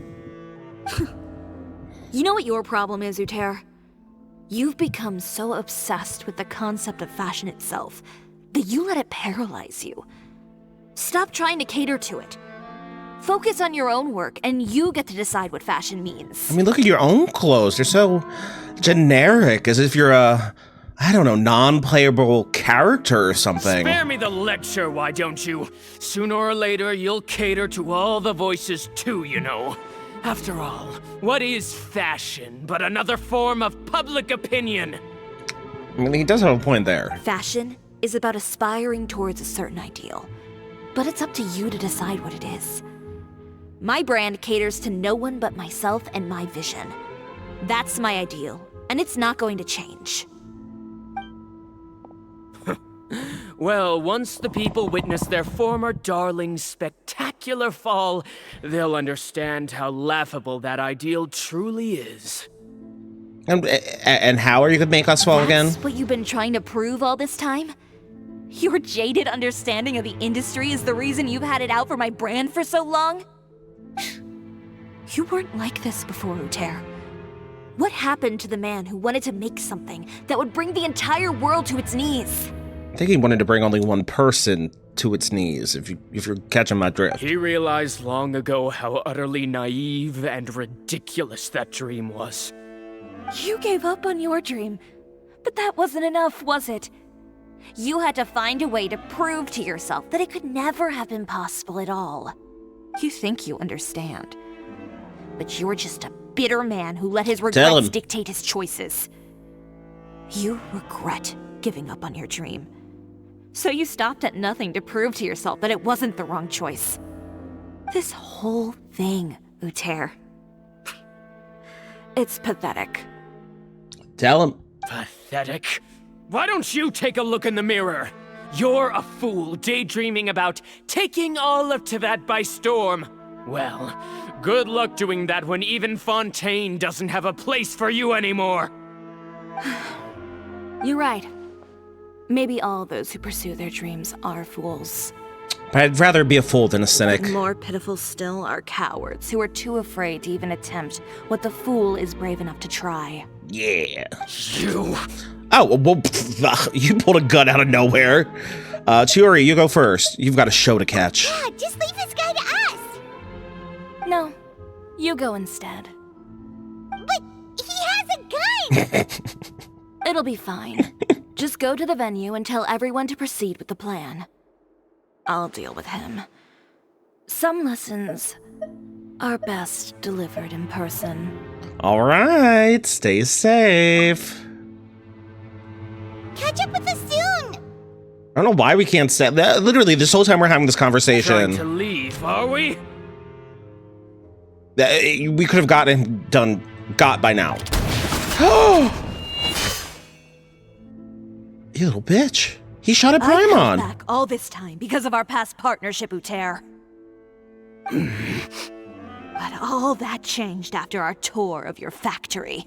You know what your problem is, Uter? You've become so obsessed with the concept of fashion itself that you let it paralyze you. Stop trying to cater to it. Focus on your own work, and you get to decide what fashion means. I mean, look at your own clothes. They're so generic, as if you're a, I don't know, non-playable character or something. Spare me the lecture, why don't you? Sooner or later, you'll cater to all the voices too, you know. After all, what is fashion but another form of public opinion? I mean, he does have a point there. Fashion is about aspiring towards a certain ideal, but it's up to you to decide what it is. My brand caters to no one but myself and my vision. That's my ideal, and it's not going to change. Well, once the people witness their former darling's spectacular fall, they'll understand how laughable that ideal truly is. And how are you gonna make us fall again? That's what you've been trying to prove all this time? Your jaded understanding of the industry is the reason you've had it out for my brand for so long? You weren't like this before, Uter. What happened to the man who wanted to make something that would bring the entire world to its knees? I think he wanted to bring only one person to its knees, if you're catching my drift. He realized long ago how utterly naive and ridiculous that dream was. You gave up on your dream. But that wasn't enough, was it? You had to find a way to prove to yourself that it could never have been possible at all. You think you understand. But you're just a bitter man who let his regrets dictate his choices. You regret giving up on your dream. So you stopped at nothing to prove to yourself that it wasn't the wrong choice. This whole thing, Uter. It's pathetic. Tell him. Pathetic. Why don't you take a look in the mirror? You're a fool daydreaming about taking all of Teyvat by storm. Well, good luck doing that when even Fontaine doesn't have a place for you anymore. You're right. Maybe all those who pursue their dreams are fools. I'd rather be a fool than a cynic. More pitiful still are cowards who are too afraid to even attempt what the fool is brave enough to try. Yeah. You. Oh, well, you pulled a gun out of nowhere. Chiori, you go first. You've got a show to catch. Yeah, just leave this guy to us. No, you go instead. But he has a gun. It'll be fine. Just go to the venue and tell everyone to proceed with the plan. I'll deal with him. Some lessons are best delivered in person. All right, stay safe. Catch up with us soon. I don't know why we can't stay. Literally, this whole time we're having this conversation. Trying to leave, are we? We could have got by now. You little bitch. He shot at I held Paimon. back all this time because of our past partnership, Uter. But all that changed after our tour of your factory.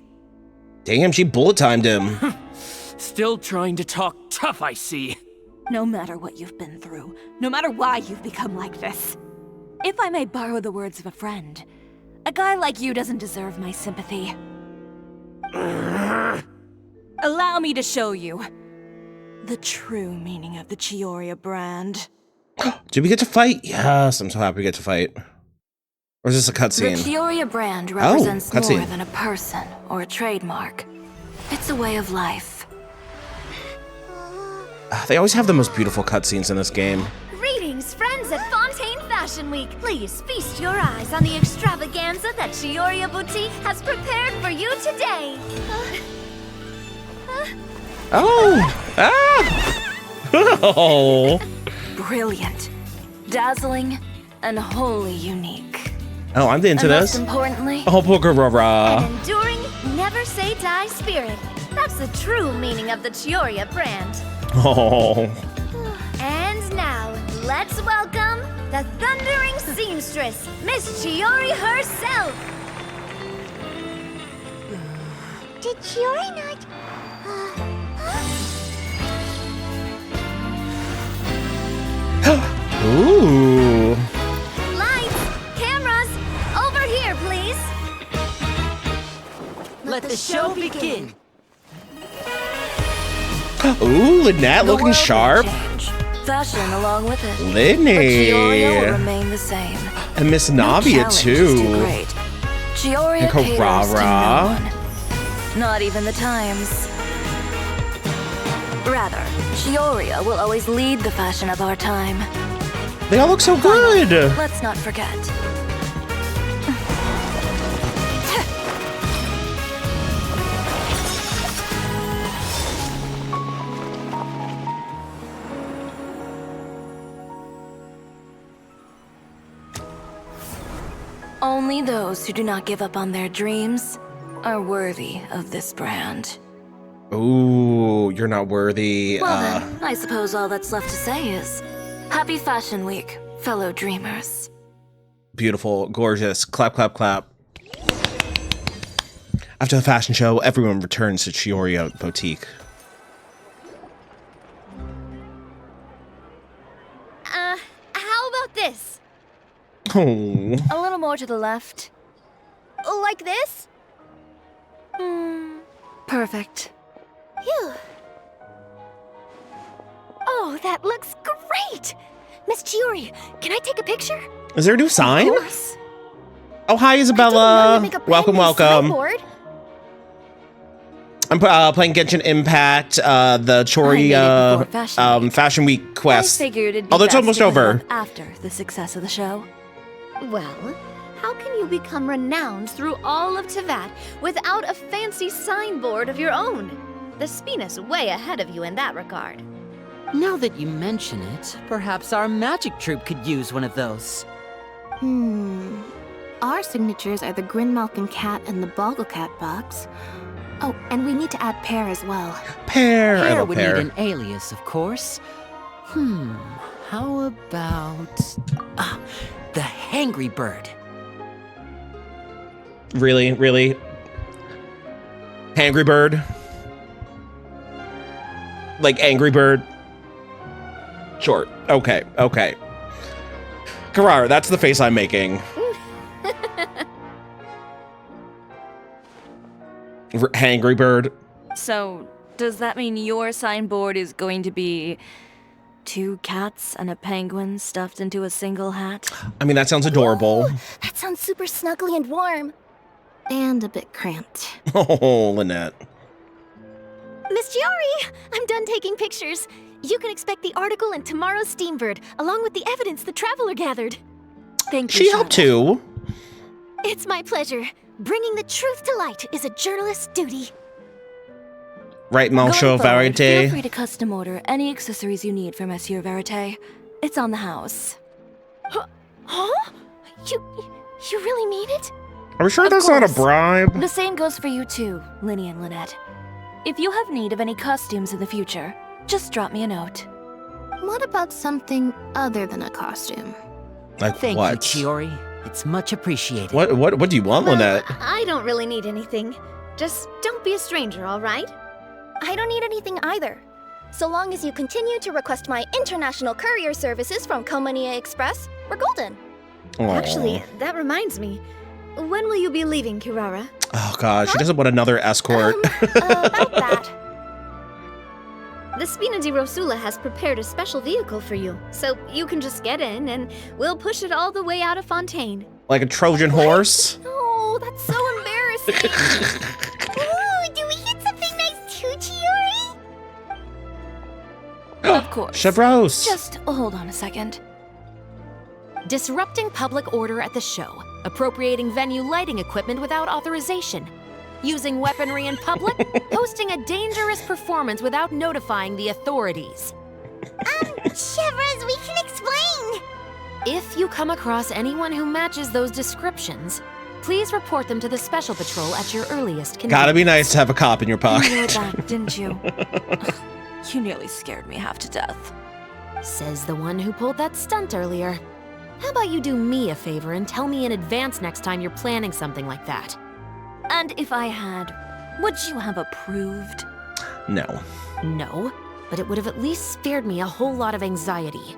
Damn, she bullet timed him. Still trying to talk tough, I see. No matter what you've been through, no matter why you've become like this. If I may borrow the words of a friend, a guy like you doesn't deserve my sympathy. Allow me to show you the true meaning of the Chioria brand. Did we get to fight? Yes, I'm so happy we get to fight. Or is this a The cutscene? Chioria brand represents more cutscene. than a person or a trademark. It's a way of life. They always have the most beautiful cutscenes in this game. Greetings, friends at Fontaine Fashion Week. Please feast your eyes on the extravaganza that Chioria Boutique has prepared for you today. Oh! Brilliant, dazzling, and wholly unique. Oh, I'm into And this. most importantly, Oh, Pokerora. An enduring, never say die spirit. That's the true meaning of the Chioria brand. Oh. And now, let's welcome the thundering seamstress, Miss Chiori herself. Did Chiori not? Ooh. Lights, cameras, over here, please. Let the show begin. Ooh, Lynette the looking world sharp. will change. Fashion along with it. Lidney. But Chioria will remain the same. And Miss No Navia challenge is too too. great. Chioria And caters to no Karara. one. Not even the times. Rather, Chioria will always lead the fashion of our time. They all look so good. Let's not forget. Only those who do not give up on their dreams are worthy of this brand. Ooh, you're not worthy. Well then, I suppose all that's left to say is, Happy Fashion Week, fellow dreamers. Beautiful, gorgeous. Clap, clap, clap. After the fashion show, everyone returns to Chioria Boutique. How about this? Oh. A little more to the left. Like this? Perfect. Phew. Oh, that looks great! Miss Chiori, can I take a picture? Is there a new sign? Of course. Oh, hi, I Isabella. didn't know you make a brand Welcome, new welcome. signboard. I'm playing Genshin Impact, the Choria Fashion Week quest. I figured it'd be Although it's best almost to put it over. up after the success of the show. Well, how can you become renowned through all of Tevat without a fancy signboard of your own? The Spina's way ahead of you in that regard. Now that you mention it, perhaps our magic troupe could use one of those. Our signatures are the Grinmalkin cat and the Bogglecat box. Oh, and we need to add Pear as well. Pear, I Pear love would Pear. need an alias, of course. How about... the Hangry Bird. Really? Really? Hangry Bird? Like Angry Bird? Short. Okay, okay. Carrara, that's the face I'm making. Hangry Bird. So, does that mean your signboard is going to be 2 cats and a penguin stuffed into a single hat? I mean, that sounds adorable. Ooh, that sounds super snuggly and warm. And a bit cramped. Oh, Lynette. Miss Giori, I'm done taking pictures. You can expect the article in tomorrow's Steambird, along with the evidence the Traveler gathered. Thank you, She helped too. It's my pleasure. Bringing the truth to light is a journalist's duty. Right, Monsieur Going forward, Feel Verite? free to custom order any accessories you need for Monsieur Verite. It's on the house. Huh? You really mean it? Are we sure Of that's not a course. bribe? The same goes for you too, Linny and Lynette. If you have need of any costumes in the future, just drop me a note. What about something other than a costume? Like Thank what? you, Chiori. It's much appreciated. What do you want, Lynette? I don't really need anything. Just don't be a stranger, all right? I don't need anything either. So long as you continue to request my international courier services from Komania Express, we're golden. Aw. Actually, that reminds me. When will you be leaving, Kirara? Oh god, she doesn't want another escort. About that. The Spina di Rosula has prepared a special vehicle for you, so you can just get in and we'll push it all the way out of Fontaine. Like a Trojan horse? No, that's so embarrassing. Ooh, do we get something nice too, Chiori? Of course. Chevros. Just hold on a second. Disrupting public order at the show. Appropriating venue lighting equipment without authorization. Using weaponry in public. Hosting a dangerous performance without notifying the authorities. Chevros, we can explain. If you come across anyone who matches those descriptions, please report them to the Special Patrol at your earliest convenience. Gotta be nice to have a cop in your You knew pocket. that, didn't you? You nearly scared me half to death. Says the one who pulled that stunt earlier. How about you do me a favor and tell me in advance next time you're planning something like that? And if I had, would you have approved? No. No, but it would have at least spared me a whole lot of anxiety.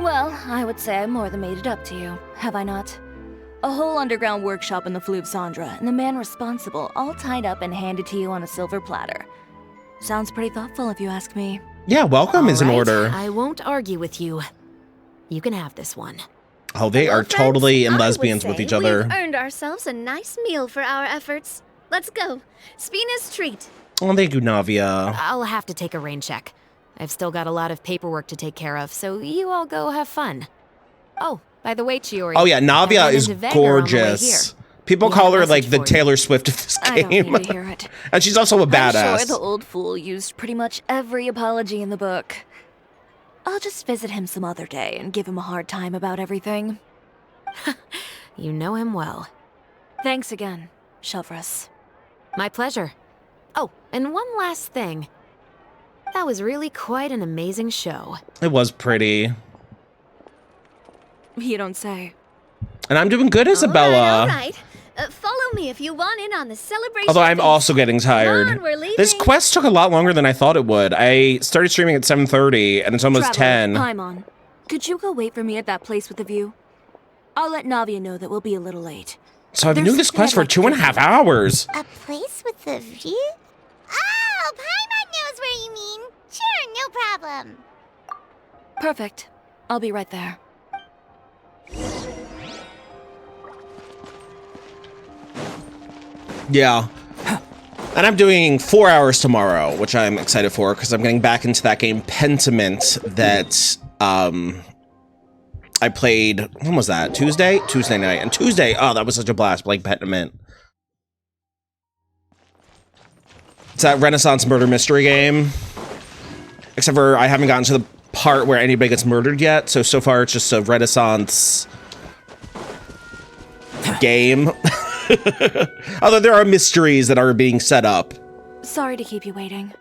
Well, I would say I more than made it up to you, have I not? A whole underground workshop in the Fleuve Sandra, and the man responsible all tied up and handed to you on a silver platter. Sounds pretty thoughtful if you ask me. Yeah, welcome is in All right, order. I won't argue with you. You can have this one. Oh, they are Friends, totally in I would lesbians with say each other. We've earned ourselves a nice meal for our efforts. Let's go. Spina's treat. Oh, thank you, Navia. I'll have to take a rain check. I've still got a lot of paperwork to take care of, so you all go have fun. Oh, by the way, Chiori. Oh yeah, I Navia ran is into Vegner on the way gorgeous. here. People He call had a her like message the for you. Taylor Swift of this I don't game. need to hear it. And she's also a I'm badass. sure the old fool used pretty much every apology in the book. I'll just visit him some other day and give him a hard time about everything. You know him well. Thanks again, Chevros. My pleasure. Oh, and one last thing. That was really quite an amazing show. It was pretty. You don't say. And I'm doing good, Isabella. All right. Follow me if you want in on the celebration. Although I'm feast. also getting tired. Come on, we're leaving. This quest took a lot longer than I thought it would. I started streaming at 7:30 and it's almost Traveler, 10. Paimon, could you go wait for me at that place with the view? I'll let Navia know that we'll be a little late. So I've been There's doing this something quest I'd for like to 2.5 hours. A place with a view? Oh, Paimon knows where you mean. Sure, no problem. Perfect. I'll be right there. Yeah. And I'm doing 4 hours tomorrow, which I'm excited for because I'm getting back into that game Pentiment that I played. When was that? Tuesday? Tuesday night. And Tuesday, oh, that was such a blast playing Pentiment. It's that Renaissance murder mystery game. Except for I haven't gotten to the part where anybody gets murdered yet. So far it's just a Renaissance game. Although there are mysteries that are being set up. Sorry to keep you waiting.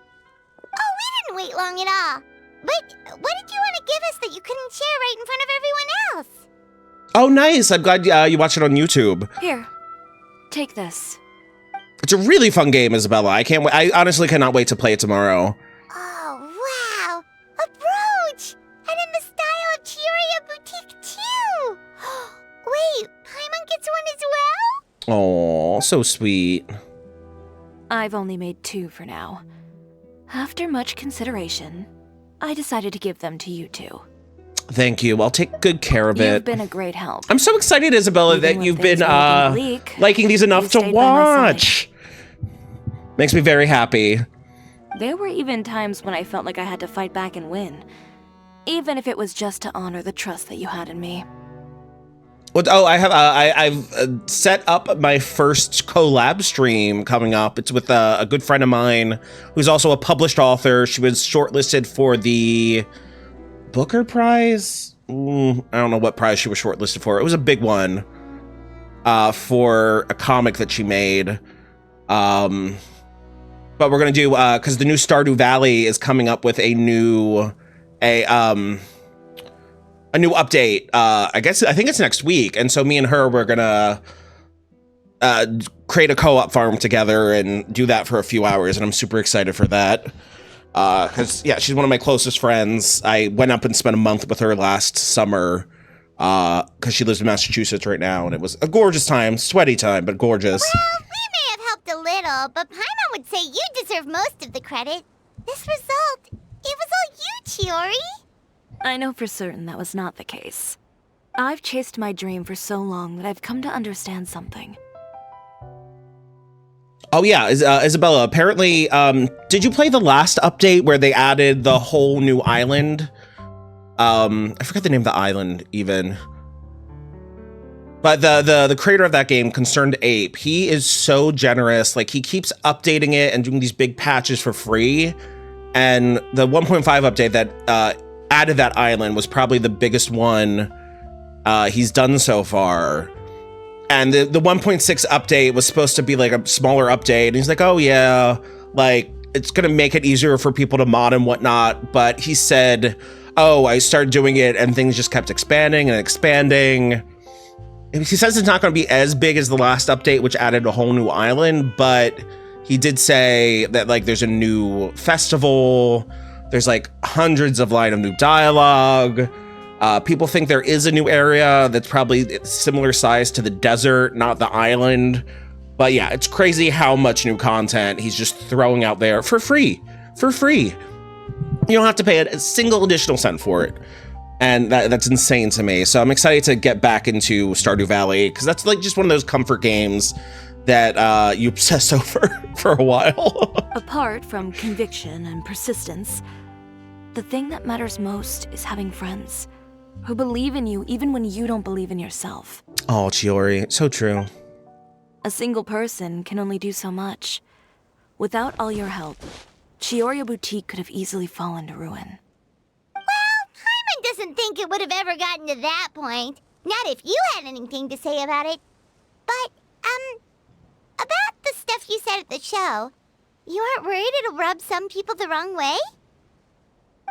Oh, we didn't wait long at all. But what did you want to give us that you couldn't share right in front of everyone else? Oh, nice. I'm glad you watched it on YouTube. Here, take this. It's a really fun game, Isabella. I can't wait. I honestly cannot wait to play it tomorrow. Oh, wow. A brooch! And in the style of Chioria Boutique, too! Wait, Paimon gets one as well? Oh, so sweet. I've only made 2 for now. After much consideration, I decided to give them to you two. Thank you. I'll take good care of it. You've been a great help. I'm so excited, Isabella, that you've been liking these enough to watch. Makes me very happy. There were even times when I felt like I had to fight back and win, even if it was just to honor the trust that you had in me. Well, oh, I've set up my first collab stream coming up. It's with a good friend of mine who's also a published author. She was shortlisted for the Booker Prize. I don't know what prize she was shortlisted for. It was a big one for a comic that she made. But we're gonna do because the new Stardew Valley is coming up with a new update. I think it's next week, and so me and her we're gonna create a co-op farm together and do that for a few hours, and I'm super excited for that. Because yeah, she's one of my closest friends. I went up and spent a month with her last summer because she lives in Massachusetts right now, and it was a gorgeous time, sweaty time, but gorgeous. Well, we may have helped a little, but Paimon would say you deserve most of the credit. This result, it was all you, Chiori. I know for certain that was not the case. I've chased my dream for so long that I've come to understand something. Oh yeah, Isabella, apparently, did you play the last update where they added the whole new island? I forgot the name of the island, even. But the creator of that game, Concerned Ape, he is so generous. Like, he keeps updating it and doing these big patches for free. And the 1.5 update that added that island was probably the biggest one he's done so far. And the 1.6 update was supposed to be like a smaller update. And he's like, oh yeah, like it's going to make it easier for people to mod and whatnot. But he said, oh, I started doing it and things just kept expanding and expanding. He says it's not going to be as big as the last update, which added a whole new island. But he did say that like there's a new festival. There's like hundreds of line of new dialogue. People think there is a new area that's probably similar size to the desert, not the island. But yeah, it's crazy how much new content he's just throwing out there for free. For free. You don't have to pay a single additional cent for it. And that's insane to me. So I'm excited to get back into Stardew Valley because that's like just one of those comfort games that you obsess over for a while. Apart from conviction and persistence, the thing that matters most is having friends who believe in you even when you don't believe in yourself. Oh, Chiori, so true. A single person can only do so much. Without all your help, Chioria Boutique could have easily fallen to ruin. Well, Paimon doesn't think it would have ever gotten to that point. Not if you had anything to say about it. But, about the stuff you said at the show, you aren't worried it'll rub some people the wrong way?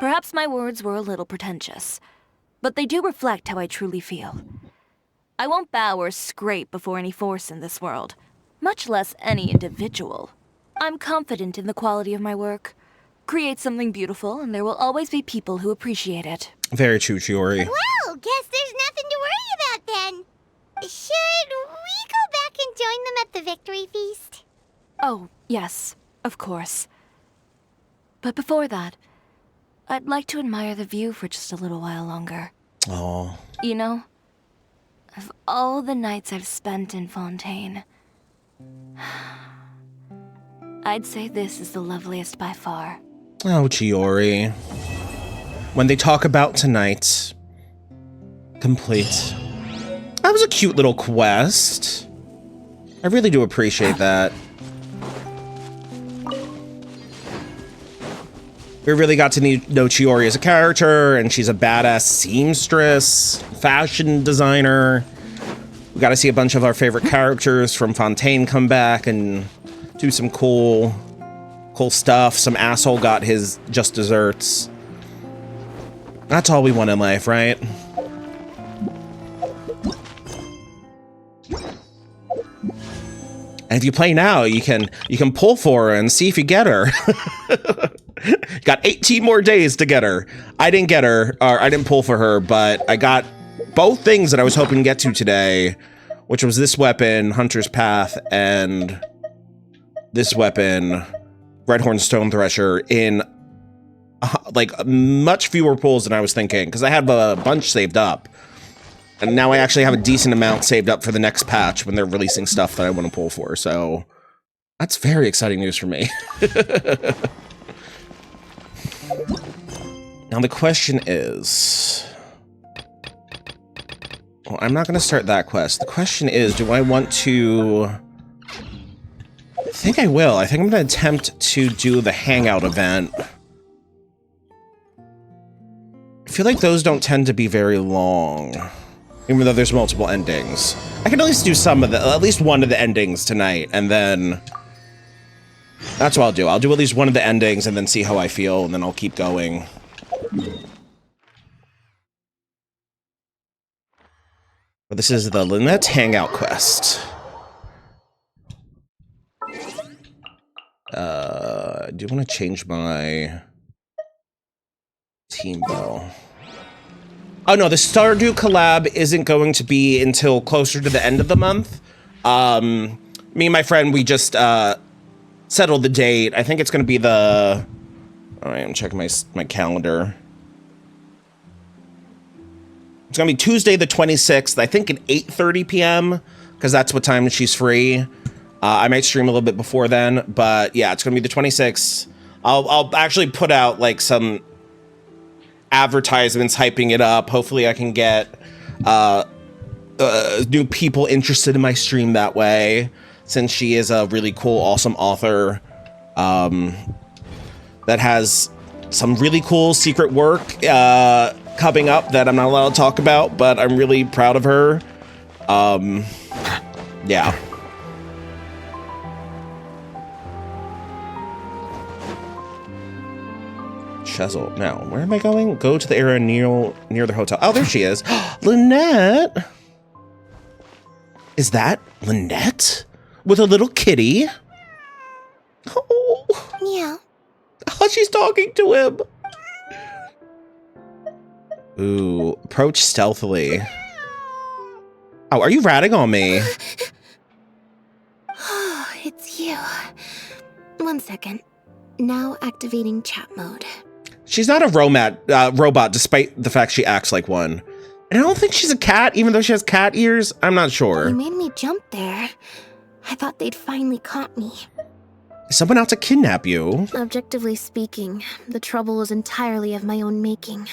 Perhaps my words were a little pretentious, but they do reflect how I truly feel. I won't bow or scrape before any force in this world, much less any individual. I'm confident in the quality of my work. Create something beautiful, and there will always be people who appreciate it. Very true, Chiori. Well, guess there's nothing to worry about then. Should we go back and join them at the victory feast? Oh, yes, of course. But before that, I'd like to admire the view for just a little while longer. Oh. You know, of all the nights I've spent in Fontaine, I'd say this is the loveliest by far. Oh, Chiori. When they talk about tonight, complete. That was a cute little quest. I really do appreciate that. We really got to know Chiori as a character, and she's a badass seamstress, fashion designer. We got to see a bunch of our favorite characters from Fontaine come back and do some cool stuff. Some asshole got his just desserts. That's all we want in life, right? And if you play now, you can pull for her and see if you get her. Got 18 more days to get her. I didn't get her, or I didn't pull for her, but I got both things that I was hoping to get to today, which was this weapon, Hunter's Path, and this weapon, Redhorn Stone Thresher, in like much fewer pulls than I was thinking, because I had a bunch saved up. And now I actually have a decent amount saved up for the next patch when they're releasing stuff that I want to pull for. So that's very exciting news for me. Now the question is... Well, I'm not going to start that quest. The question is, do I want to... I think I will. I think I'm going to attempt to do the Hangout event. I feel like those don't tend to be very long. Even though there's multiple endings. I can at least do at least one of the endings tonight, and then... That's what I'll do. I'll do at least one of the endings, and then see how I feel, and then I'll keep going. But this is the Lynette Hangout quest. I do want to change my... team, though. Oh no, the Stardew collab isn't going to be until closer to the end of the month. Me and my friend, we just settled the date. I think it's going to be the... Alright, I'm checking my calendar. It's going to be Tuesday the 26th, I think at 8:30 p.m. because that's what time she's free. I might stream a little bit before then, but yeah, it's going to be the 26th. I'll actually put out like some advertisements hyping it up. Hopefully I can get new people interested in my stream that way, since she is a really cool, awesome author that has some really cool secret work coming up that I'm not allowed to talk about, but I'm really proud of her. Yeah. Chesil. Now, where am I going? Go to the area near the hotel. Oh, there she is. Lynette! Is that Lynette? With a little kitty? Oh. Yeah. Oh, she's talking to him. Ooh, approach stealthily. Oh, are you ratting on me? Oh, it's you. 1 second. Now activating chat mode. She's not a robot, despite the fact she acts like one. And I don't think she's a cat, even though she has cat ears. I'm not sure. You made me jump there. I thought they'd finally caught me. Is someone out to kidnap you? Objectively speaking, the trouble was entirely of my own making.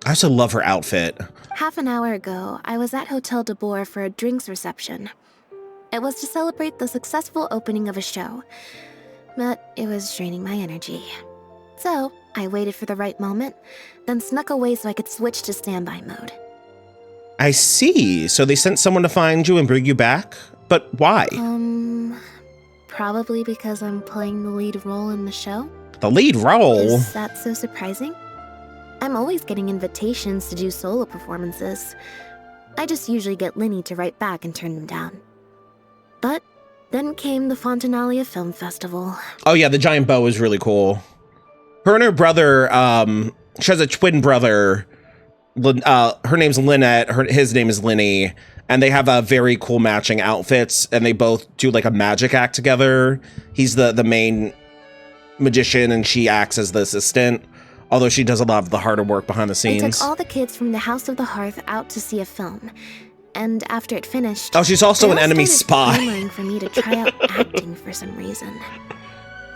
I also love her outfit. Half an hour ago, I was at Hotel de Boer for a drinks reception. It was to celebrate the successful opening of a show, but it was draining my energy. So, I waited for the right moment, then snuck away so I could switch to standby mode. I see. So they sent someone to find you and bring you back? But why? Probably because I'm playing the lead role in the show. The lead role? Is that so surprising? I'm always getting invitations to do solo performances. I just usually get Linny to write back and turn them down. But then came the Fontanalia Film Festival. Oh yeah, the giant bow is really cool. Her and her brother, she has a twin brother. Her name's Lynette, his name is Linny, and they have very cool matching outfits, and they both do like a magic act together. He's the main magician, and she acts as the assistant, although she does a lot of the harder work behind the scenes. I took all the kids from the House of the Hearth out to see a film, and after it finished... Oh, she's also an enemy spy. Clamoring for me to try out acting for some reason.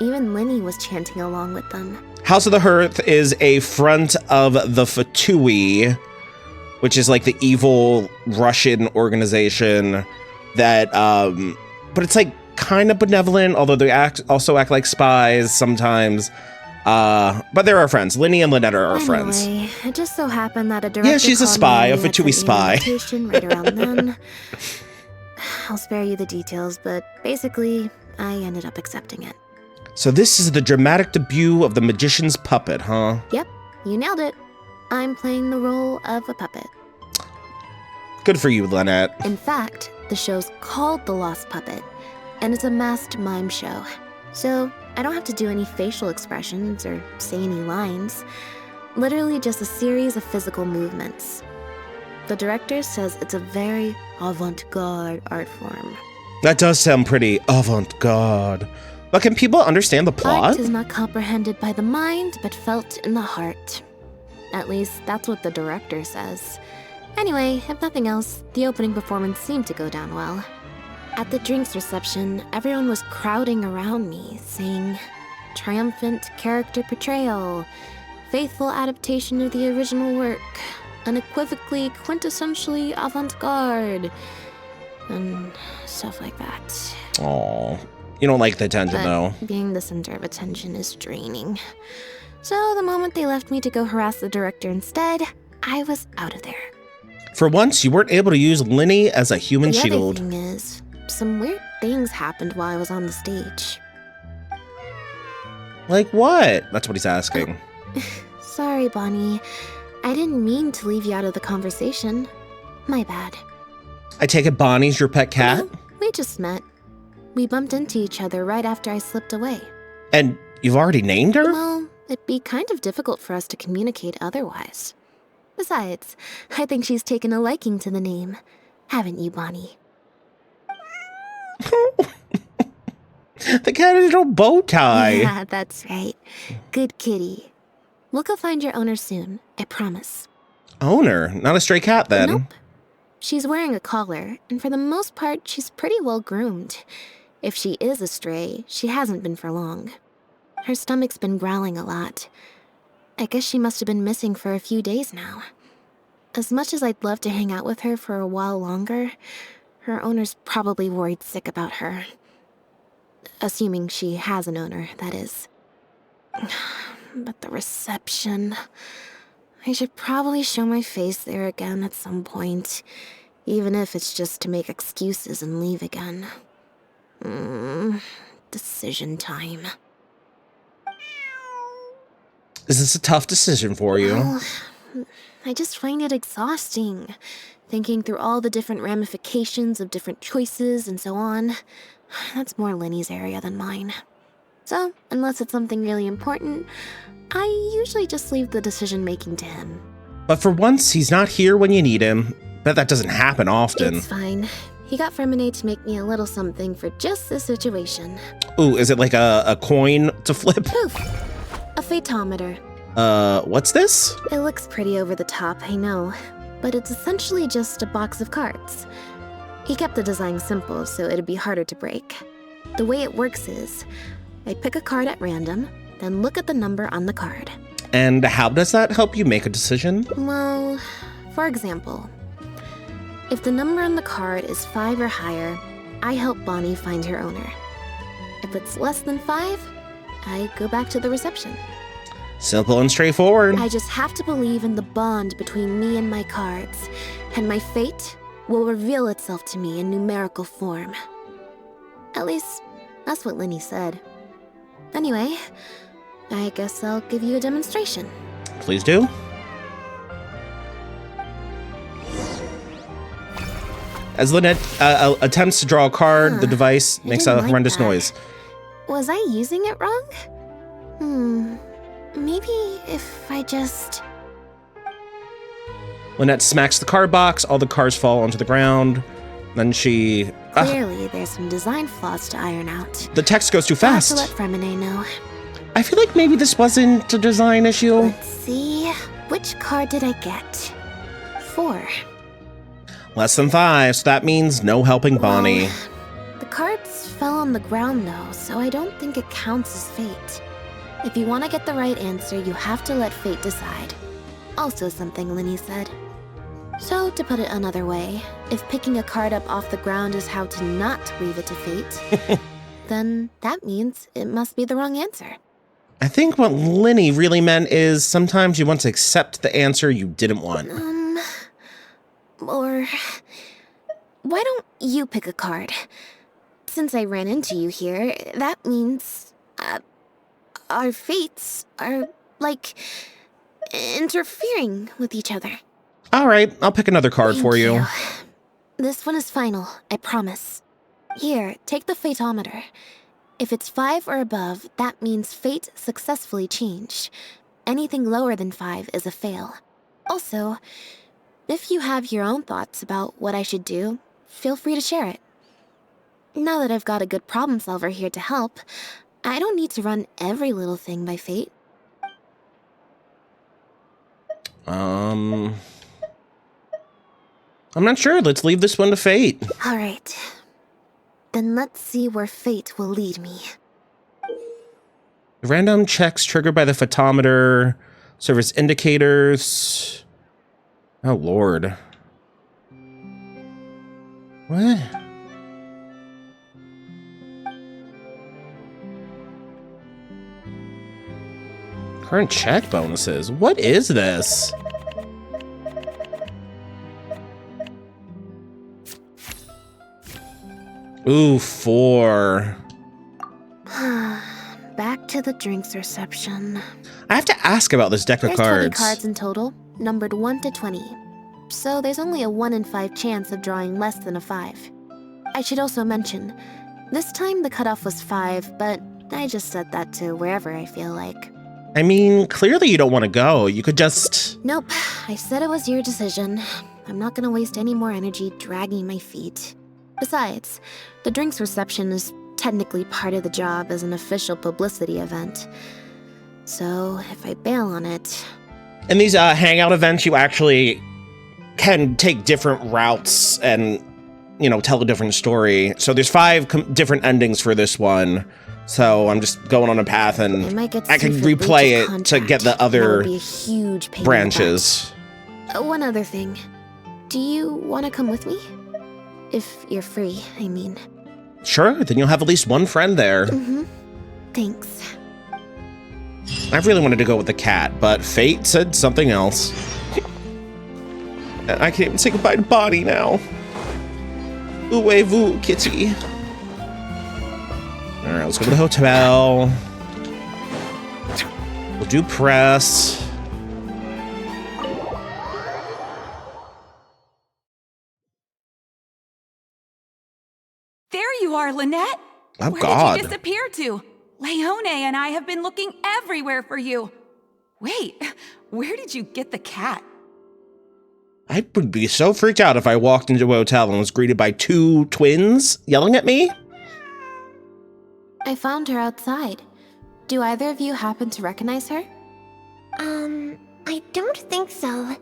Even Linny was chanting along with them. House of the Hearth is a front of the Fatui, which is like the evil Russian organization that, but it's like kind of benevolent, although they also act like spies sometimes. But they're our friends. Linny and Lynette are our friends. It just so happened that a director Yeah, she's a called spy, me a and had Fatui sent me an spy. invitation right around then. I'll spare you the details, but basically, I ended up accepting it. So this is the dramatic debut of the magician's puppet, huh? Yep, you nailed it. I'm playing the role of a puppet. Good for you, Lynette. In fact, the show's called The Lost Puppet, and it's a masked mime show. So I don't have to do any facial expressions or say any lines. Literally just a series of physical movements. The director says it's a very avant-garde art form. That does sound pretty avant-garde. But can people understand the plot? Art is not comprehended by the mind, but felt in the heart. At least, that's what the director says. Anyway, if nothing else, the opening performance seemed to go down well. At the drinks reception, everyone was crowding around me, saying, "Triumphant character portrayal, faithful adaptation of the original work, unequivocally, quintessentially avant-garde," and stuff like that. Aww. You don't like the attention, But though. being the center of attention is draining. So the moment they left me to go harass the director instead, I was out of there. For once, you weren't able to use Linny as a human The shield. other thing is, some weird things happened while I was on the stage. Like what? That's what he's asking. Sorry, Bonnie. I didn't mean to leave you out of the conversation. My bad. I take it Bonnie's your pet cat? We just met. We bumped into each other right after I slipped away. And you've already named her? Well, it'd be kind of difficult for us to communicate otherwise. Besides, I think she's taken a liking to the name. Haven't you, Bonnie? The cat has no bow tie. Yeah, that's right. Good kitty. We'll go find your owner soon, I promise. Owner, not a stray cat then. Nope. She's wearing a collar, and for the most part, she's pretty well groomed. If she is a stray, she hasn't been for long. Her stomach's been growling a lot. I guess she must have been missing for a few days now. As much as I'd love to hang out with her for a while longer, her owner's probably worried sick about her. Assuming she has an owner, that is. But the reception... I should probably show my face there again at some point, even if it's just to make excuses and leave again. Decision time. Is this a tough decision for you? Well, I just find it exhausting, thinking through all the different ramifications of different choices and so on. That's more Linny's area than mine. So, unless it's something really important, I usually just leave the decision-making to him. But for once, he's not here when you need him. Bet that doesn't happen often. It's fine. He got Fremonade to make me a little something for just this situation. Ooh, is it like a coin to flip? Poof! A phaetometer. What's this? It looks pretty over the top, I know, but it's essentially just a box of cards. He kept the design simple, so it'd be harder to break. The way it works is, I pick a card at random, then look at the number on the card. And how does that help you make a decision? Well, for example, if the number on the card is 5 or higher, I help Bonnie find her owner. If it's less than 5, I go back to the reception. Simple and straightforward. I just have to believe in the bond between me and my cards, and my fate will reveal itself to me in numerical form. At least, that's what Linny said. Anyway, I guess I'll give you a demonstration. Please do. As Lynette attempts to draw a card, the device makes a horrendous noise. Was I using it wrong? Maybe if I just... Lynette smacks the card box, all the cards fall onto the ground. Then she... Clearly, there's some design flaws to iron out. The text goes too I'll have fast. to let Fremonade know. I feel like maybe this wasn't a design issue. Let's see, which card did I get? 4. Less than 5, so that means no helping Bonnie. The cards fell on the ground though, so I don't think it counts as fate. If you want to get the right answer, you have to let fate decide. Also something Linny said. So, to put it another way, if picking a card up off the ground is how to not leave it to fate, then that means it must be the wrong answer. I think what Linny really meant is sometimes you want to accept the answer you didn't want. Or why don't you pick a card? Since I ran into you here, that means our fates are, like, interfering with each other. All right, I'll pick another card for you. This one is final, I promise. Here, take the Fateometer. If it's 5 or above, that means fate successfully changed. Anything lower than 5 is a fail. Also, if you have your own thoughts about what I should do, feel free to share it. Now that I've got a good problem solver here to help, I don't need to run every little thing by fate. I'm not sure. Let's leave this one to fate. All right. Then let's see where fate will lead me. Random checks triggered by the photometer serve as indicators. Oh, Lord. What? Current check bonuses. What is this? Ooh, 4. Back to the drinks reception. I have to ask about this deck of There's cards. 20 cards in total, numbered 1 to 20. So there's only a 1 in 5 chance of drawing less than a 5. I should also mention, this time the cutoff was 5, but I just set that to wherever I feel like. I mean, clearly you don't want to go. You could just... Nope, I said it was your decision. I'm not gonna waste any more energy dragging my feet. Besides, the drinks reception is technically part of the job as an official publicity event. So, if I bail on it... In these hangout events, you actually can take different routes and, you know, tell a different story. So there's 5 different endings for this one. So I'm just going on a path and I can replay it to get the other branches. One other thing. Do you want to come with me? If you're free, I mean. Sure, then you'll have at least one friend there. Mm-hmm. Thanks. I really wanted to go with the cat, but fate said something else. I can't even say goodbye to Bonnie now. Ouez-vous, kitty. Alright, let's go to the hotel. We'll do press. There you are, Lynette. Oh, Where God. did you disappear to? Leone and I have been looking everywhere for you. Wait, where did you get the cat? I would be so freaked out if I walked into a hotel and was greeted by 2 twins yelling at me. I found her outside. Do either of you happen to recognize her? I don't think so.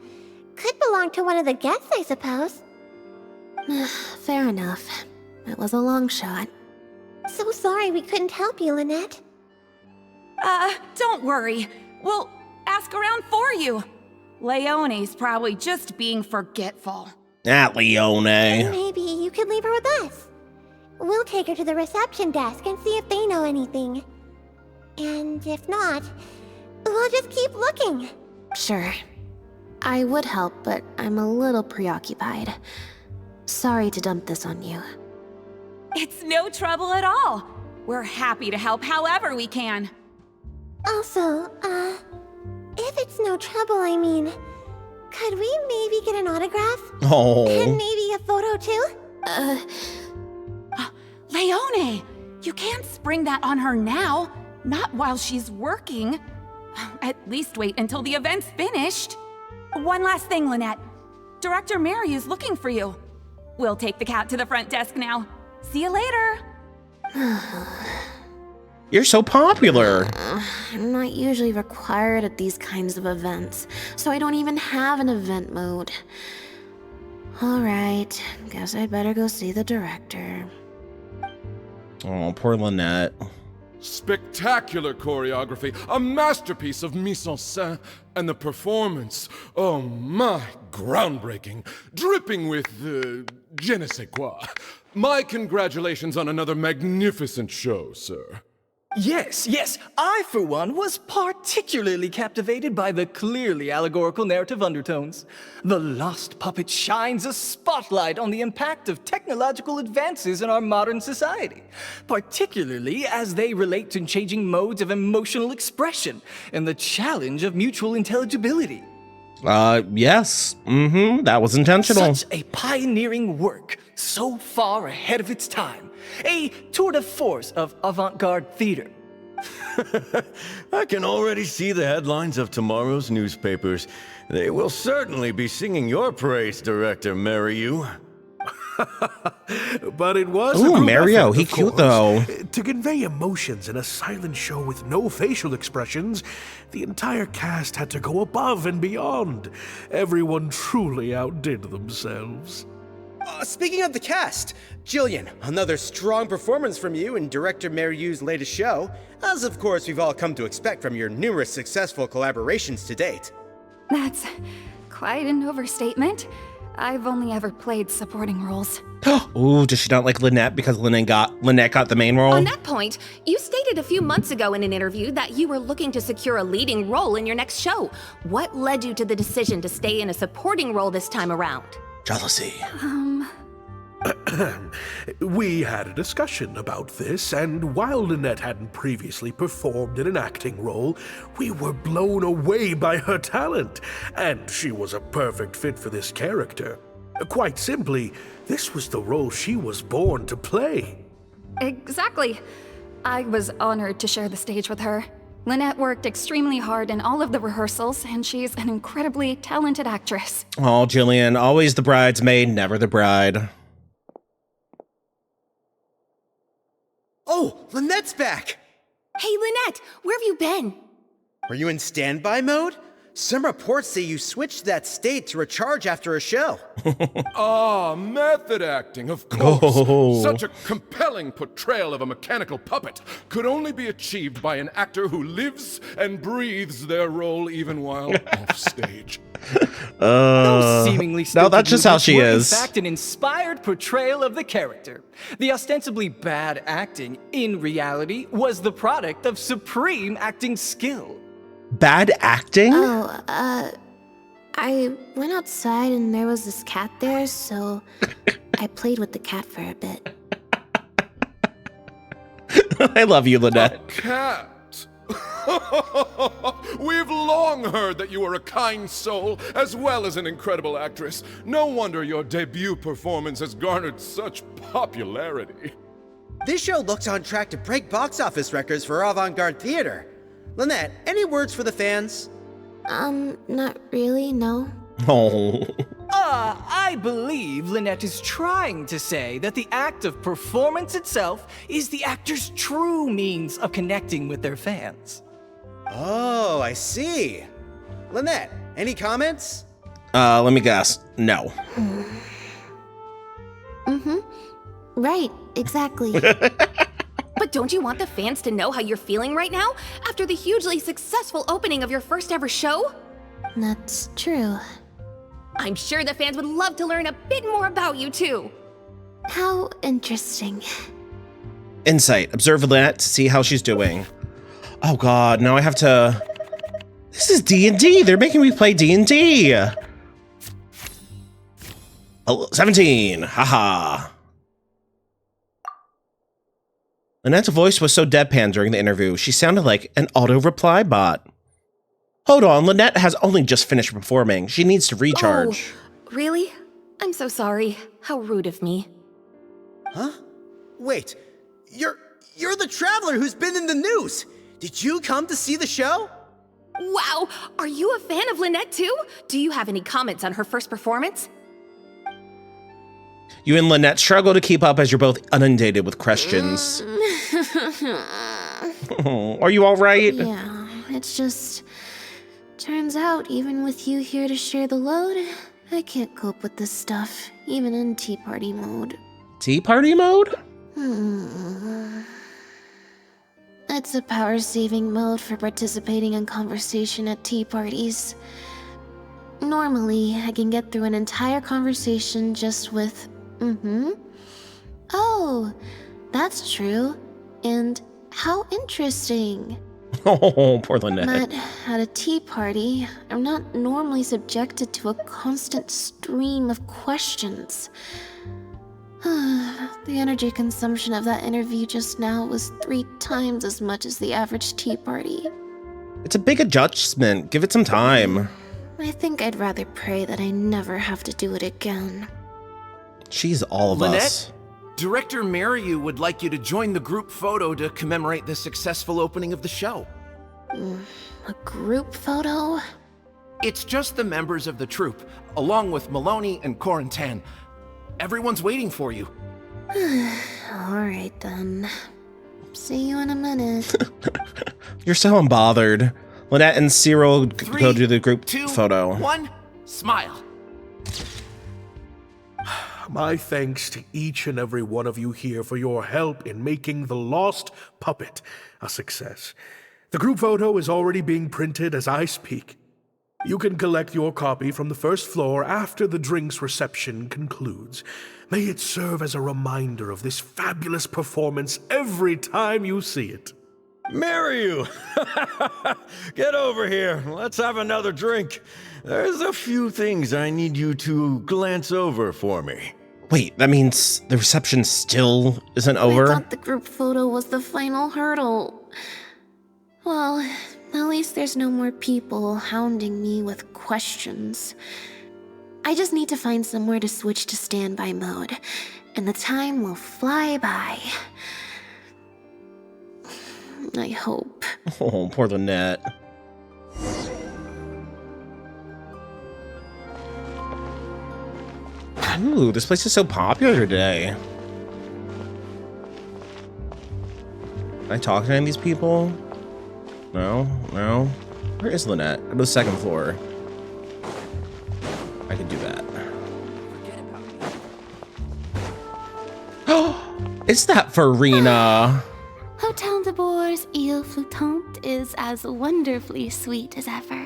Could belong to one of the guests, I suppose. Fair enough. It was a long shot. So sorry we couldn't help you, Lynette. Don't worry. We'll ask around for you. Leone's probably just being forgetful. Leone. Maybe you could leave her with us. We'll take her to the reception desk and see if they know anything. And if not, we'll just keep looking. Sure. I would help, but I'm a little preoccupied. Sorry to dump this on you. It's no trouble at all. We're happy to help however we can. Also, if it's no trouble, I mean, could we maybe get an autograph? Oh. And maybe a photo too? Leone, you can't spring that on her now. Not while she's working. At least wait until the event's finished. One last thing, Lynette. Director Mary is looking for you. We'll take the cat to the front desk now. See you later. You're so popular. I'm not usually required at these kinds of events, so I don't even have an event mode. Alright, guess I'd better go see the director. Oh, poor Lynette. Spectacular choreography, a masterpiece of mise en scène, and the performance, oh my, groundbreaking, dripping with je ne sais quoi. My congratulations on another magnificent show, sir. Yes, I, for one, was particularly captivated by the clearly allegorical narrative undertones. The Lost Puppet shines a spotlight on the impact of technological advances in our modern society, particularly as they relate to changing modes of emotional expression and the challenge of mutual intelligibility. Yes. That was intentional. Such a pioneering work, so far ahead of its time. A tour de force of avant-garde theater. I can already see the headlines of tomorrow's newspapers. They will certainly be singing your praise, Director Mariu. But it was Ooh, a group Mario, effort, he of cute course. though. To convey emotions in a silent show with no facial expressions, the entire cast had to go above and beyond. Everyone truly outdid themselves. Speaking of the cast, Jillian, another strong performance from you in Director Mariu's latest show, as of course we've all come to expect from your numerous successful collaborations to date. That's quite an overstatement. I've only ever played supporting roles. Ooh, does she not like Lynette because Lynette got the main role? On that point, you stated a few months ago in an interview that you were looking to secure a leading role in your next show. What led you to the decision to stay in a supporting role this time around? Jealousy. We had a discussion about this, and while Lynette hadn't previously performed in an acting role, we were blown away by her talent, and she was a perfect fit for this character. Quite simply, this was the role she was born to play. Exactly. I was honored to share the stage with her. Lynette worked extremely hard in all of the rehearsals, and she's an incredibly talented actress. Oh, Jillian, always the bridesmaid, never the bride. Oh, Lynette's back! Hey, Lynette, where have you been? Were you in standby mode? Some reports say you switched that state to recharge after a show. Method acting, of course. Oh. Such a compelling portrayal of a mechanical puppet could only be achieved by an actor who lives and breathes their role even while off stage. Those seemingly no, that's just how she were, is. In fact, an inspired portrayal of the character. The ostensibly bad acting, in reality, was the product of supreme acting skill. Bad acting? I went outside and there was this cat there, so I played with the cat for a bit. I love you, Lynette. Cat! We've long heard that you are a kind soul, as well as an incredible actress. No wonder your debut performance has garnered such popularity. This show looks on track to break box office records for avant-garde theater. Lynette, any words for the fans? Not really, no. Oh. I believe Lynette is trying to say that the act of performance itself is the actor's true means of connecting with their fans. Oh, I see. Lynette, any comments? Let me guess. No. Right, exactly. But don't you want the fans to know how you're feeling right now, after the hugely successful opening of your first ever show? That's true. I'm sure the fans would love to learn a bit more about you, too. How interesting. Insight. Observe Lynette to see how she's doing. Oh god, now I have to... This is D&D. They're making me play D&D. 17. Haha. Lynette's voice was so deadpan during the interview, she sounded like an auto-reply bot. Hold on, Lynette has only just finished performing. She needs to recharge. Oh, really? I'm so sorry. How rude of me. Huh? Wait, you're the traveler who's been in the news. Did you come to see the show? Wow, are you a fan of Lynette too? Do you have any comments on her first performance? You and Lynette struggle to keep up as you're both inundated with questions. Are you all right? Yeah, it's just... Turns out, even with you here to share the load, I can't cope with this stuff, even in Tea Party mode. Tea Party mode? It's a power-saving mode for participating in conversation at tea parties. Normally, I can get through an entire conversation just with, Oh, that's true. And how interesting. Oh, poor Lynette. But at a tea party, I'm not normally subjected to a constant stream of questions. The energy consumption of that interview just now was 3 times as much as the average tea party. It's a big adjustment. Give it some time. I think I'd rather pray that I never have to do it again. She's all of Lynette, us. Director Mariu would like you to join the group photo to commemorate the successful opening of the show. A group photo? It's just the members of the troupe, along with Maloney and Corentin. Everyone's waiting for you. Alright then. See you in a minute. You're so unbothered. Lynette and Cyril go to the group 2, photo. 1, smile. My thanks to each and every one of you here for your help in making The Lost Puppet a success. The group photo is already being printed as I speak. You can collect your copy from the first floor after the drinks reception concludes. May it serve as a reminder of this fabulous performance every time you see it. Mariu! Get over here. Let's have another drink. There's a few things I need you to glance over for me. Wait, that means the reception still isn't over? I thought the group photo was the final hurdle. Well, at least there's no more people hounding me with questions. I just need to find somewhere to switch to standby mode, and the time will fly by. I hope. Oh, poor Lynette. Ooh, this place is so popular today. Can I talk to any of these people? No? No? Where is Lynette? Go to the second floor. I could do that. Oh, it's that Farina. Hotel de Bour's Ile Flottante is as wonderfully sweet as ever.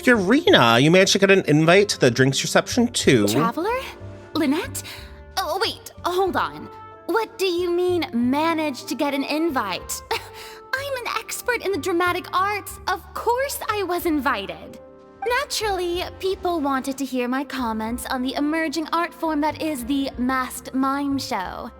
Farina, you managed to get an invite to the drinks reception too. Traveler? Lynette? Oh, wait, hold on. What do you mean, managed to get an invite? I'm an expert in the dramatic arts. Of course I was invited. Naturally, people wanted to hear my comments on the emerging art form that is the masked mime show.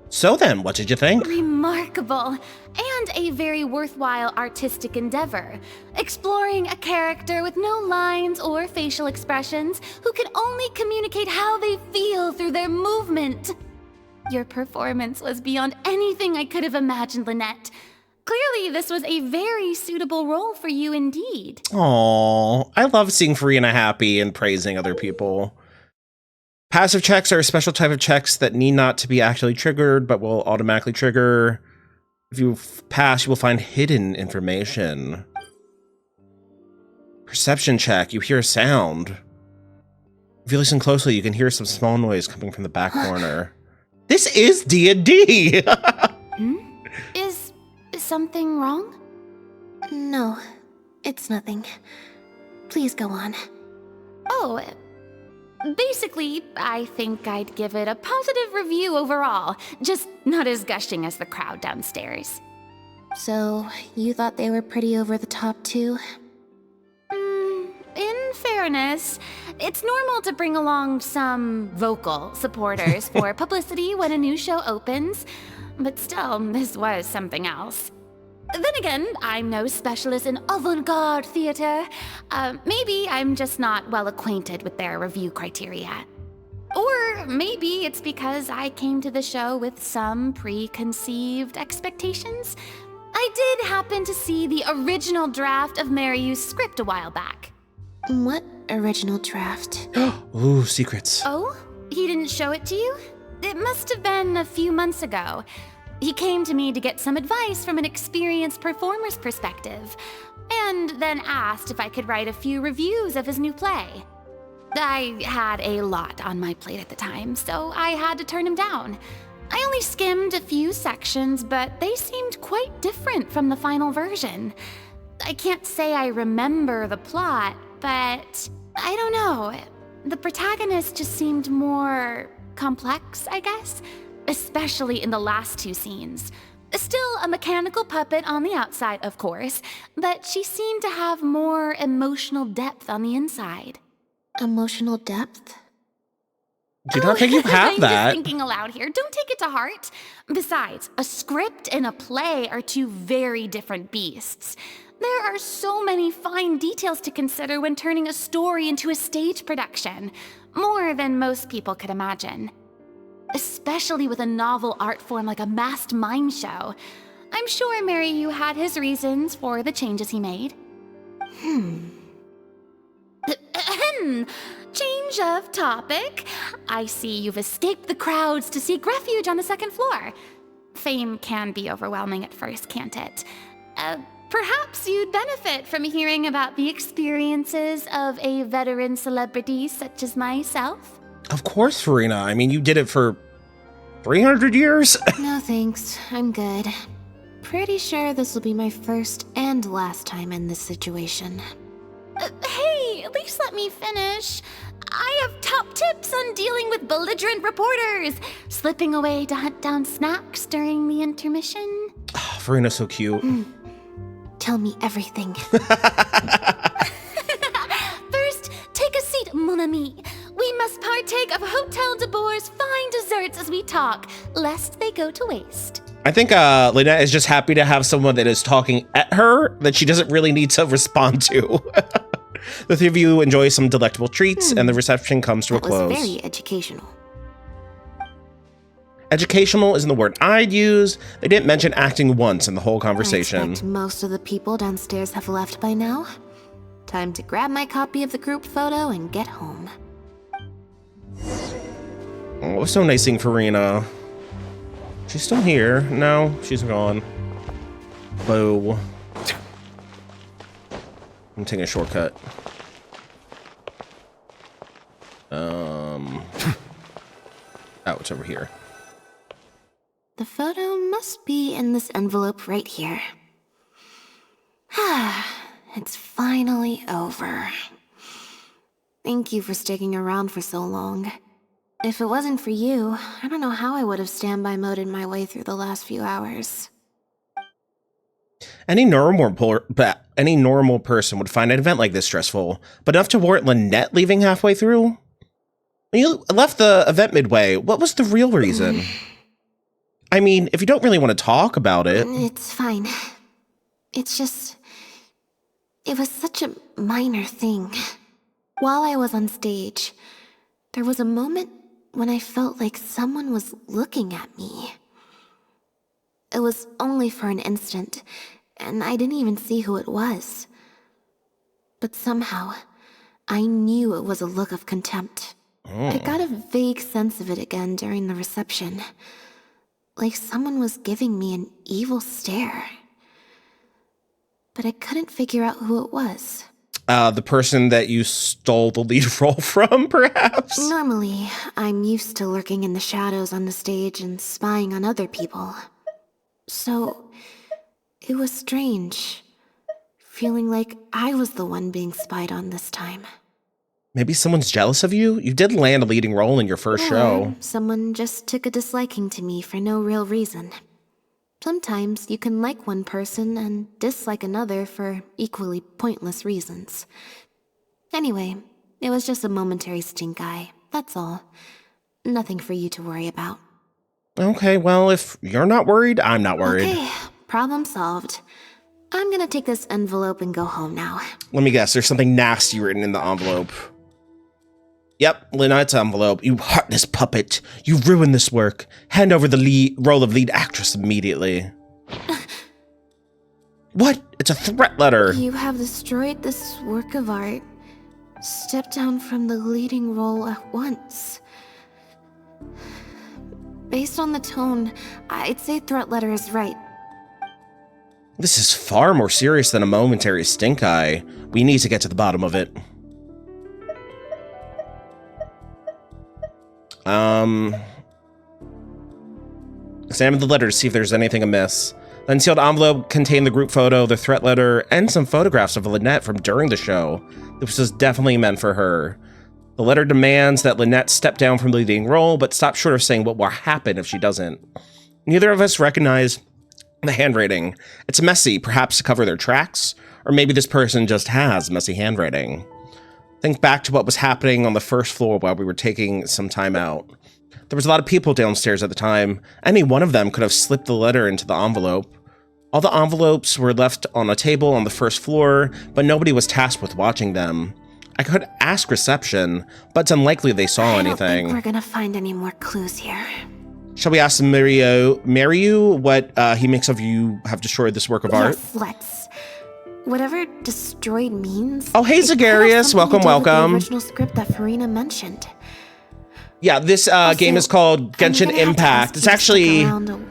So then, what did you think? Remarkable, and a very worthwhile artistic endeavor. Exploring a character with no lines or facial expressions who can only communicate how they feel through their movement. Your performance was beyond anything I could have imagined, Lynette. Clearly, this was a very suitable role for you indeed. Aww, I love seeing Farina happy and praising other people. Passive checks are a special type of checks that need not to be actually triggered, but will automatically trigger. If you pass, you will find hidden information. Perception check, you hear a sound. If you listen closely, you can hear some small noise coming from the back corner. This is D&D! Is something wrong? No, it's nothing. Please go on. Oh, basically, I think I'd give it a positive review overall, just not as gushing as the crowd downstairs. So, you thought they were pretty over the top too? In fairness, it's normal to bring along some vocal supporters for publicity when a new show opens, but still, this was something else. Then again, I'm no specialist in avant-garde theater. Maybe I'm just not well acquainted with their review criteria. Or maybe it's because I came to the show with some preconceived expectations. I did happen to see the original draft of Mariu's script a while back. What original draft? Ooh, secrets. Oh? He didn't show it to you? It must have been a few months ago. He came to me to get some advice from an experienced performer's perspective, and then asked if I could write a few reviews of his new play. I had a lot on my plate at the time, so I had to turn him down. I only skimmed a few sections, but they seemed quite different from the final version. I can't say I remember the plot, but I don't know. The protagonist just seemed more complex, I guess, especially in the last two scenes. Still a mechanical puppet on the outside, of course, but she seemed to have more emotional depth on the inside. Emotional depth? Do not think you have I'm that. just thinking aloud here. Don't take it to heart. Besides, a script and a play are two very different beasts. There are so many fine details to consider when turning a story into a stage production. More than most people could imagine. Especially with a novel art form like a masked mime show. I'm sure Mary Yu had his reasons for the changes he made. Change of topic. I see you've escaped the crowds to seek refuge on the second floor. Fame can be overwhelming at first, can't it? Perhaps you'd benefit from hearing about the experiences of a veteran celebrity such as myself. Of course, Farina. I mean, you did it for 300 years? No thanks, I'm good. Pretty sure this will be my first and last time in this situation. Hey, at least let me finish. I have top tips on dealing with belligerent reporters, slipping away to hunt down snacks during the intermission. Oh, Farina's so cute. Tell me everything. First, take a seat, mon ami. We must partake of Hotel de Boer's fine desserts as we talk, lest they go to waste. I think Lynette is just happy to have someone that is talking at her that she doesn't really need to respond to. The three of you enjoy some delectable treats, and the reception comes to a close. That was very educational. Educational isn't the word I'd use. They didn't mention acting once in the whole conversation. I expect most of the people downstairs have left by now. Time to grab my copy of the group photo and get home. Oh, it was so nice seeing Farina. She's still here. No, she's gone. Boo. I'm taking a shortcut. Oh, it's over here. The photo must be in this envelope right here. It's finally over. Thank you for sticking around for so long. If it wasn't for you, I don't know how I would have standby moded my way through the last few hours. Any normal person would find an event like this stressful, but enough to warrant Lynette leaving halfway through? When you left the event midway, what was the real reason? I mean, if you don't really want to talk about it... It's fine. It's just... It was such a minor thing. While I was on stage, there was a moment when I felt like someone was looking at me. It was only for an instant, and I didn't even see who it was. But somehow, I knew it was a look of contempt. I got a vague sense of it again during the reception. Like someone was giving me an evil stare. But I couldn't figure out who it was. The person that you stole the lead role from, perhaps? Normally, I'm used to lurking in the shadows on the stage and spying on other people. So, it was strange, feeling like I was the one being spied on this time. Maybe someone's jealous of you? You did land a leading role in your first show. Someone just took a disliking to me for no real reason. Sometimes you can like one person and dislike another for equally pointless reasons. Anyway, it was just a momentary stink eye, that's all. Nothing for you to worry about. Okay, well, if you're not worried, I'm not worried. Okay, problem solved. I'm gonna take this envelope and go home now. Let me guess, there's something nasty written in the envelope. Yep, Lynette's envelope. You heartless puppet. You ruined this work. Hand over the role of lead actress immediately. What? It's a threat letter. You have destroyed this work of art. Step down from the leading role at once. Based on the tone, I'd say threat letter is right. This is far more serious than a momentary stink eye. We need to get to the bottom of it. Examine the letter to see if there's anything amiss. The unsealed envelope contained the group photo, the threat letter, and some photographs of Lynette from during the show. This was definitely meant for her. The letter demands that Lynette step down from the leading role, but stop short of saying what will happen if she doesn't. Neither of us recognize the handwriting. It's messy, perhaps to cover their tracks, or maybe this person just has messy handwriting. Think back to what was happening on the first floor while we were taking some time out. There was a lot of people downstairs at the time. Any one of them could have slipped the letter into the envelope. All the envelopes were left on a table on the first floor, but nobody was tasked with watching them. I could ask reception, but it's unlikely they saw anything. I don't think we're gonna find any more clues here. Shall we ask Mariu what he makes of you have destroyed this work of art? Yes, let's. Whatever destroyed means. Oh, hey, Zagarius. Welcome, welcome. The original script that Farina mentioned. Yeah, this game is called Genshin Impact. It's actually an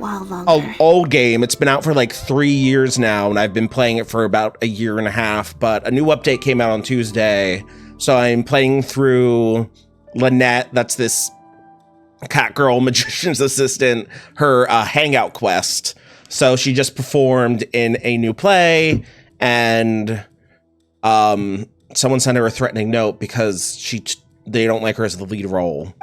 old game. It's been out for like 3 years now, and I've been playing it for about a year and a half, but a new update came out on Tuesday. So I'm playing through Lynette, that's this cat girl magician's assistant, her hangout quest. So she just performed in a new play, and someone sent her a threatening note because they don't like her as the lead role.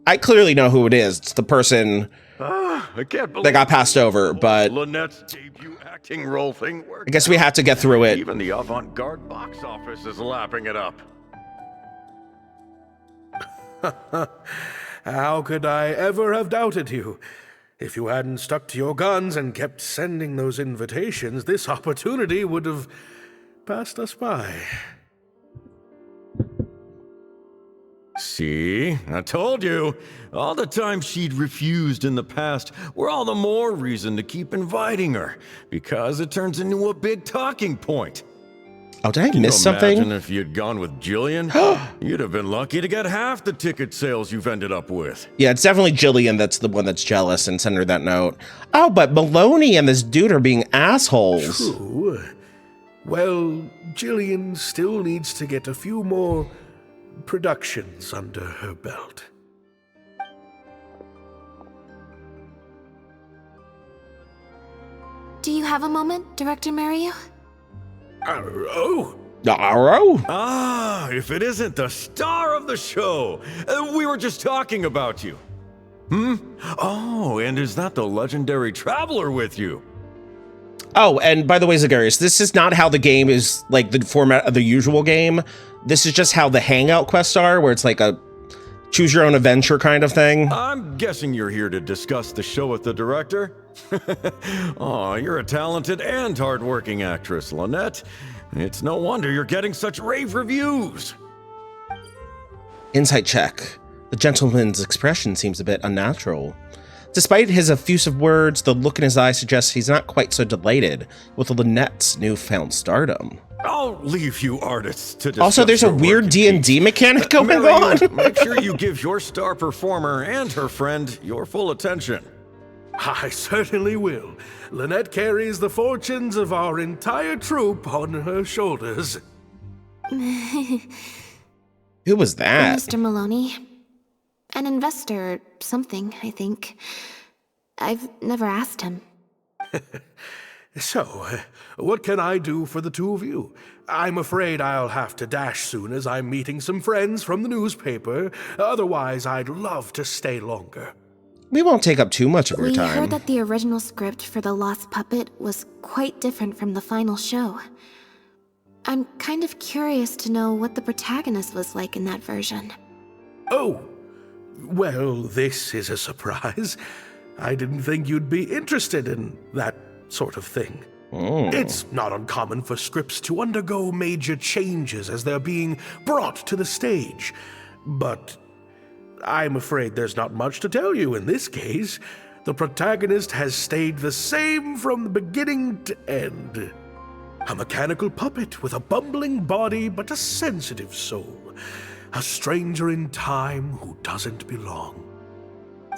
I clearly know who it is. It's the person I can't believe that got passed over, but Lynette's debut acting role thing worked. I guess we have to get through it. Even the avant-garde box office is lapping it up. How could I ever have doubted you? If you hadn't stuck to your guns and kept sending those invitations, this opportunity would have passed us by. See? I told you. All the times she'd refused in the past were all the more reason to keep inviting her, because it turns into a big talking point. Oh, did I miss something? Imagine if you'd gone with Jillian? You'd have been lucky to get half the ticket sales you've ended up with. Yeah, it's definitely Jillian that's the one that's jealous and sent her that note. Oh, but Maloney and this dude are being assholes. True. Well, Jillian still needs to get a few more productions under her belt. Do you have a moment, Director Mariu? If it isn't the star of the show. We were just talking about you. Oh, and is that the legendary traveler with you? Oh, and by the way, Zagarius, this is not how the game is, like, the format of the usual game. This is just how the hangout quests are, where it's like a choose your own adventure kind of thing. I'm guessing you're here to discuss the show with the director? Oh, you're a talented and hardworking actress, Lynette. It's no wonder you're getting such rave reviews. Insight check. The gentleman's expression seems a bit unnatural. Despite his effusive words, the look in his eye suggests he's not quite so delighted with Lynette's newfound stardom. I'll leave you artists to discuss. Also, there's a weird D&D mechanic going on. Make sure you give your star performer and her friend your full attention. I certainly will. Lynette carries the fortunes of our entire troupe on her shoulders. Who was that? Mr. Maloney. An investor or something, I think. I've never asked him. So, what can I do for the two of you? I'm afraid I'll have to dash soon as I'm meeting some friends from the newspaper. Otherwise, I'd love to stay longer. We won't take up too much of your time. We heard that the original script for The Lost Puppet was quite different from the final show. I'm kind of curious to know what the protagonist was like in that version. Oh, well, this is a surprise. I didn't think you'd be interested in that sort of thing. It's not uncommon for scripts to undergo major changes as they're being brought to the stage. But I'm afraid there's not much to tell you in this case. The protagonist has stayed the same from the beginning to end. A mechanical puppet with a bumbling body but a sensitive soul. A stranger in time who doesn't belong.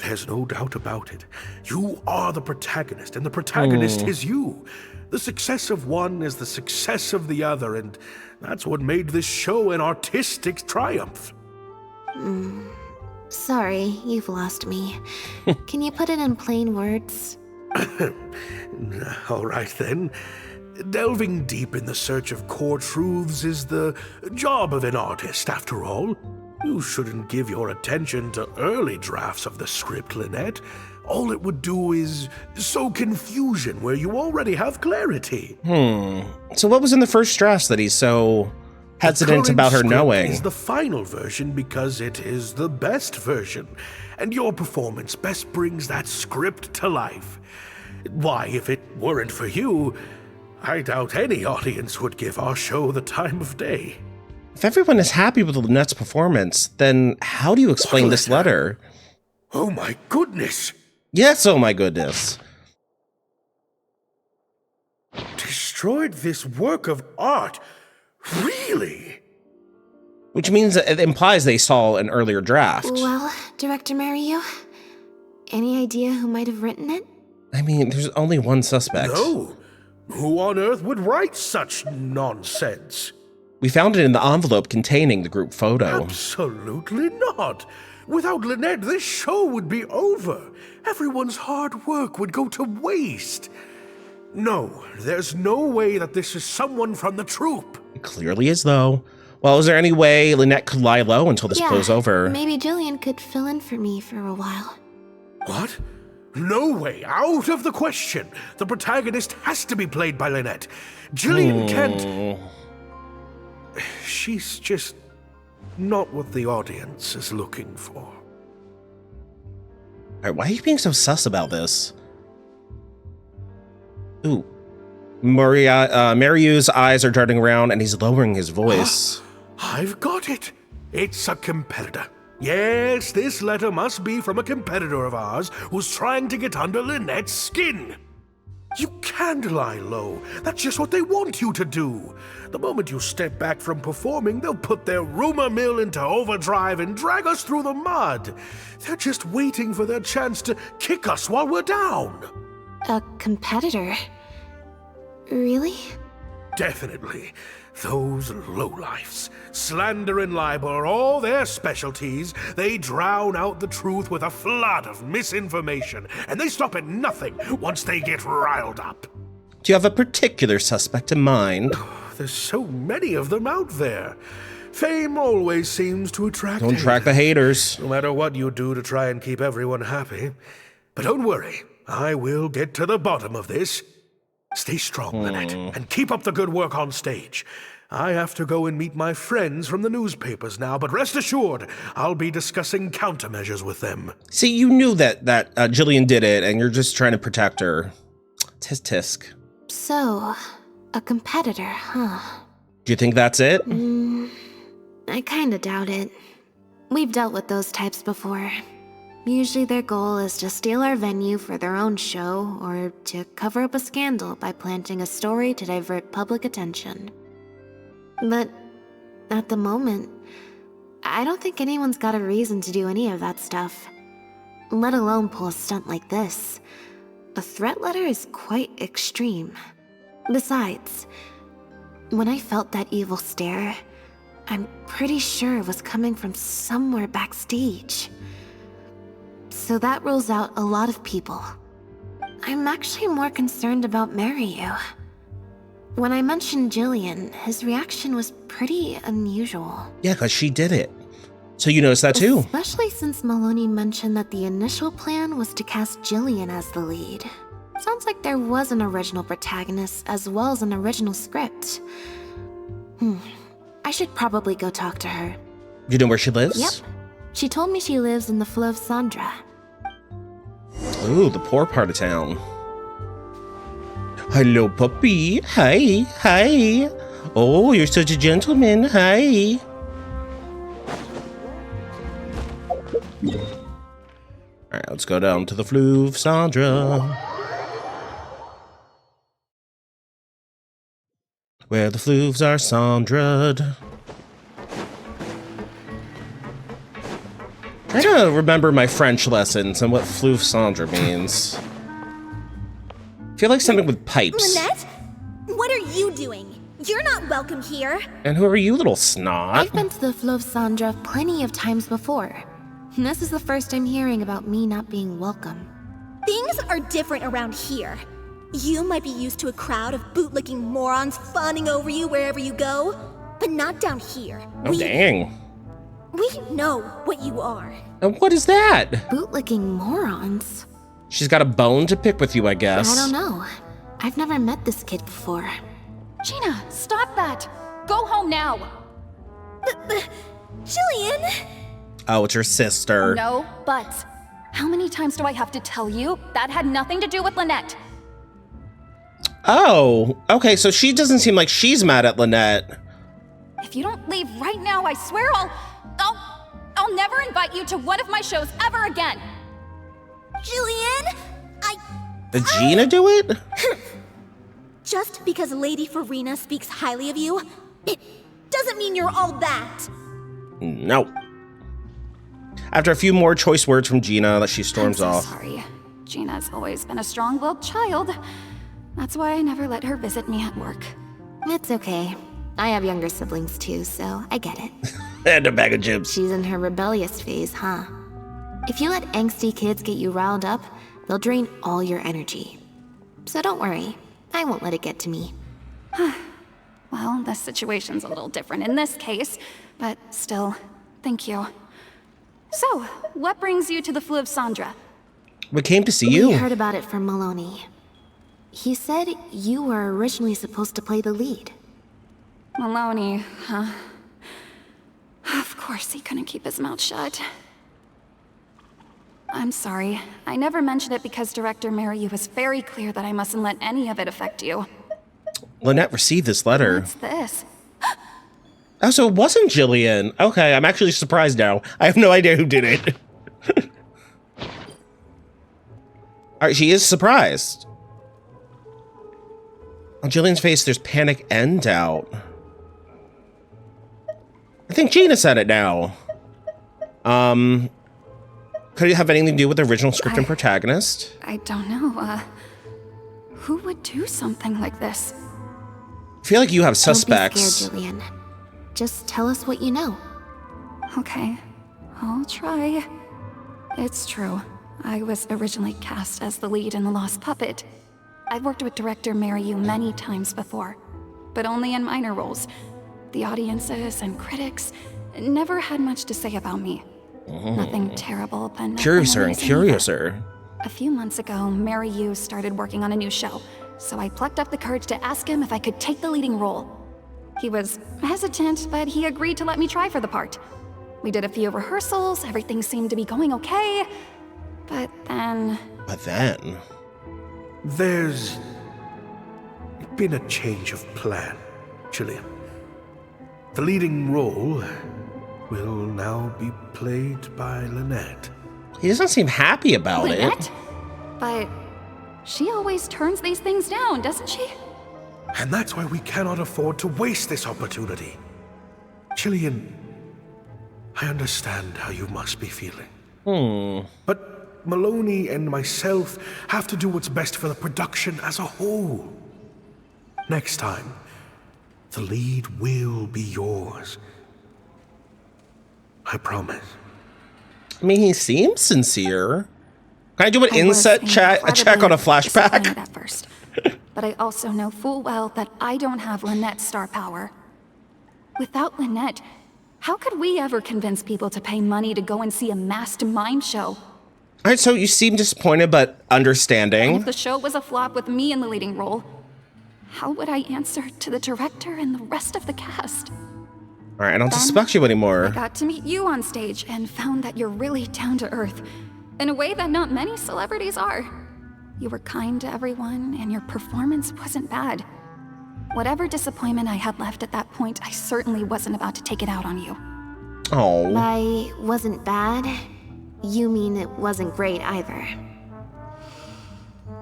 There's no doubt about it. You are the protagonist, and the protagonist is you. The success of one is the success of the other, and that's what made this show an artistic triumph. Sorry, you've lost me. Can you put it in plain words? All right then. Delving deep in the search of core truths is the job of an artist, after all. You shouldn't give your attention to early drafts of the script, Lynette. All it would do is sow confusion where you already have clarity. So what was in the first drafts that he's so hesitant about her knowing? Is the final version because it is the best version, and your performance best brings that script to life. Why, if it weren't for you, I doubt any audience would give our show the time of day. If everyone is happy with Lynette's performance, then how do you explain this letter? Oh my goodness! Yes, oh my goodness. Destroyed this work of art? Really? Which means that it implies they saw an earlier draft. Well, Director Mariu, any idea who might have written it? I mean, there's only one suspect. No. Who on earth would write such nonsense? We found it in the envelope containing the group photo. Absolutely not. Without Lynette, this show would be over. Everyone's hard work would go to waste. No, there's no way that this is someone from the troupe. It clearly is, though. Well, is there any way Lynette could lie low until this blows over? Maybe Jillian could fill in for me for a while. What? No way, out of the question. The protagonist has to be played by Lynette. Jillian can't... She's just not what the audience is looking for. Alright, why are you being so sus about this? Ooh. Mariu's eyes are darting around and he's lowering his voice. I've got it. It's a competitor. Yes, this letter must be from a competitor of ours who's trying to get under Lynette's skin. You can't lie low. That's just what they want you to do. The moment you step back from performing, they'll put their rumor mill into overdrive and drag us through the mud. They're just waiting for their chance to kick us while we're down. A competitor? Really? Definitely. Those lowlifes. Slander and libel are all their specialties. They drown out the truth with a flood of misinformation, and they stop at nothing once they get riled up. Do you have a particular suspect in mind? There's so many of them out there. Fame always seems to attract Don't track the haters. No matter what you do to try and keep everyone happy. But don't worry, I will get to the bottom of this. Stay strong, Lynette, and keep up the good work on stage. I have to go and meet my friends from the newspapers now, but rest assured, I'll be discussing countermeasures with them. See, you knew that Jillian did it, and you're just trying to protect her. Tisk tisk. So, a competitor, huh? Do you think that's it? I kinda doubt it. We've dealt with those types before. Usually their goal is to steal our venue for their own show, or to cover up a scandal by planting a story to divert public attention. But at the moment, I don't think anyone's got a reason to do any of that stuff. Let alone pull a stunt like this. A threat letter is quite extreme. Besides, when I felt that evil stare, I'm pretty sure it was coming from somewhere backstage. So that rules out a lot of people. I'm actually more concerned about Mariu. When I mentioned Jillian, his reaction was pretty unusual. Yeah, because she did it. So you noticed that too. Especially since Maloney mentioned that the initial plan was to cast Jillian as the lead. Sounds like there was an original protagonist as well as an original script. I should probably go talk to her. You know where she lives? Yep. She told me she lives in the Fleuve Sandra. Ooh, the poor part of town. Hello, puppy. Hi, hi. Oh, you're such a gentleman. Hi. Alright, let's go down to the Fleuve Sandra. Where the Fleuves are Sandra'd. I gotta remember my French lessons and what Fleuve Sandra means. I feel like something with pipes. Lynette? What are you doing? You're not welcome here. And who are you, little snot? I've been to the Fleuve Sandra plenty of times before. This is the first I'm hearing about me not being welcome. Things are different around here. You might be used to a crowd of bootlicking morons fawning over you wherever you go, but not down here. Oh, dang. We know what you are. And what is that? Bootlicking morons? She's got a bone to pick with you, I guess. I don't know. I've never met this kid before. Gina, stop that! Go home now! Jillian! Oh, it's your sister. No buts. How many times do I have to tell you? That had nothing to do with Lynette. Oh, okay, so she doesn't seem like she's mad at Lynette. If you don't leave right now, I swear I'll never invite you to one of my shows ever again. Jillian, Did Gina do it? Just because Lady Farina speaks highly of you, it doesn't mean you're all that. No. After a few more choice words from Gina, she storms off. Sorry. Gina's always been a strong-willed child. That's why I never let her visit me at work. It's okay. I have younger siblings too, so I get it. And a bag of chips. She's in her rebellious phase, huh? If you let angsty kids get you riled up, they'll drain all your energy. So don't worry, I won't let it get to me. Well, the situation's a little different in this case, but still, thank you. So, what brings you to the Flu of Sandra? We came to see you. We heard about it from Maloney. He said you were originally supposed to play the lead. Maloney, huh? Of course he couldn't keep his mouth shut. I'm sorry. I never mentioned it because Director Mariyu was very clear that I mustn't let any of it affect you. Lynette received this letter. What's this? Oh, so it wasn't Jillian. Okay, I'm actually surprised now. I have no idea who did it. Alright, she is surprised. On Jillian's face, there's panic and doubt. I think Gina said it now. Could it have anything to do with the original script and protagonist? I don't know, who would do something like this? I feel like you have suspects. Don't be scared, Jillian. Just tell us what you know. Okay, I'll try. It's true. I was originally cast as the lead in The Lost Puppet. I've worked with director Mariyu many times before, but only in minor roles. The audiences and critics never had much to say about me. Nothing terrible, but nothing Curiouser and amazing curiouser. either. A few months ago, Mariyu started working on a new show, so I plucked up the courage to ask him if I could take the leading role. He was hesitant, but he agreed to let me try for the part. We did a few rehearsals, everything seemed to be going okay, but then... There's been a change of plan, Jillian. The leading role will now be played by Lynette. He doesn't seem happy about Lynette? it. But she always turns these things down, doesn't she? And that's why we cannot afford to waste this opportunity. Jillian, I understand how you must be feeling. But Maloney and myself have to do what's best for the production as a whole. Next time, the lead will be yours. I promise. I mean, he seems sincere. Can I do an inset check on a flashback? At first, but I also know full well that I don't have Lynette's star power. Without Lynette, how could we ever convince people to pay money to go and see a masked mime show? All right, so you seem disappointed but understanding. And if the show was a flop with me in the leading role, how would I answer to the director and the rest of the cast? All right, I don't suspect you anymore. I got to meet you on stage and found that you're really down to earth, in a way that not many celebrities are. You were kind to everyone, and your performance wasn't bad. Whatever disappointment I had left at that point, I certainly wasn't about to take it out on you. Oh. By wasn't bad, you mean it wasn't great either.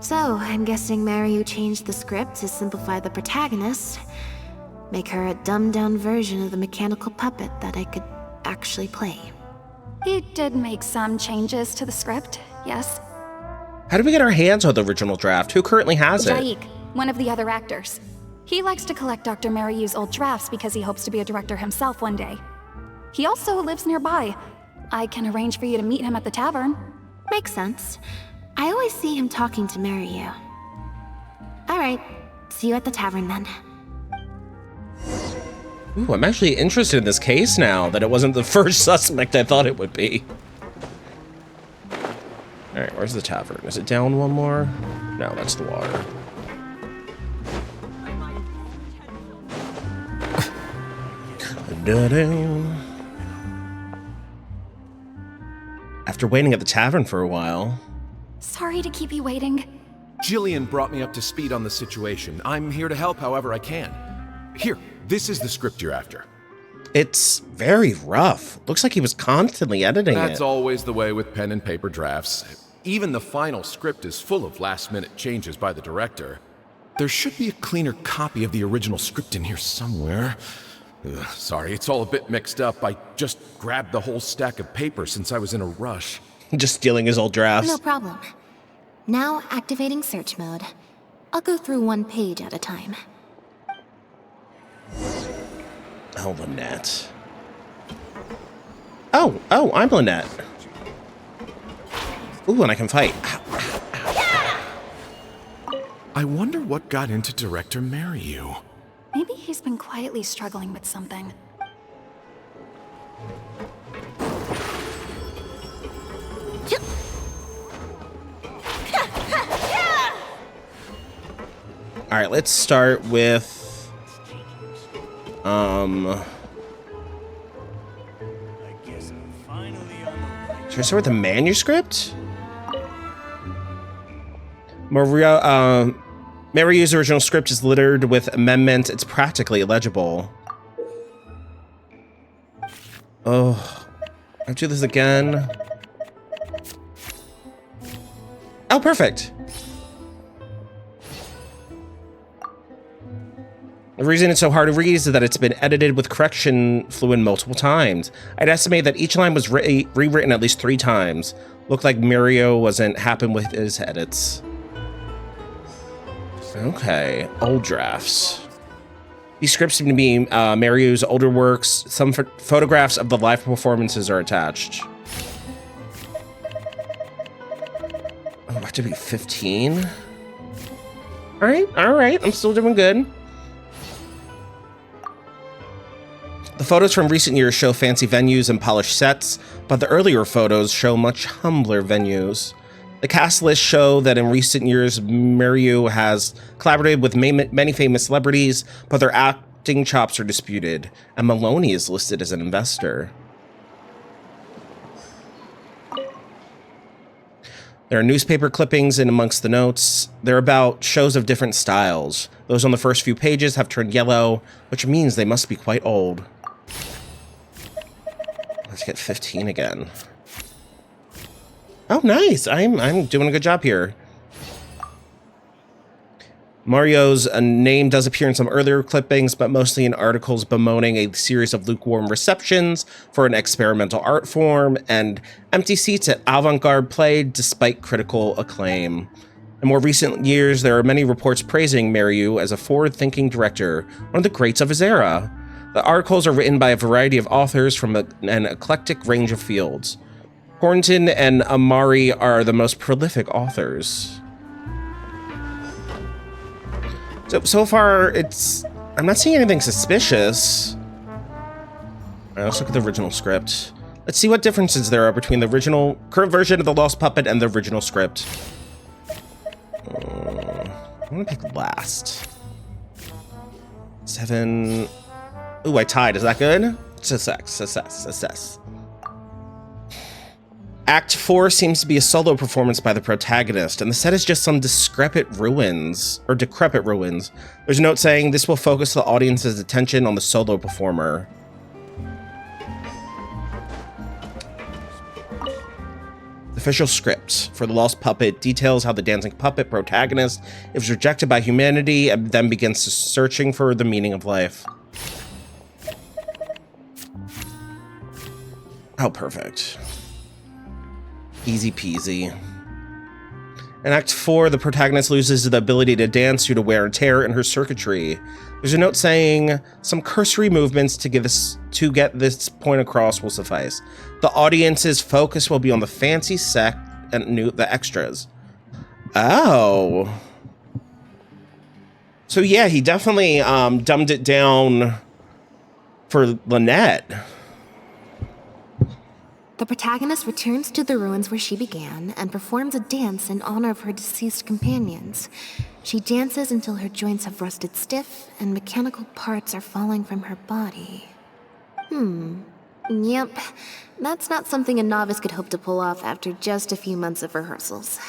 So, I'm guessing Mariyu changed the script to simplify the protagonist, make her a dumbed-down version of the mechanical puppet that I could actually play. He did make some changes to the script, yes. How did we get our hands on the original draft? Who currently has it? Jaik, one of the other actors. He likes to collect Dr. Mariyu's old drafts because he hopes to be a director himself one day. He also lives nearby. I can arrange for you to meet him at the tavern. Makes sense. I always see him talking to Maryu. Alright, see you at the tavern then. Ooh, I'm actually interested in this case now that it wasn't the first suspect I thought it would be. Alright, where's the tavern? Is it down one more? No, that's the water. After waiting at the tavern for a while. Sorry to keep you waiting. Jillian brought me up to speed on the situation. I'm here to help however I can. Here, this is the script you're after. It's very rough. Looks like he was constantly editing it. That's always the way with pen and paper drafts. Even the final script is full of last-minute changes by the director. There should be a cleaner copy of the original script in here somewhere. Ugh, sorry, it's all a bit mixed up. I just grabbed the whole stack of paper since I was in a rush. Just stealing his old drafts. No problem. Now activating search mode. I'll go through one page at a time. Oh, Lynette. Oh, I'm Lynette. Ooh, and I can fight. I wonder what got into Director Maryu. Maybe he's been quietly struggling with something. All right, let's start with should I start with the manuscript? Maryu's original script is littered with amendments. It's practically illegible. Oh, I'll do this again. Oh, perfect. The reason it's so hard to read is that it's been edited with correction fluid multiple times. I'd estimate that each line was rewritten at least 3 times. Looked like Maryu wasn't happy with his edits. Okay, old drafts. These scripts seem to be Maryu's older works. Some photographs of the live performances are attached. Oh, I have to be 15? All right, I'm still doing good. The photos from recent years show fancy venues and polished sets, but the earlier photos show much humbler venues. The cast lists show that in recent years, Maryu has collaborated with many famous celebrities, but their acting chops are disputed, and Maloney is listed as an investor. There are newspaper clippings in amongst the notes. They're about shows of different styles. Those on the first few pages have turned yellow, which means they must be quite old. Let's get 15 again. Oh, nice. I'm doing a good job here. Maryu's name does appear in some earlier clippings, but mostly in articles bemoaning a series of lukewarm receptions for an experimental art form and empty seats at avant-garde play despite critical acclaim. In more recent years, there are many reports praising Maryu as a forward-thinking director, one of the greats of his era. The articles are written by a variety of authors from an eclectic range of fields. Hornton and Amari are the most prolific authors. So far, I'm not seeing anything suspicious. All right, let's look at the original script. Let's see what differences there are between the current version of The Lost Puppet and the original script. I'm gonna pick last. 7. Ooh, I tied. Is that good? Success. Act 4 seems to be a solo performance by the protagonist, and the set is just some decrepit ruins. There's a note saying this will focus the audience's attention on the solo performer. The official script for The Lost Puppet details how the dancing puppet protagonist is rejected by humanity and then begins searching for the meaning of life. Oh, perfect. Easy peasy. In Act 4, the protagonist loses the ability to dance due to wear and tear in her circuitry. There's a note saying some cursory movements to get this point across will suffice. The audience's focus will be on the fancy set and the extras. Oh. So yeah, he definitely dumbed it down for Lynette. The protagonist returns to the ruins where she began and performs a dance in honor of her deceased companions. She dances until her joints have rusted stiff and mechanical parts are falling from her body. Yep, that's not something a novice could hope to pull off after just a few months of rehearsals.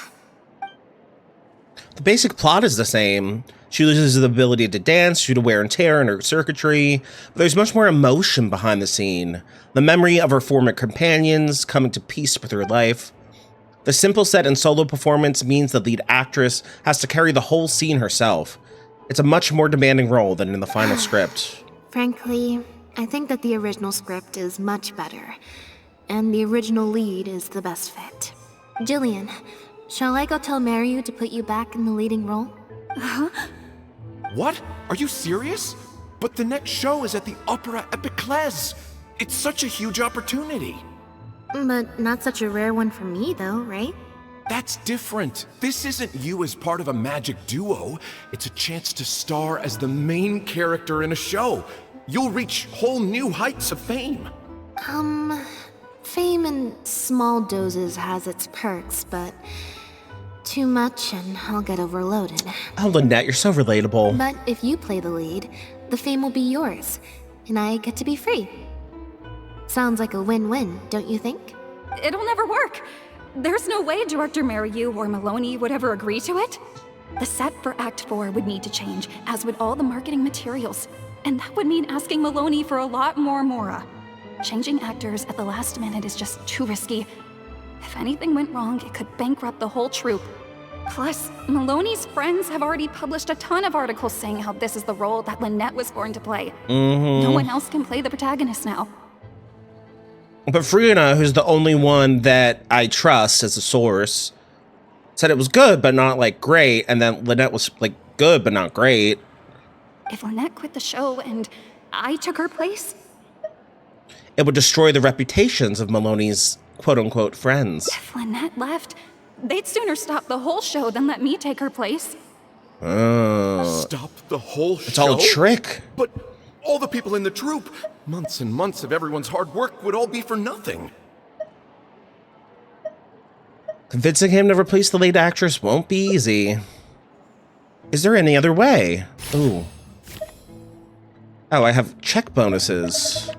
The basic plot is the same. She loses the ability to dance due to wear and tear in her circuitry, but there's much more emotion behind the scene. The memory of her former companions coming to peace with her life. The simple set and solo performance means the lead actress has to carry the whole scene herself. It's a much more demanding role than in the final script. Frankly, I think that the original script is much better, and the original lead is the best fit. Jillian, shall I go tell Mariu to put you back in the leading role? What? Are you serious? But the next show is at the Opera Epiclese. It's such a huge opportunity. But not such a rare one for me, though, right? That's different. This isn't you as part of a magic duo. It's a chance to star as the main character in a show. You'll reach whole new heights of fame. Fame in small doses has its perks, but too much and I'll get overloaded. Oh, Lynette, you're so relatable. But if you play the lead, the fame will be yours, and I get to be free. Sounds like a win-win, don't you think? It'll never work. There's no way Director Mariu or Maloney would ever agree to it. The set for Act 4 would need to change, as would all the marketing materials. And that would mean asking Maloney for a lot more Mora. Changing actors at the last minute is just too risky. If anything went wrong, it could bankrupt the whole troupe. Plus, Maloney's friends have already published a ton of articles saying how this is the role that Lynette was born to play. No one else can play the protagonist now. But Friona, who's the only one that I trust as a source, said it was good, but not, like, great. And then Lynette was, like, good, but not great. If Lynette quit the show and I took her place, it would destroy the reputations of Maloney's quote-unquote friends. If Lynette left, they'd sooner stop the whole show than let me take her place. Stop the whole show? It's all a trick. But all the people in the troupe, months and months of everyone's hard work would all be for nothing. Convincing him to replace the lead actress won't be easy. Is there any other way? Ooh. Oh, I have check bonuses.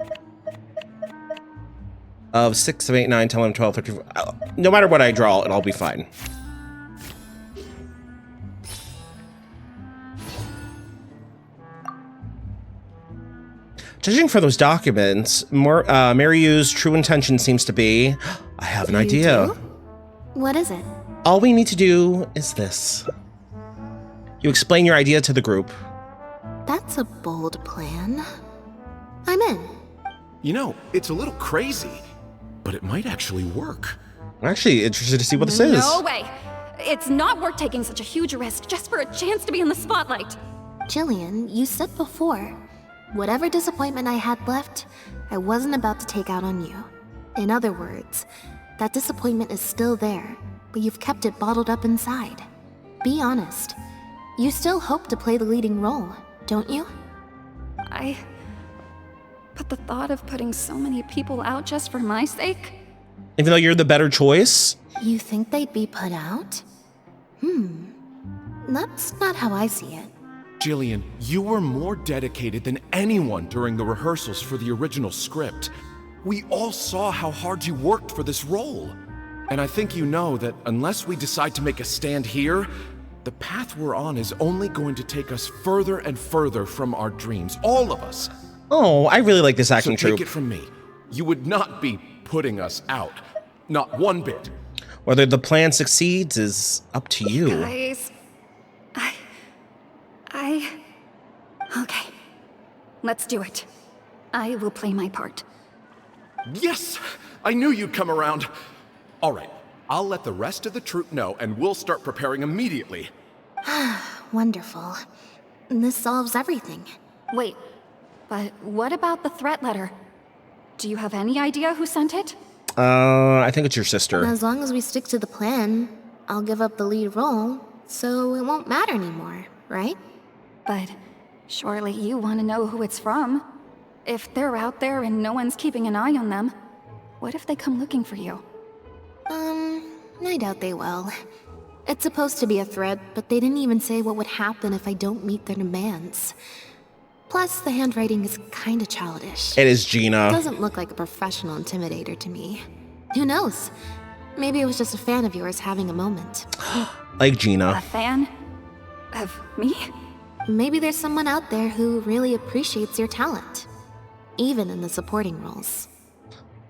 Of 6, 7, 8, 9, 10, 11, 12, 13, 14. No matter what I draw, it'll be fine. Judging for those documents, Mariu's true intention seems to be... I have an idea. Do? What is it? All we need to do is this. You explain your idea to the group. That's a bold plan. I'm in. You know, it's a little crazy, but it might actually work. I'm actually interested to see what this is. No way. It's not worth taking such a huge risk just for a chance to be in the spotlight. Jillian, you said before, whatever disappointment I had left, I wasn't about to take out on you. In other words, that disappointment is still there, but you've kept it bottled up inside. Be honest. You still hope to play the leading role, don't you? But the thought of putting so many people out just for my sake? Even though you're the better choice? You think they'd be put out? That's not how I see it. Jillian, you were more dedicated than anyone during the rehearsals for the original script. We all saw how hard you worked for this role. And I think you know that unless we decide to make a stand here, the path we're on is only going to take us further and further from our dreams, all of us. Oh, I really like this acting troupe. So take it from me. You would not be putting us out. Not one bit. Whether the plan succeeds is up to you. Guys, Okay. Let's do it. I will play my part. Yes! I knew you'd come around. All right. I'll let the rest of the troupe know, and we'll start preparing immediately. Wonderful. this solves everything. Wait, but what about the threat letter? Do you have any idea who sent it? I think it's your sister. As long as we stick to the plan, I'll give up the lead role, so it won't matter anymore, right? But surely you want to know who it's from. If they're out there and no one's keeping an eye on them, what if they come looking for you? I doubt they will. It's supposed to be a threat, but they didn't even say what would happen if I don't meet their demands. Plus, the handwriting is kinda childish. It is Gina. It doesn't look like a professional intimidator to me. Who knows? Maybe it was just a fan of yours having a moment. Like Gina. A fan? Of me? Maybe there's someone out there who really appreciates your talent. Even in the supporting roles.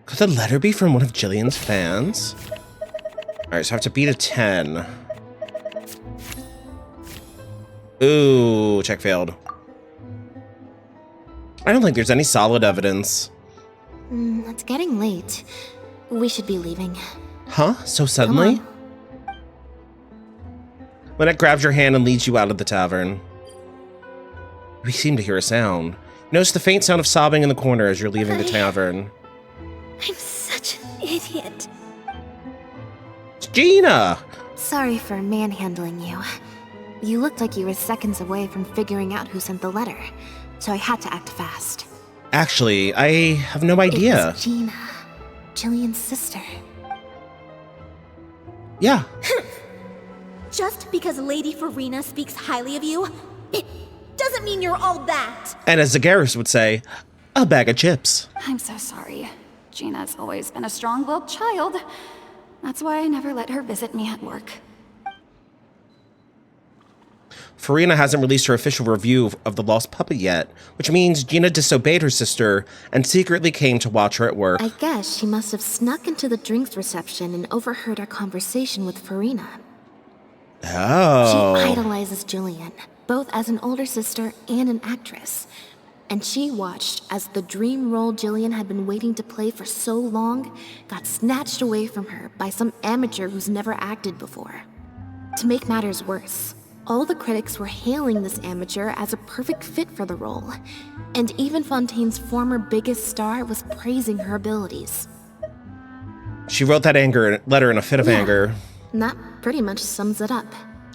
Could the letter be from one of Jillian's fans? Alright, so I have to beat a 10. Ooh, check failed. I don't think there's any solid evidence. It's getting late. We should be leaving. Huh? So suddenly? Lynette grabs your hand and leads you out of the tavern. We seem to hear a sound. Notice the faint sound of sobbing in the corner as you're leaving the tavern. I'm such an idiot. It's Gina! Sorry for manhandling you. You looked like you were seconds away from figuring out who sent the letter, so I had to act fast. Actually, I have no idea. It was Gina, Jillian's sister. Yeah. Just because Lady Farina speaks highly of you, it doesn't mean you're all that. And as Zagaris would say, a bag of chips. I'm so sorry. Gina's always been a strong-willed child. That's why I never let her visit me at work. Farina hasn't released her official review of The Lost Puppet yet, which means Gina disobeyed her sister and secretly came to watch her at work. I guess she must have snuck into the drinks reception and overheard our conversation with Farina. Oh. She idolizes Jillian, both as an older sister and an actress. And she watched as the dream role Jillian had been waiting to play for so long got snatched away from her by some amateur who's never acted before. To make matters worse, all the critics were hailing this amateur as a perfect fit for the role, and even Fontaine's former biggest star was praising her abilities. She wrote that letter in a fit of anger. And that pretty much sums it up.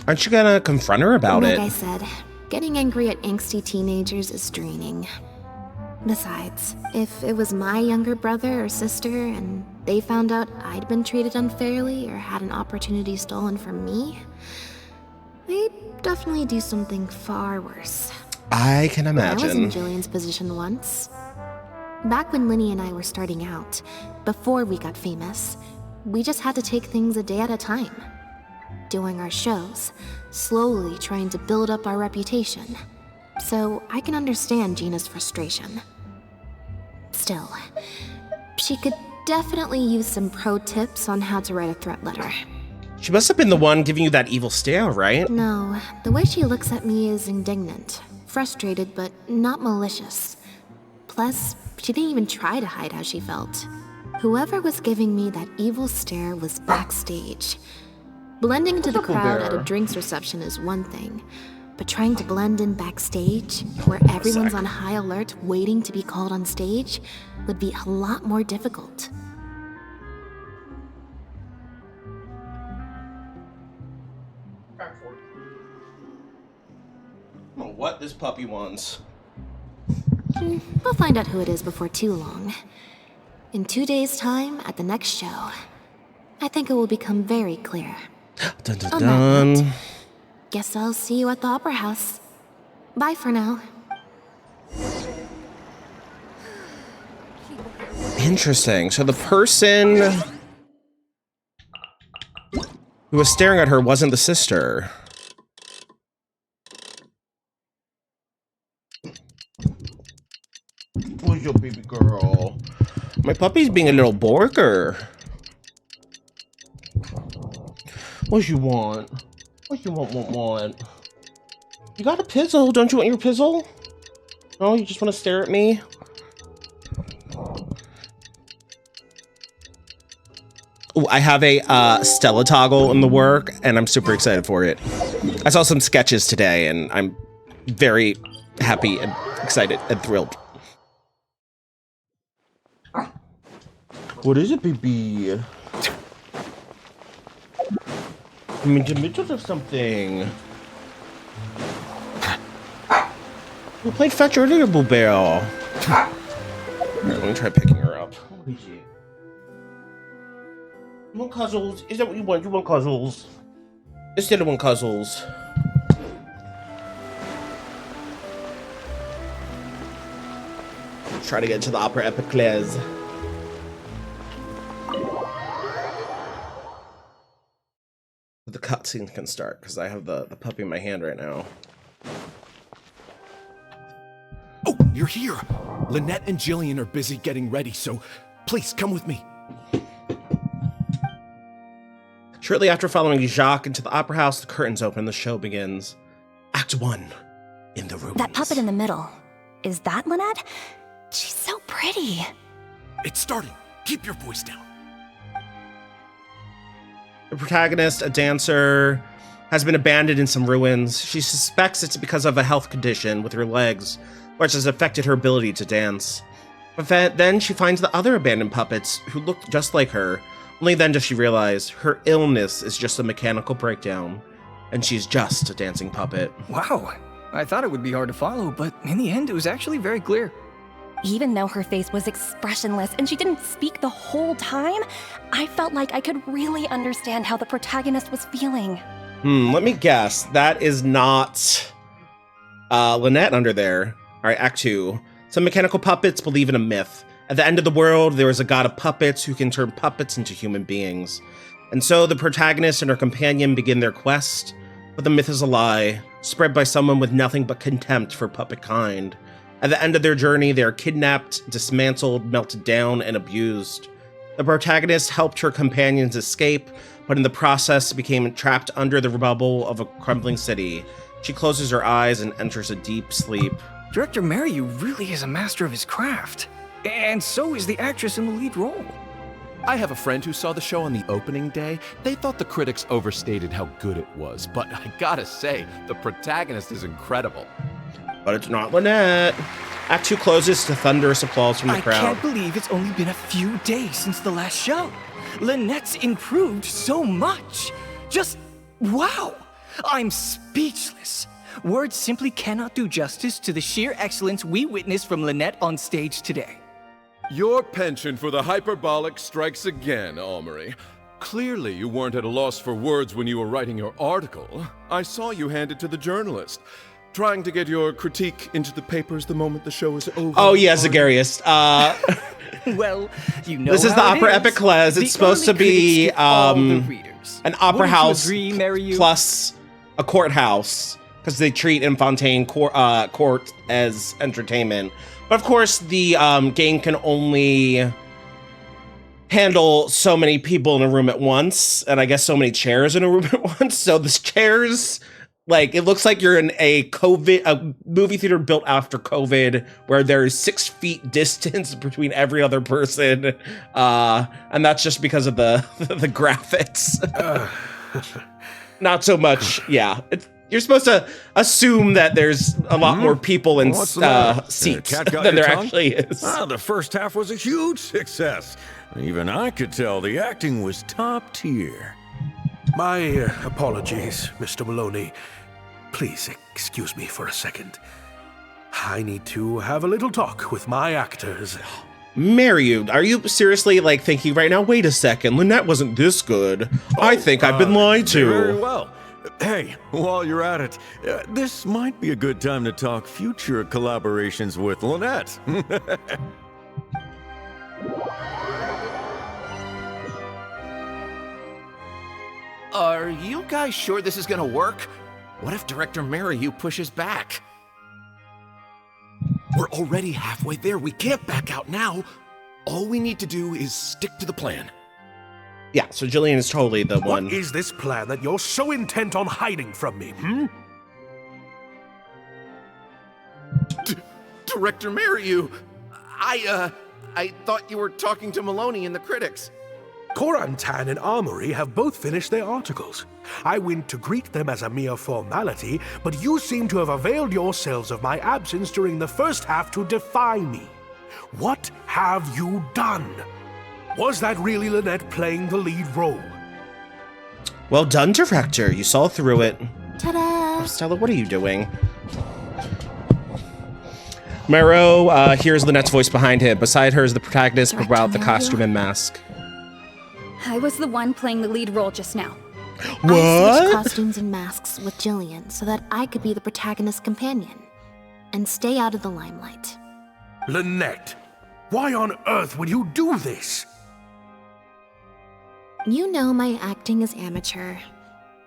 Aren't you gonna confront her about it? Like I said, getting angry at angsty teenagers is draining. Besides, if it was my younger brother or sister and they found out I'd been treated unfairly or had an opportunity stolen from me, they'd definitely do something far worse. I can I was in imagine. Jillian's position once. Back when Linny and I were starting out, before we got famous, we just had to take things a day at a time. Doing our shows, slowly trying to build up our reputation. So I can understand Gina's frustration. Still, she could definitely use some pro tips on how to write a threat letter. She must have been the one giving you that evil stare, right? No, the way she looks at me is indignant, frustrated, but not malicious. Plus, she didn't even try to hide how she felt. Whoever was giving me that evil stare was backstage. Blending into the crowd at a drinks reception is one thing, but trying to blend in backstage, where everyone's on high alert waiting to be called on stage, would be a lot more difficult. I don't know what this puppy wants. We'll find out who it is before too long. In 2 days' time, at the next show, I think it will become very clear. Dun dun On that note, dun. guess I'll see you at the Opera House. Bye for now. Interesting. So the person who was staring at her wasn't the sister. Where's your baby girl? My puppy's being a little borker. What you want? What you want? You got a pizzle? Don't you want your pizzle? Oh, you just want to stare at me? Ooh, I have a Stella toggle in the work, and I'm super excited for it. I saw some sketches today, and I'm very happy and excited and thrilled. What is it, baby? I'm in the middle of something. We played fetch earlier, Boo Bear. Alright, let me try picking her up. You want cuzzles? Is that what you want? You want cuzzles? Instead of one cuzzles. Try to get to the Opera Epiclese. The cutscene can start because I have the puppy in my hand right now. Oh, you're here! Lynette and Jillian are busy getting ready, so please come with me. Shortly after following Jacques into the opera house, the curtains open and the show begins. Act 1. In the ruins. That puppet in the middle. Is that Lynette? She's so pretty. It's starting. Keep your voice down. The protagonist, a dancer, has been abandoned in some ruins. She suspects it's because of a health condition with her legs, which has affected her ability to dance. But then she finds the other abandoned puppets who look just like her. Only then does she realize her illness is just a mechanical breakdown, and she's just a dancing puppet. Wow, I thought it would be hard to follow, but in the end it was actually very clear. Even though her face was expressionless and she didn't speak the whole time, I felt like I could really understand how the protagonist was feeling. Let me guess. That is not Lynette under there. All right, Act 2. Some mechanical puppets believe in a myth. At the end of the world, there is a god of puppets who can turn puppets into human beings. And so the protagonist and her companion begin their quest, but the myth is a lie, spread by someone with nothing but contempt for puppet kind. At the end of their journey, they are kidnapped, dismantled, melted down, and abused. The protagonist helped her companions escape, but in the process became trapped under the rubble of a crumbling city. She closes her eyes and enters a deep sleep. Director Mariu really is a master of his craft. And so is the actress in the lead role. I have a friend who saw the show on the opening day. They thought the critics overstated how good it was, but I gotta say, the protagonist is incredible. But it's not Lynette. Act 2 closes to thunderous applause from the crowd. I can't believe it's only been a few days since the last show. Lynette's improved so much. Just wow! I'm speechless. Words simply cannot do justice to the sheer excellence we witnessed from Lynette on stage today. Your penchant for the hyperbolic strikes again, Almery. Clearly you weren't at a loss for words when you were writing your article. I saw you hand it to the journalist. Trying to get your critique into the papers the moment the show is over. Oh yeah, Zagarius. Well, you know this is the Opera Epiclese. It's supposed to be an opera house plus a courthouse, because they treat Fontaine court as entertainment. But of course, the game can only handle so many people in a room at once, and I guess so many chairs in a room at once. So the chairs, like, it looks like you're in a movie theater built after COVID, where there's 6 feet distance between every other person, and that's just because of the graphics. Not so much, yeah. You're supposed to assume that there's a lot more people in seats than there actually is. The first half was a huge success. Even I could tell the acting was top tier. My apologies, Mr. Maloney. Please excuse me for a second. I need to have a little talk with my actors. Mariu, are you seriously thinking right now, wait a second, Lynette wasn't this good. I think I've been lied to. Very well. Hey, while you're at it, this might be a good time to talk future collaborations with Lynette. Are you guys sure this is gonna work? What if Director Mariu pushes back? We're already halfway there. We can't back out now. All we need to do is stick to the plan. Yeah, so Jillian is totally the one. What is this plan that you're so intent on hiding from me, Director Mariu, I thought you were talking to Maloney and the critics. Korantan and Armory have both finished their articles. I went to greet them as a mere formality, but you seem to have availed yourselves of my absence during the first half to defy me. What have you done? Was that really Lynette playing the lead role? Well done, Director. You saw through it. Ta-da! Stella, what are you doing? Mero hears Lynette's voice behind him. Beside her is the protagonist without the costume and mask. I was the one playing the lead role just now. What? I switched costumes and masks with Jillian so that I could be the protagonist's companion and stay out of the limelight. Lynette, why on earth would you do this? You know my acting is amateur.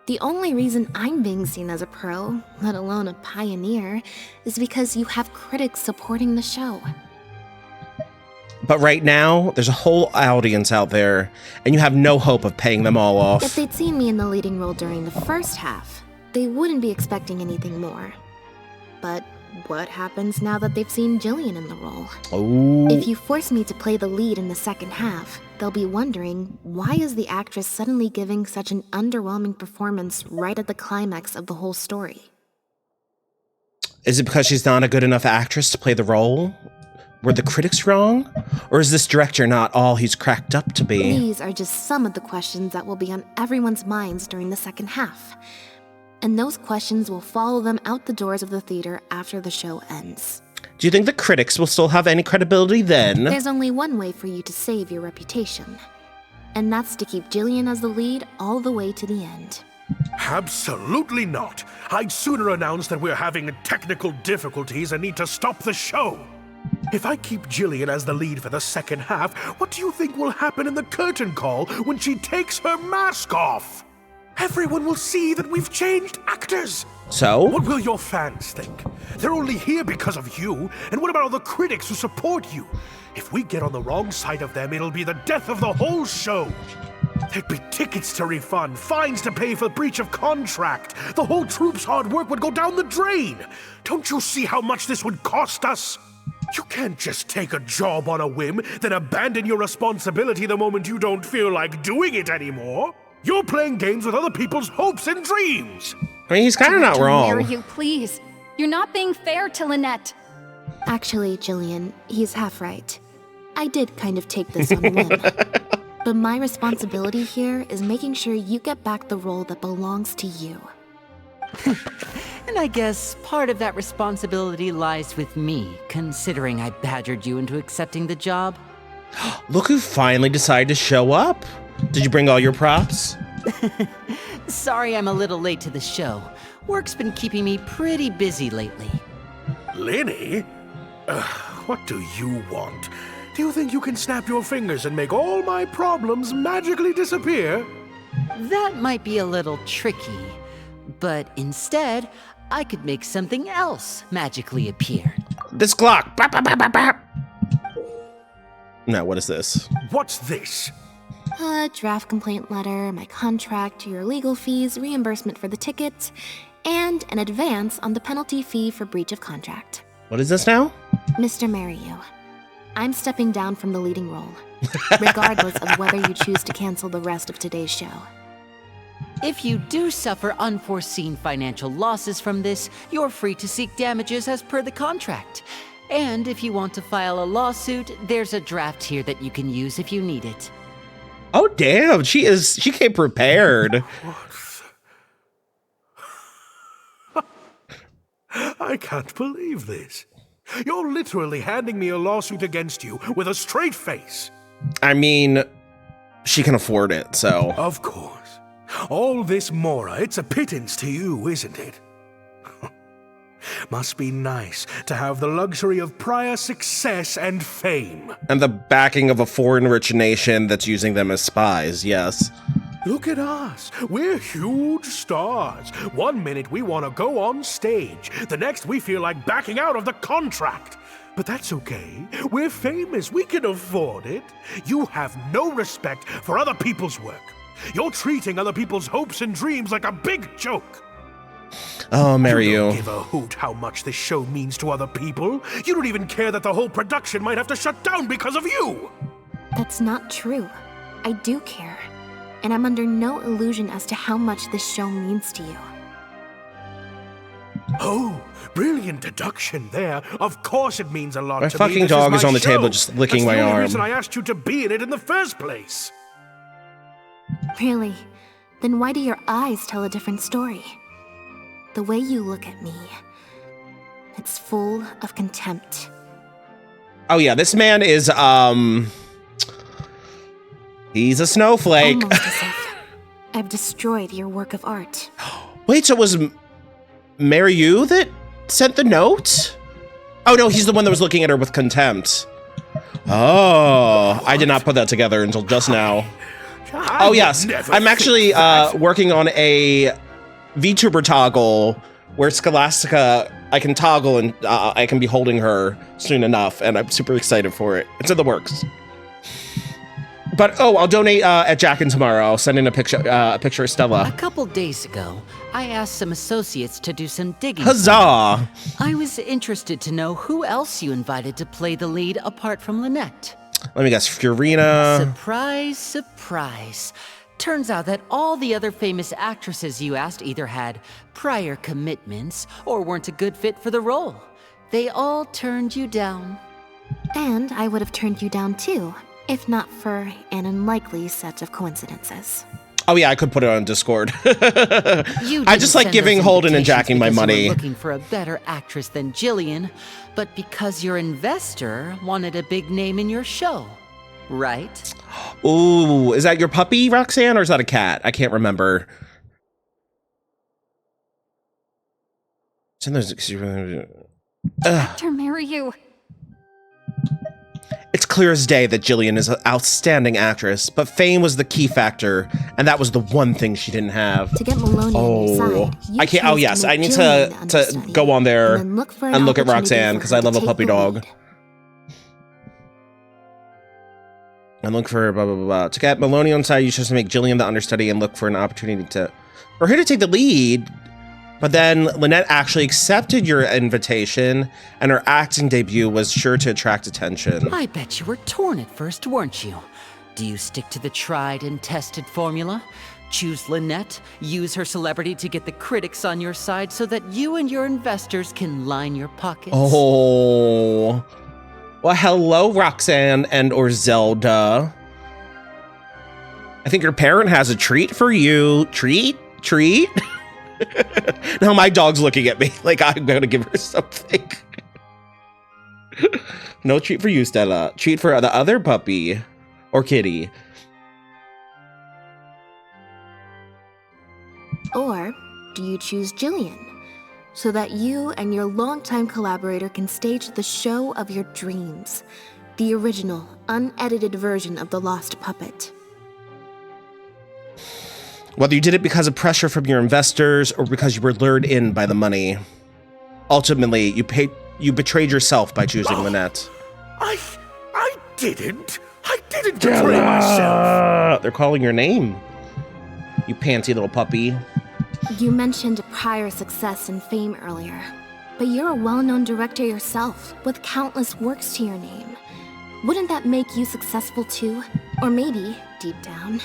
The only reason I'm being seen as a pro, let alone a pioneer, is because you have critics supporting the show. But right now, there's a whole audience out there, and you have no hope of paying them all off. If they'd seen me in the leading role during the first half, they wouldn't be expecting anything more. But what happens now that they've seen Jillian in the role? Oh. If you force me to play the lead in the second half, they'll be wondering, why is the actress suddenly giving such an underwhelming performance right at the climax of the whole story? Is it because she's not a good enough actress to play the role? Were the critics wrong? Or is this director not all he's cracked up to be? These are just some of the questions that will be on everyone's minds during the second half. And those questions will follow them out the doors of the theater after the show ends. Do you think the critics will still have any credibility then? There's only one way for you to save your reputation. And that's to keep Jillian as the lead all the way to the end. Absolutely not. I'd sooner announce that we're having technical difficulties and need to stop the show. If I keep Jillian as the lead for the second half, what do you think will happen in the curtain call when she takes her mask off? Everyone will see that we've changed actors. So? What will your fans think? They're only here because of you. And what about all the critics who support you? If we get on the wrong side of them, it'll be the death of the whole show. There'd be tickets to refund, fines to pay for breach of contract. The whole troupe's hard work would go down the drain. Don't you see how much this would cost us? You can't just take a job on a whim, then abandon your responsibility the moment you don't feel like doing it anymore. You're playing games with other people's hopes and dreams. I mean, he's kind of not wrong. You, please. You're not being fair to Lynette. Actually, Jillian, he's half right. I did kind of take this on a whim. But my responsibility here is making sure you get back the role that belongs to you. And I guess part of that responsibility lies with me, considering I badgered you into accepting the job. Look who finally decided to show up. Did you bring all your props? Sorry I'm a little late to the show. Work's been keeping me pretty busy lately. Lenny? What do you want? Do you think you can snap your fingers and make all my problems magically disappear? That might be a little tricky, but instead, I could make something else magically appear. This clock! Bap, bap, bap, bap, bap. No, what is this? What's this? A draft complaint letter, my contract, your legal fees, reimbursement for the tickets, and an advance on the penalty fee for breach of contract. What is this now? Mr. Mariu, I'm stepping down from the leading role, regardless of whether you choose to cancel the rest of today's show. If you do suffer unforeseen financial losses from this, you're free to seek damages as per the contract. And if you want to file a lawsuit, there's a draft here that you can use if you need it. Oh, damn. She came prepared. I can't believe this. You're literally handing me a lawsuit against you with a straight face. I mean, she can afford it, so. Of course. All this Mora, it's a pittance to you, isn't it? Must be nice to have the luxury of prior success and fame. And the backing of a foreign rich nation that's using them as spies, yes. Look at us. We're huge stars. One minute we want to go on stage. The next we feel like backing out of the contract. But that's okay. We're famous. We can afford it. You have no respect for other people's work. You're treating other people's hopes and dreams like a big joke. Oh, You Mariu. don't give a hoot how much this show means to other people. You don't even care that the whole production might have to shut down because of you. That's not true. I do care. And I'm under no illusion as to how much this show means to you. Oh, brilliant deduction there. Of course it means a lot My to me. fucking This dog my is on the show. table just licking That's my the only arm. reason I asked you to be in it in the first place. Really? Then why do your eyes tell a different story? The way you look at me, it's full of contempt. Oh yeah, this man is he's a snowflake. Almost as if I've destroyed your work of art. Wait, so it was Mary Yu that sent the note? Oh no, he's the one that was looking at her with contempt. Oh, I did not put that together until just now. Oh yes, I'm actually working on a VTuber toggle where Scholastica, I can toggle and I can be holding her soon enough, and I'm super excited for it. It's in the works. But I'll donate at Jack and tomorrow. I'll send in a picture of Stella. A couple days ago, I asked some associates to do some digging. Huzzah! I was interested to know who else you invited to play the lead apart from Lynette. Let me guess, Fiorina. Surprise, surprise. Turns out that all the other famous actresses you asked either had prior commitments or weren't a good fit for the role. They all turned you down. And I would have turned you down too, if not for an unlikely set of coincidences. Oh yeah, I could put it on Discord. You I just didn't like send giving those Holden and invitations Jacking my because you money. were looking for a better actress than Jillian, but because your investor wanted a big name in your show, right? Ooh, is that your puppy, Roxanne, or is that a cat? I can't remember. Dr. Maryu. It's clear as day that Jillian is an outstanding actress, but fame was the key factor, and that was the one thing she didn't have. To get Maloney on your side, you I can't. Oh chose yes, make I need Jillian the to understudy, go on there and then look for an and look at opportunity Roxanne for because her I to love a take puppy the dog. lead. And look for blah blah blah blah. To get Maloney on side, you chose to make Jillian the understudy and look for an opportunity for her to take the lead. But then Lynette actually accepted your invitation, and her acting debut was sure to attract attention. I bet you were torn at first, weren't you? Do you stick to the tried and tested formula? Choose Lynette, use her celebrity to get the critics on your side so that you and your investors can line your pockets? Oh. Well, hello, Roxanne and or Zelda. I think your parent has a treat for you. Treat? Now my dog's looking at me like I'm going to give her something. No treat for you, Stella. Treat for the other puppy or kitty. Or do you choose Jillian, so that you and your longtime collaborator can stage the show of your dreams, the original, unedited version of The Lost Puppet? Whether you did it because of pressure from your investors or because you were lured in by the money, ultimately you betrayed yourself by choosing Lynette. I didn't betray myself. They're calling your name, you panty little puppy. You mentioned prior success and fame earlier, but you're a well-known director yourself, with countless works to your name. Wouldn't that make you successful too? Or maybe, deep down,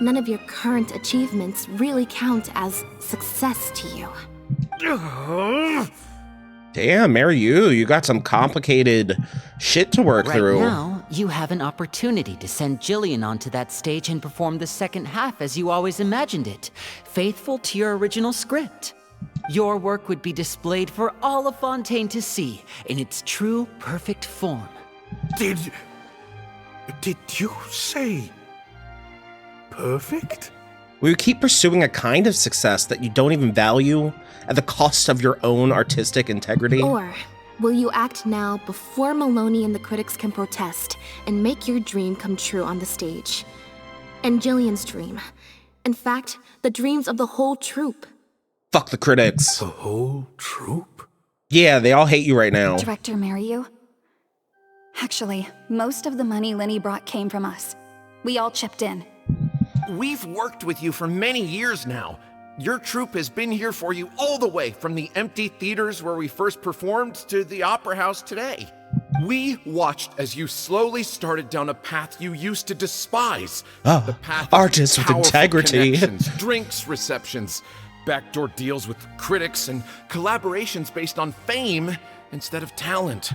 none of your current achievements really count as success to you. Damn, Mary you got some complicated shit to work through. Right now, you have an opportunity to send Jillian onto that stage and perform the second half as you always imagined it, faithful to your original script. Your work would be displayed for all of Fontaine to see in its true, perfect form. Did you say perfect? Will you keep pursuing a kind of success that you don't even value at the cost of your own artistic integrity? Or will you act now before Maloney and the critics can protest and make your dream come true on the stage? And Jillian's dream. In fact, the dreams of the whole troupe. Fuck the critics. The whole troupe? Yeah, they all hate you right now. Director Maryu? Actually, most of the money Lenny brought came from us. We all chipped in. We've worked with you for many years now. Your troupe has been here for you all the way from the empty theaters where we first performed to the opera house today. We watched as you slowly started down a path you used to despise. Oh, the path of artists with powerful integrity. connections, drinks receptions, backdoor deals with critics, and collaborations based on fame instead of talent.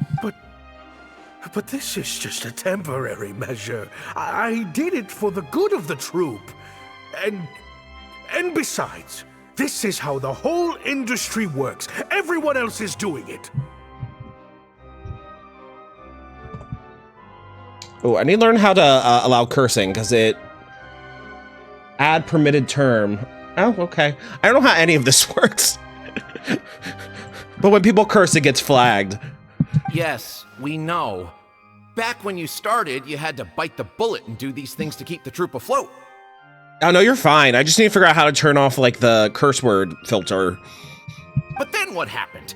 But this is just a temporary measure. I did it for the good of the troupe. And besides, this is how the whole industry works. Everyone else is doing it. Oh, I need to learn how to allow cursing, because it... Add permitted term. Oh, okay. I don't know how any of this works. But when people curse, it gets flagged. Yes, we know. Back when you started, you had to bite the bullet and do these things to keep the troop afloat. Oh, no, you're fine. I just need to figure out how to turn off, like, the curse word filter. But then what happened?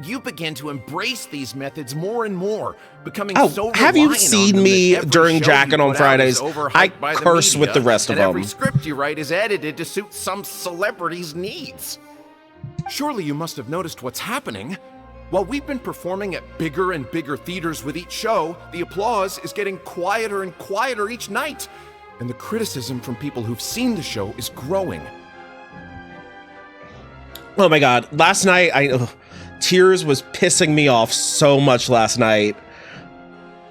You began to embrace these methods more and more, becoming so have you reliant on seen them me that every during show Jackin' you on put out Fridays? is overhyped I by the curse with media, the rest of and every them. script you write is edited to suit some celebrity's needs. Surely you must have noticed what's happening. While we've been performing at bigger and bigger theaters with each show, the applause is getting quieter and quieter each night, and the criticism from people who've seen the show is growing. Oh my god, last night, Tears was pissing me off so much last night.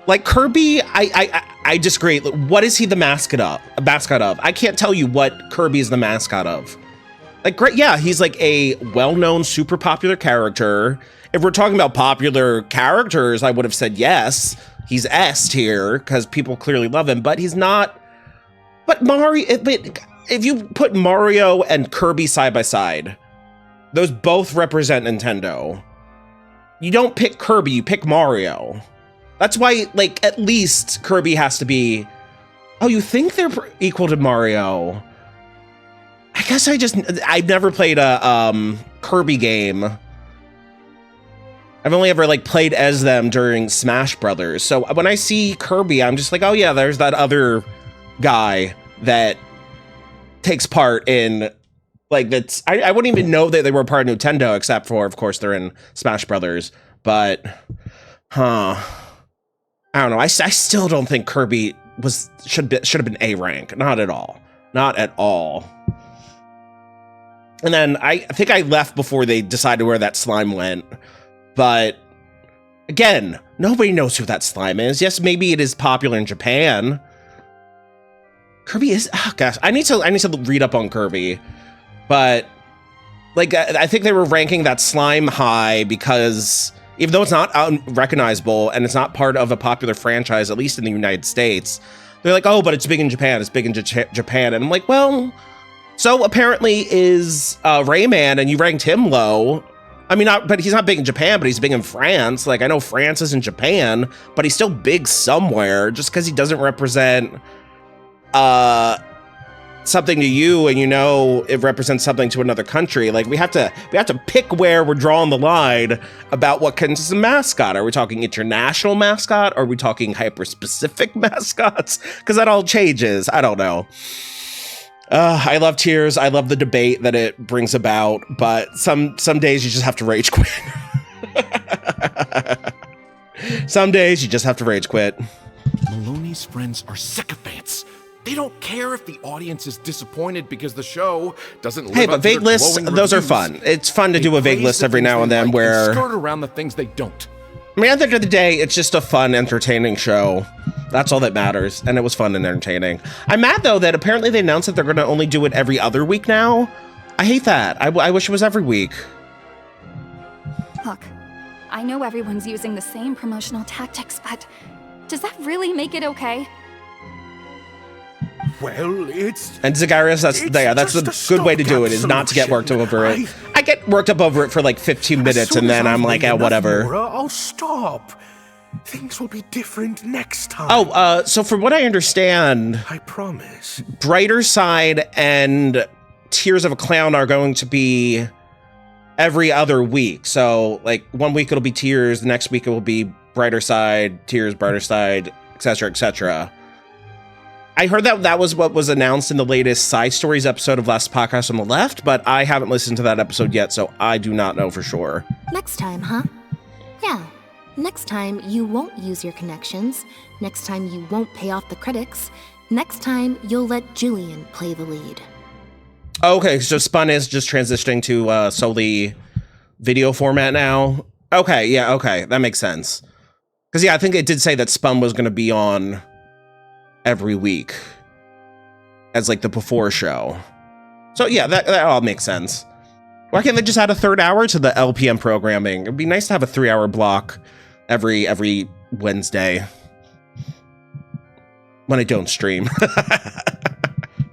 Like, Kirby, I disagree. What is he the mascot of? I can't tell you what Kirby is the mascot of. Like, great, yeah, he's like a well-known, super popular character. If we're talking about popular characters, I would have said yes. He's S tier, because people clearly love him, but he's not. But Mario, if you put Mario and Kirby side by side, those both represent Nintendo. You don't pick Kirby, you pick Mario. That's why, like, at least Kirby has to be... Oh, you think they're equal to Mario? I guess I've never played a Kirby game. I've only ever, like, played as them during Smash Brothers. So when I see Kirby, I'm just like, oh yeah, there's that other guy that takes part in... Like, that's, I wouldn't even know that they were part of Nintendo, except for, of course, they're in Smash Brothers. But, I don't know. I still don't think Kirby should have been A rank. Not at all. Not at all. And then I think I left before they decided where that slime went. But again, nobody knows who that slime is. Yes, maybe it is popular in Japan. Kirby is, oh gosh, I need to read up on Kirby. But, like, I think they were ranking that slime high because even though it's not unrecognizable and it's not part of a popular franchise, at least in the United States, they're like, oh, but it's big in Japan. It's big in Japan. And I'm like, well, so apparently is Rayman, and you ranked him low. I mean, but he's not big in Japan, but he's big in France. Like, I know France is in Japan, but he's still big somewhere just because he doesn't represent... something to you, and you know it represents something to another country. Like, we have to pick where we're drawing the line about what counts as a mascot. Are we talking international mascot? Are we talking hyper specific mascots? Because that all changes. I don't know. I love Tears. I love the debate that it brings about, but some days you just have to rage quit. Some days you just have to rage quit. Maloney's friends are sycophants. They don't care if the audience is disappointed because the show doesn't live Hey, but up to their vague lists, glowing those are reviews. fun. It's fun to do a vague praise list the every things now they and then like where... skirt around the things they don't. I mean, at the end of the day, it's just a fun, entertaining show. That's all that matters, and it was fun and entertaining. I'm mad, though, that apparently they announced that they're going to only do it every other week now. I hate that. I wish it was every week. Look, I know everyone's using the same promotional tactics, but does that really make it okay? Well, it's... And Zagarius, that's a good way to do it, is not to get worked over it. I get worked up over it for like 15 minutes, and then I'm like, whatever. Nora, I'll stop. Things will be different next time. Oh, so from what I understand... I promise. Brighter Side and Tears of a Clown are going to be every other week. So, like, one week it'll be Tears, the next week it will be Brighter Side, Tears, Brighter Side, etc., etc. I heard that was what was announced in the latest Side Stories episode of Last Podcast on the Left, but I haven't listened to that episode yet, so I do not know for sure. Next time, huh? Yeah, Next time, you won't use your connections. Next time, you won't pay off the critics. Next time, you'll let Julian play the lead. Okay, so Spun is just transitioning to solely video format now. Okay, yeah, okay, that makes sense. Because yeah, I think it did say that Spun was going to be on every week as like the before show. So yeah, that all makes sense. Why can't they just add a third hour to the LPM programming? It'd be nice to have a 3-hour block every Wednesday when I don't stream.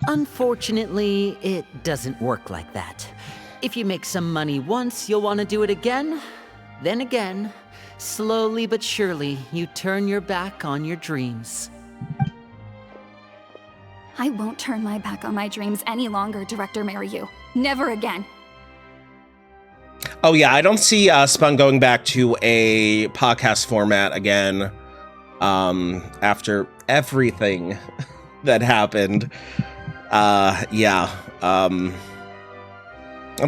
Unfortunately, it doesn't work like that. If you make some money once, you'll want to do it again, then again. Slowly but surely, you turn your back on your dreams. I won't turn my back on my dreams any longer, Director Mariyu. Never again. Oh yeah, I don't see Spun going back to a podcast format again after everything that happened. Yeah. I'm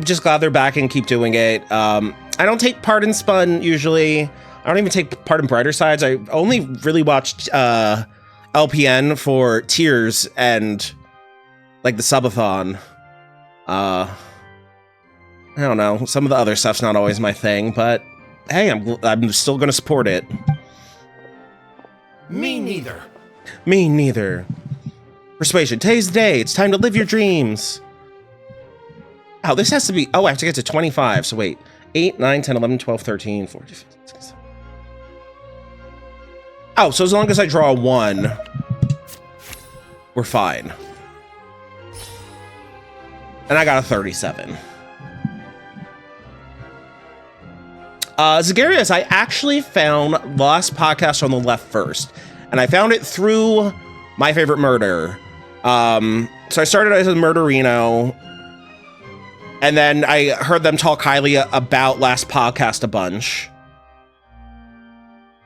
just glad they're back and keep doing it. I don't take part in Spun usually. I don't even take part in Brighter Sides. I only really watched LPN for Tears and like the subathon. I don't know. Some of the other stuff's not always my thing, but hey, I'm still gonna support it. Me neither. Me neither. Persuasion. Today's the day. It's time to live your dreams. Oh, this has to be... Oh, I have to get to 25. So wait. 8, 9, 10, 11, 12, 13, 14, 15, 16, 17. Oh, so as long as I draw a 1, we're fine. And I got a 37. Zagarius, I actually found the last podcast on the left first. And I found it through My Favorite Murder. So I started as a Murderino. And then I heard them talk highly about last podcast a bunch.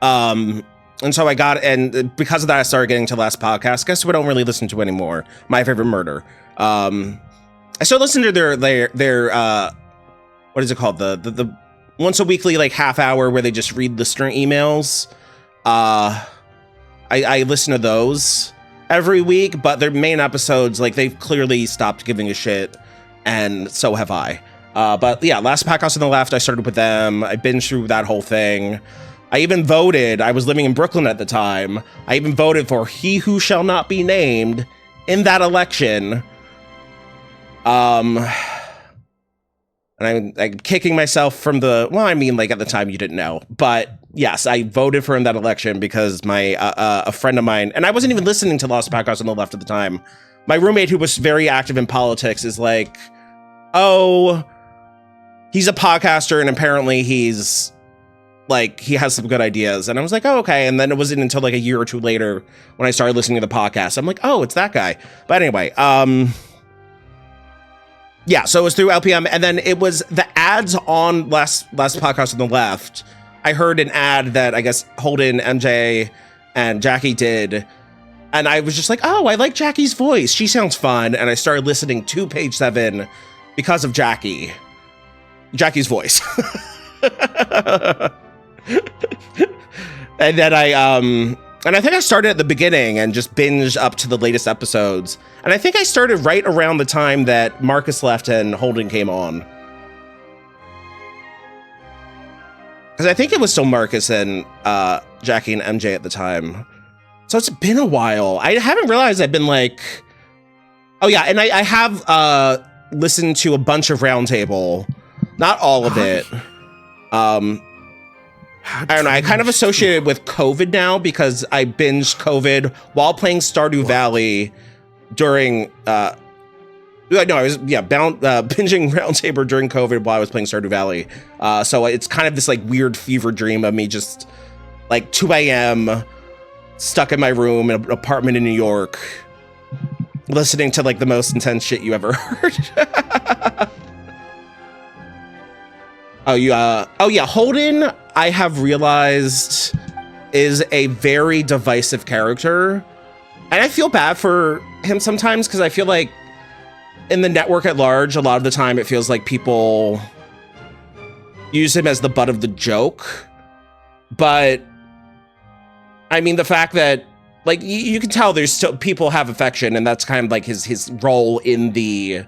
And so I got, and because of that, I started getting to last podcast. Guess who I don't really listen to anymore? My Favorite Murder. I still listen to their what is it called? The once a weekly, like half hour where they just read listener emails. I listen to those every week, but their main episodes, like they've clearly stopped giving a shit. And so have I. But yeah, last podcast on the left, I started with them. I binged through that whole thing. I even voted. I was living in Brooklyn at the time. I even voted for He Who Shall Not Be Named in that election. And I'm kicking myself from the... Well, I mean, like at the time you didn't know. But yes, I voted for him that election because my a friend of mine... And I wasn't even listening to Lost Podcast on the left at the time. My roommate, who was very active in politics, is like, oh, he's a podcaster, and apparently he's, like, he has some good ideas. And I was like, oh, okay. And then it wasn't until, like, a year or two later when I started listening to the podcast. I'm like, oh, it's that guy. But anyway, yeah, so it was through LPM, and then it was the ads on last podcast on the left. I heard an ad that I guess Holden, MJ, and Jackie did. And I was just like, oh, I like Jackie's voice. She sounds fun. And I started listening to Page 7 because of Jackie's voice. And then and I think I started at the beginning and just binged up to the latest episodes. And I think I started right around the time that Marcus left and Holden came on. Because I think it was still Marcus and Jackie and MJ at the time. So it's been a while. I haven't realized I've been like... Oh yeah, and I have listened to a bunch of Roundtable. Not all of it. I don't know, I kind of associate it with COVID now because I binged COVID while playing Stardew Valley during... I was binging Roundtable during COVID while I was playing Stardew Valley. So it's kind of this like weird fever dream of me just like 2 a.m. stuck in my room in an apartment in New York, listening to like the most intense shit you ever heard. Oh yeah, Holden, I have realized, is a very divisive character, and I feel bad for him sometimes because I feel like in the network at large, a lot of the time it feels like people use him as the butt of the joke. But I mean, the fact that like you can tell there's still people have affection, and that's kind of like his role in the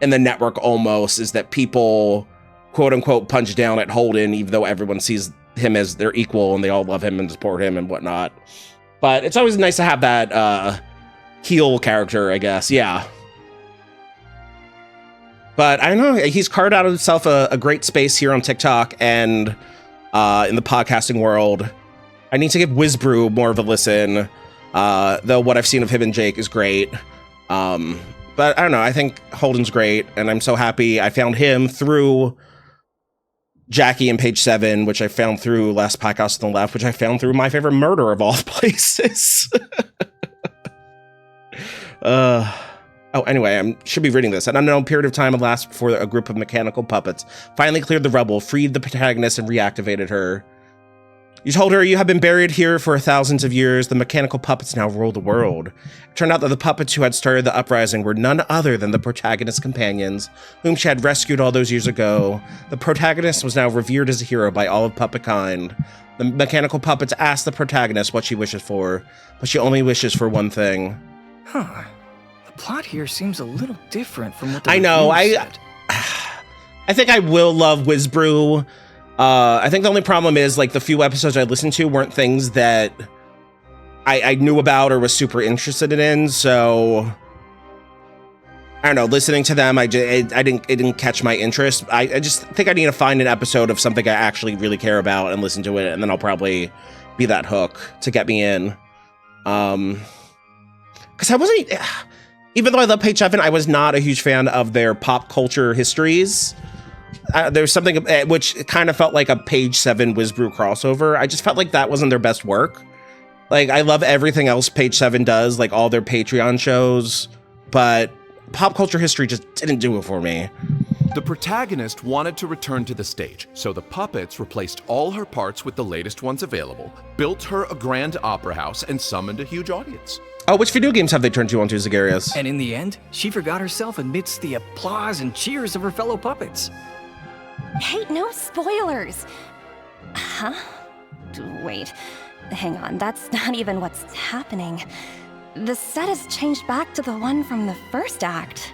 network almost, is that people quote unquote punch down at Holden, even though everyone sees him as their equal and they all love him and support him and whatnot. But it's always nice to have that heel character, I guess. Yeah. But I don't know, he's carved out of himself a great space here on TikTok and in the podcasting world. I need to give Wizbrew more of a listen, though what I've seen of him and Jake is great. But I don't know, I think Holden's great, and I'm so happy I found him through Jackie and Page 7, which I found through Last Podcast on the Left, which I found through My Favorite Murder of all places. Anyway, I should be reading this. An unknown period of time elapsed before a group of mechanical puppets finally cleared the rubble, freed the protagonist, and reactivated her. You told her you have been buried here for thousands of years. The mechanical puppets now rule the world. It turned out that the puppets who had started the uprising were none other than the protagonist's companions, whom she had rescued all those years ago. The protagonist was now revered as a hero by all of puppet kind. The mechanical puppets asked the protagonist what she wishes for, but she only wishes for one thing. Huh. The plot here seems a little different from what the I know. said. I think I will love Wizbrew. I think the only problem is, like, the few episodes I listened to weren't things that I knew about or was super interested in, so I don't know, listening to them, it didn't catch my interest. I just think I need to find an episode of something I actually really care about and listen to it, and then I'll probably be that hook to get me in. Because I wasn't, even though I love Page 7, I was not a huge fan of their pop culture histories. There's something which kind of felt like a Page 7 Wizbrew crossover. I just felt like that wasn't their best work. Like, I love everything else Page 7 does, like all their Patreon shows, but pop culture history just didn't do it for me. The protagonist wanted to return to the stage, so the puppets replaced all her parts with the latest ones available, built her a grand opera house, and summoned a huge audience. Oh, which video games have they turned you on to, Zagarius? And in the end, she forgot herself amidst the applause and cheers of her fellow puppets. Hey, no spoilers! Huh? Wait, hang on, that's not even what's happening. The set has changed back to the one from the first act.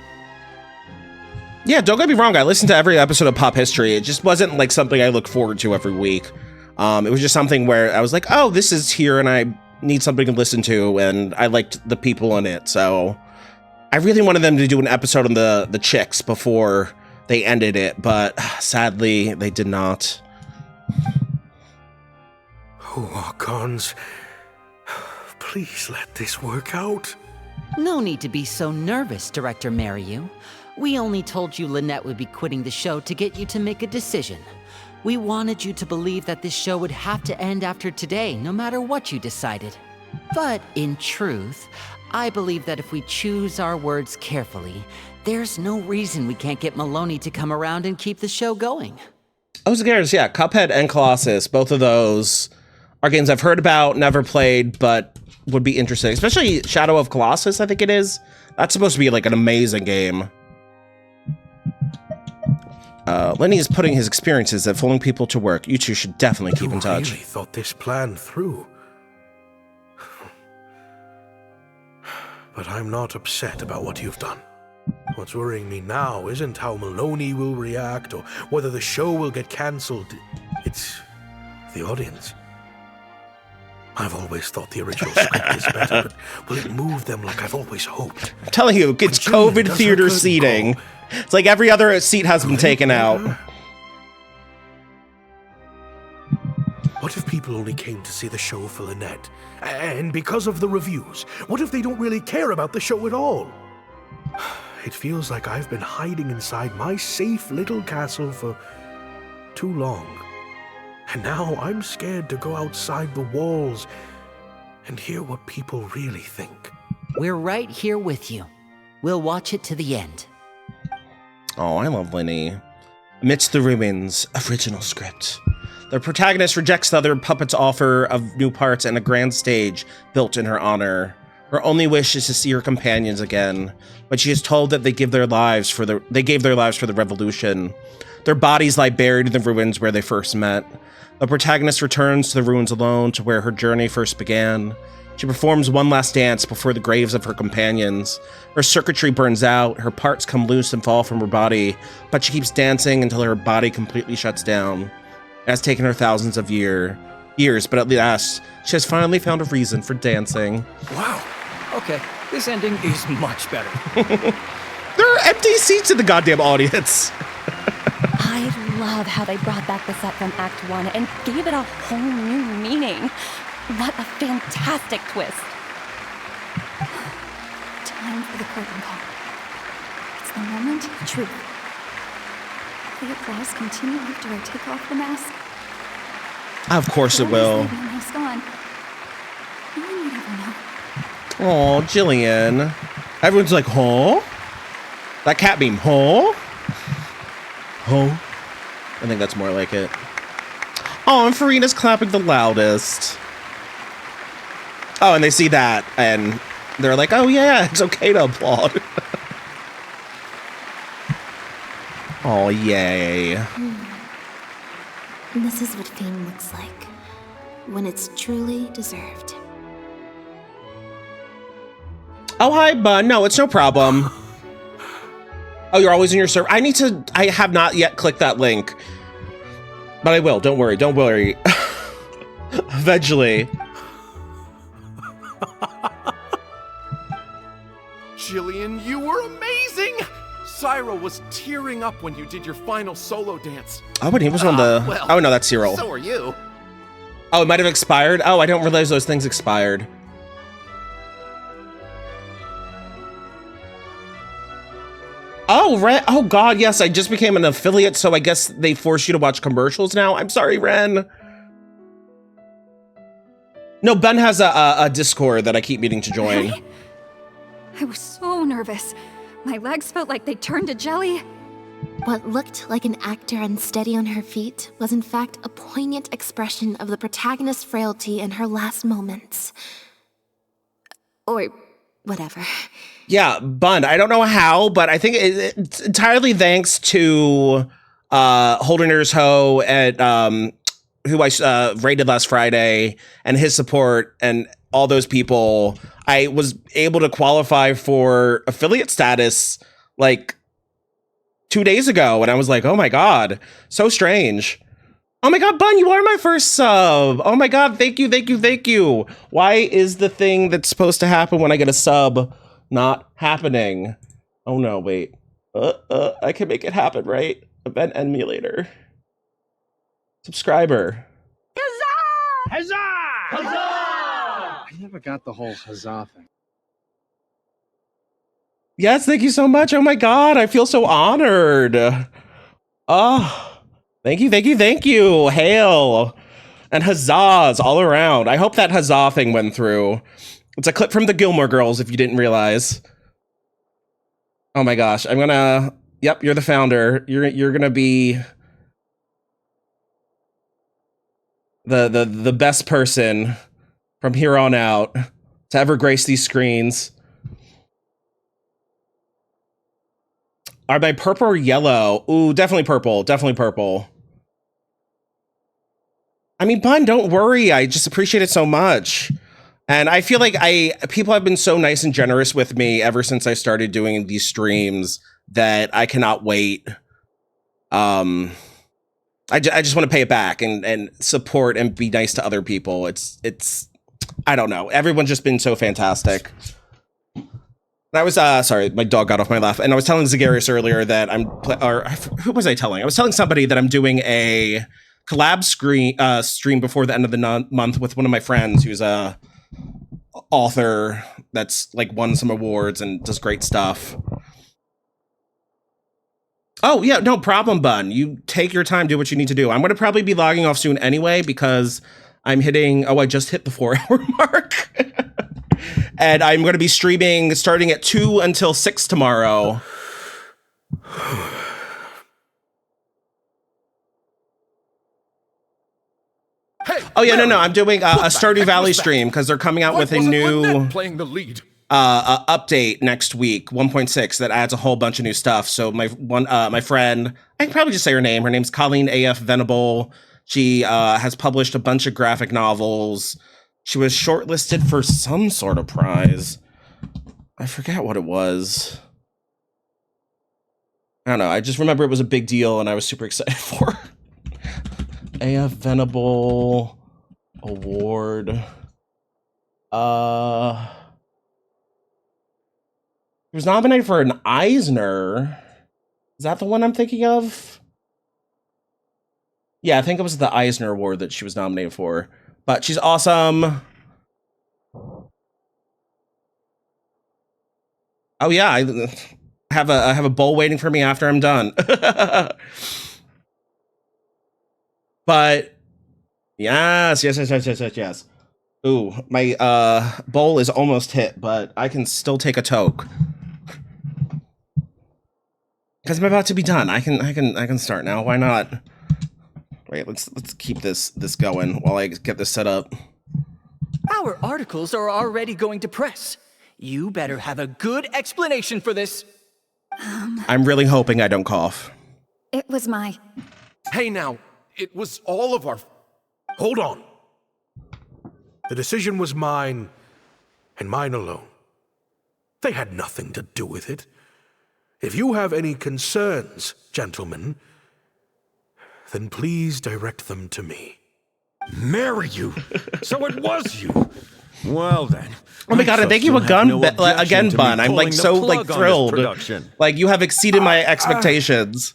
Yeah, don't get me wrong, I listened to every episode of Pop History. It just wasn't like something I look forward to every week. It was just something where I was like, oh, this is here and I need something to listen to, and I liked the people in it, so I really wanted them to do an episode on the chicks before they ended it, but sadly, they did not. Oh, Archons, please let this work out. No need to be so nervous, Director Mariu. We only told you Lynette would be quitting the show to get you to make a decision. We wanted you to believe that this show would have to end after today, no matter what you decided. But in truth, I believe that if we choose our words carefully, there's no reason we can't get Maloney to come around and keep the show going. Oh, Zagarius, yeah, Cuphead and Colossus, both of those are games I've heard about, never played, but would be interesting. Especially Shadow of Colossus, I think it is. That's supposed to be like an amazing game. Lenny is putting his experiences at fooling people to work. You two should definitely keep in touch. You really thought this plan through. But I'm not upset about what you've done. What's worrying me now isn't how Maloney will react or whether the show will get cancelled. It's the audience. I've always thought the original script is better, but will it move them like I've always hoped? I'm telling you, it's COVID theater seating. It's like every other seat has been taken out. What if people only came to see the show for Lynette? And because of the reviews, what if they don't really care about the show at all? It feels like I've been hiding inside my safe little castle for too long. And now I'm scared to go outside the walls and hear what people really think. We're right here with you. We'll watch it to the end. Oh, I love Lenny. Amidst the ruins, original script. The protagonist rejects the other puppet's offer of new parts and a grand stage built in her honor. Her only wish is to see her companions again, but she is told that they gave their lives for the revolution. Their bodies lie buried in the ruins where they first met. The protagonist returns to the ruins alone, to where her journey first began. She performs one last dance before the graves of her companions. Her circuitry burns out, her parts come loose and fall from her body, but she keeps dancing until her body completely shuts down. It has taken her thousands of years, but at last, she has finally found a reason for dancing. Wow. Okay, this ending is much better. There are empty seats in the goddamn audience. I love how they brought back the set from Act 1 and gave it a whole new meaning. What a fantastic twist. Time for the curtain call. It's the moment of truth. Will the applause continue after I take off the mask? Of course it will. Leave my mask on. No one would ever know. Aw, Jillian. Everyone's like, huh? That cat meme, huh? Huh? I think that's more like it. Oh, and Farina's clapping the loudest. Oh, and they see that, and they're like, oh yeah, it's okay to applaud. Oh, yay. This is what fame looks like, when it's truly deserved. Oh, hi, bud. No, it's no problem. Oh, you're always in your server. I have not yet clicked that link. But I will, don't worry, don't worry. Eventually. Jillian, you were amazing! Cyril was tearing up when you did your final solo dance. Oh, but he was on the... Well, oh, no, that's Cyril. So are you. Oh, it might have expired? Oh, I don't realize those things expired. Oh, Ren. Oh, God, yes, I just became an affiliate, so I guess they force you to watch commercials now. I'm sorry, Ren. No, Ben has a Discord that I keep meaning to join. Really? I was so nervous. My legs felt like they turned to jelly. What looked like an actor unsteady on her feet was in fact a poignant expression of the protagonist's frailty in her last moments. Or whatever. Yeah, Bun, I don't know how, but I think it's entirely thanks to Holderner's Ho at who I rated last Friday, and his support and all those people. I was able to qualify for affiliate status like 2 days ago, and I was like, oh my God, so strange. Oh my God, Bun, you are my first sub. Oh my God, thank you, thank you, thank you. Why is the thing that's supposed to happen when I get a sub not happening? Oh no, wait. I can make it happen, right? Event emulator. Subscriber. Huzzah! Huzzah! Huzzah! I never got the whole huzzah thing. Yes, thank you so much. Oh my God, I feel so honored. Oh, thank you, thank you, thank you. Hail. And huzzahs all around. I hope that huzzah thing went through. It's a clip from the Gilmore Girls, if you didn't realize. Oh my gosh, I'm gonna... Yep, you're the founder. You're gonna be... the best person from here on out to ever grace these screens. Are they purple or yellow? Ooh, definitely purple. Definitely purple. I mean, Bun, don't worry. I just appreciate it so much. And I feel like people have been so nice and generous with me ever since I started doing these streams that I cannot wait. I just want to pay it back and support and be nice to other people. It's I don't know. Everyone's just been so fantastic. I was sorry, my dog got off my lap, and I was telling Zagarius earlier that who was I telling? I was telling somebody that I'm doing a collab stream before the end of the month with one of my friends who's a author that's like won some awards and does great stuff. Oh yeah, no problem, Bun. You take your time, do what you need to do. I'm gonna probably be logging off soon anyway because I'm hitting. Oh, I just hit the 4-hour mark. And I'm going to be streaming starting at 2 until 6 tomorrow. Hey, oh yeah, no, I'm doing a Stardew Valley stream because they're coming out with a new playing the lead. update next week, 1.6, that adds a whole bunch of new stuff. So my friend, I can probably just say her name. Her name's Colleen A.F. Venable. She has published a bunch of graphic novels. She was shortlisted for some sort of prize. I forget what it was. I don't know. I just remember it was a big deal and I was super excited for her. A.F. Venable Award. He was nominated for an Eisner. Is that the one I'm thinking of? Yeah, I think it was the Eisner Award that she was nominated for. But she's awesome. Oh yeah, I have a bowl waiting for me after I'm done. But yes. Ooh, my bowl is almost hit, but I can still take a toke. Because I'm about to be done. I can start now. Why not? Wait, let's keep this going while I get this set up. Our articles are already going to press. You better have a good explanation for this. I'm really hoping I don't cough. It was my... Hey now, it was all of our... Hold on. The decision was mine, and mine alone. They had nothing to do with it. If you have any concerns, gentlemen, then please direct them to me. Marry you? So it was you? Well then. Oh my god, and thank you again, Bun. I'm like so like thrilled. Like you have exceeded my expectations.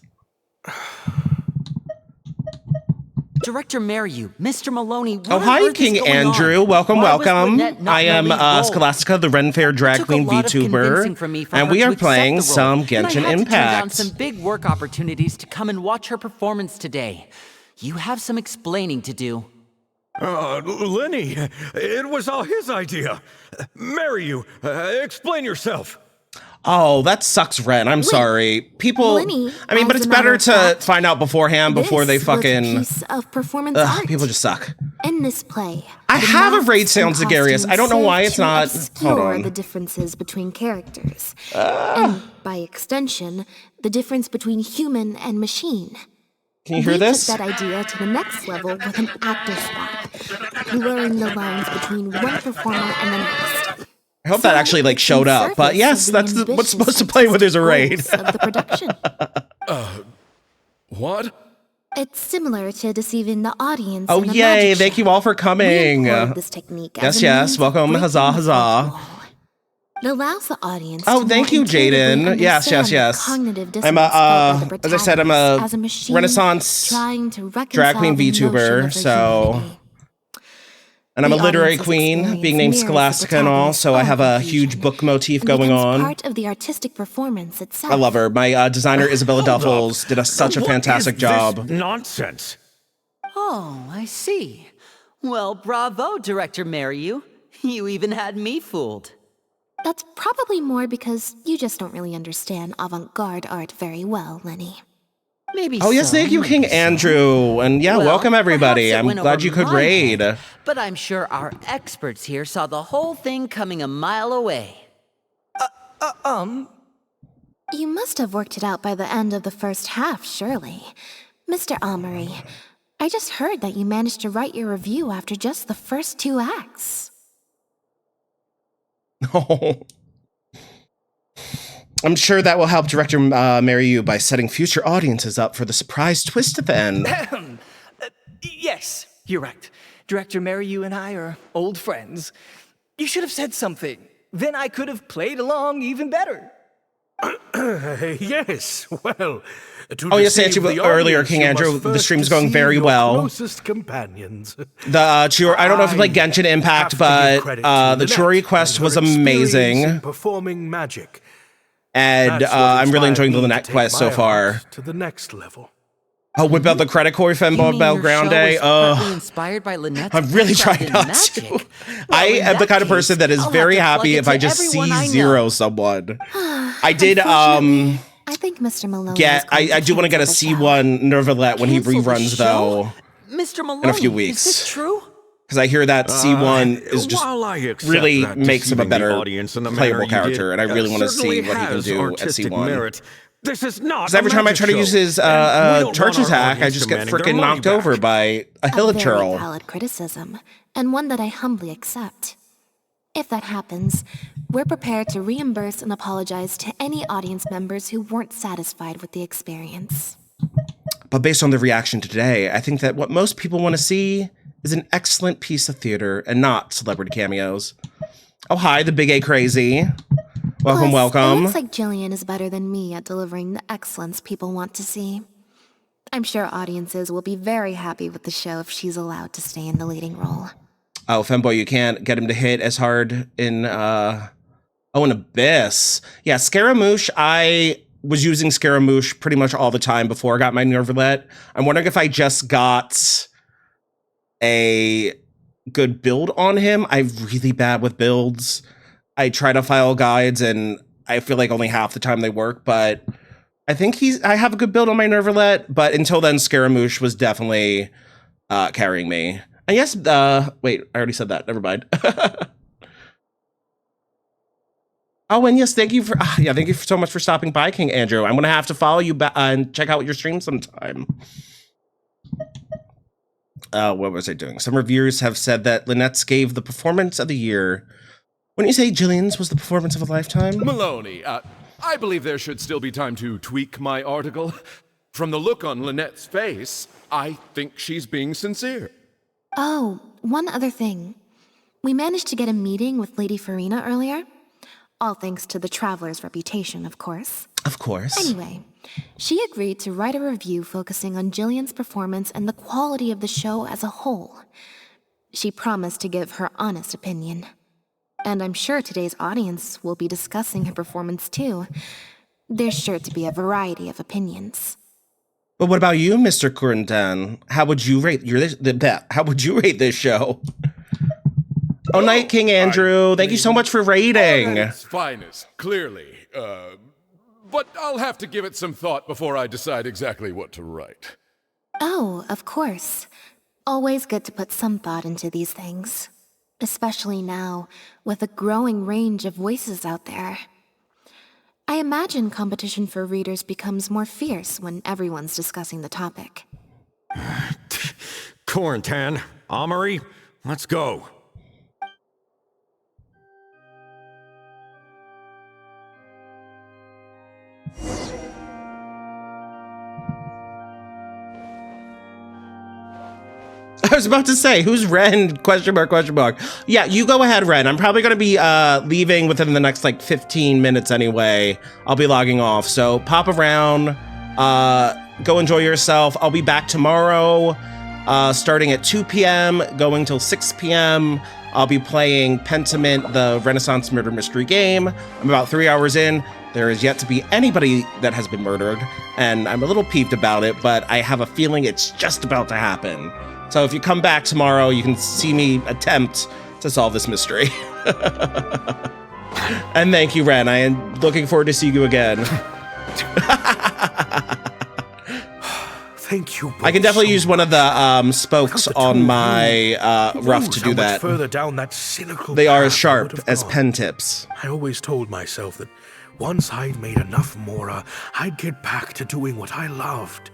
Director Mariu, Mr. Maloney. Oh, hi, King Andrew. Welcome. I am Scholastica, the Ren Fair drag queen VTuber, and we are playing some Genshin Impact. Turn down some big work opportunities to come and watch her performance today. You have some explaining to do. Lenny, it was all his idea. Mariu, explain yourself. Oh, that sucks, Ren. I'm sorry. People. Lenny, but it's better to find out beforehand before they fucking. Piece of performance art. People just suck. In this play, I have a raid sound Zagarius. I don't know why it's not. Hold on. The differences between characters, and by extension, the difference between human and machine. Can you hear this? Took that idea to the next level with an actor swap, blurring the lines between one performer and the next. I hope that actually like showed up, but yes, that's what's supposed to play when there's a raid. Of the production. What? It's similar to deceiving the audience. Oh yay! Thank you all for coming. This technique yes. Welcome, huzzah. It allows the audience. Oh, thank you, Jaden. Yes. I'm as I said, I'm a Renaissance drag queen VTuber, so. And I'm a literary queen, being named Scholastica and all, so I have a huge book motif going on. Part of the artistic performance itself. I love her. My designer, Isabella Duffels, did such a fantastic job. Nonsense. Oh, I see. Well, bravo, Director Mariu. You even had me fooled. That's probably more because you just don't really understand avant-garde art very well, Lenny. Maybe Oh, yes, thank you, King Andrew. And yeah, welcome everybody. I'm glad you could raid. But I'm sure our experts here saw the whole thing coming a mile away. You must have worked it out by the end of the first half, surely. Mr. Amory, I just heard that you managed to write your review after just the first 2 acts. Oh. I'm sure that will help Director Mariu by setting future audiences up for the surprise twist at the end. Yes, you're right. Director Mariu and I are old friends. You should have said something. Then I could have played along even better. Yes, well. Oh, yes, thank you earlier, King Andrew. The stream's going very well. Closest companions. I don't know if you played Genshin Impact, but the Chiori quest was amazing. Performing magic. And I'm really enjoying the Lynette quest so far. To the next level. Oh, whip out the credit core Fembo Belgrande. Inspired by Lynette's I'm really trying not to. I am the kind of person that is very happy if I just see zero someone. I did I think Mr. Maloney I do want to get a C1 Nervalette when he reruns though. Mr. Maloney, in a few weeks. Is this true? Because I hear that C1 is just while I accept really that makes him a deceiving the better audience in the playable manner you character, did, and I really want to certainly see what he can has do at artistic C1. merit. This is not Because every a time I magic try to show, use his and we don't charge want our attack, I audience just get demanding their freaking money knocked back. over by a A very hilichurl. valid criticism, and one that I humbly accept. If that happens, we're prepared to reimburse and apologize to any audience members who weren't satisfied with the experience. But based on the reaction to today, I think that what most people want to see is an excellent piece of theater and not celebrity cameos. Oh, hi, the Big A Crazy. Welcome, Plus, welcome. It looks like Jillian is better than me at delivering the excellence people want to see. I'm sure audiences will be very happy with the show if she's allowed to stay in the leading role. Oh, Femboy, you can't get him to hit as hard in, in Abyss. Yeah, Scaramouche, I was using Scaramouche pretty much all the time before I got my Nervalet. I'm wondering if I just got a good build on him. I'm really bad with builds. I try to file guides, and I feel like only half the time they work, but I think I have a good build on my Nervalet, but until then, Scaramouche was definitely carrying me. And yes, wait, I already said that. Never mind. Oh, and yes, thank you for thank you so much for stopping by, King Andrew. I'm gonna have to follow you back and check out your stream sometime. What was I doing? Some reviewers have said that Lynette's gave the performance of the year. Wouldn't you say Jillian's was the performance of a lifetime? Maloney, I believe there should still be time to tweak my article. From the look on Lynette's face, I think she's being sincere. Oh, one other thing. We managed to get a meeting with Lady Farina earlier. All thanks to the Traveler's reputation, of course. Of course. Anyway, she agreed to write a review focusing on Jillian's performance and the quality of the show as a whole. She promised to give her honest opinion. And I'm sure today's audience will be discussing her performance too. There's sure to be a variety of opinions. But what about you, Mr. Kurentan? How would you rate this show? Oh, Night King Andrew, thank you so much for rating. Its finest, clearly. But I'll have to give it some thought before I decide exactly what to write. Oh, of course. Always good to put some thought into these things. Especially now, with a growing range of voices out there. I imagine competition for readers becomes more fierce when everyone's discussing the topic. Kurentan, Amory, let's go. I was about to say, who's Ren? Question mark, question mark. Yeah, you go ahead, Ren. I'm probably going to be leaving within the next, 15 minutes anyway. I'll be logging off. So pop around, go enjoy yourself. I'll be back tomorrow, starting at 2 p.m., going till 6 p.m. I'll be playing Pentiment, the Renaissance murder mystery game. I'm about 3 hours in. There is yet to be anybody that has been murdered, and I'm a little peeved about it, but I have a feeling it's just about to happen. So if you come back tomorrow, you can see me attempt to solve this mystery. And thank you, Ren. I am looking forward to seeing you again. Thank you. I can definitely use one of the spokes on my ruff to do that. Further down that cynical they are path as sharp as pen tips. I always told myself that once I'd made enough Mora, I'd get back to doing what I loved.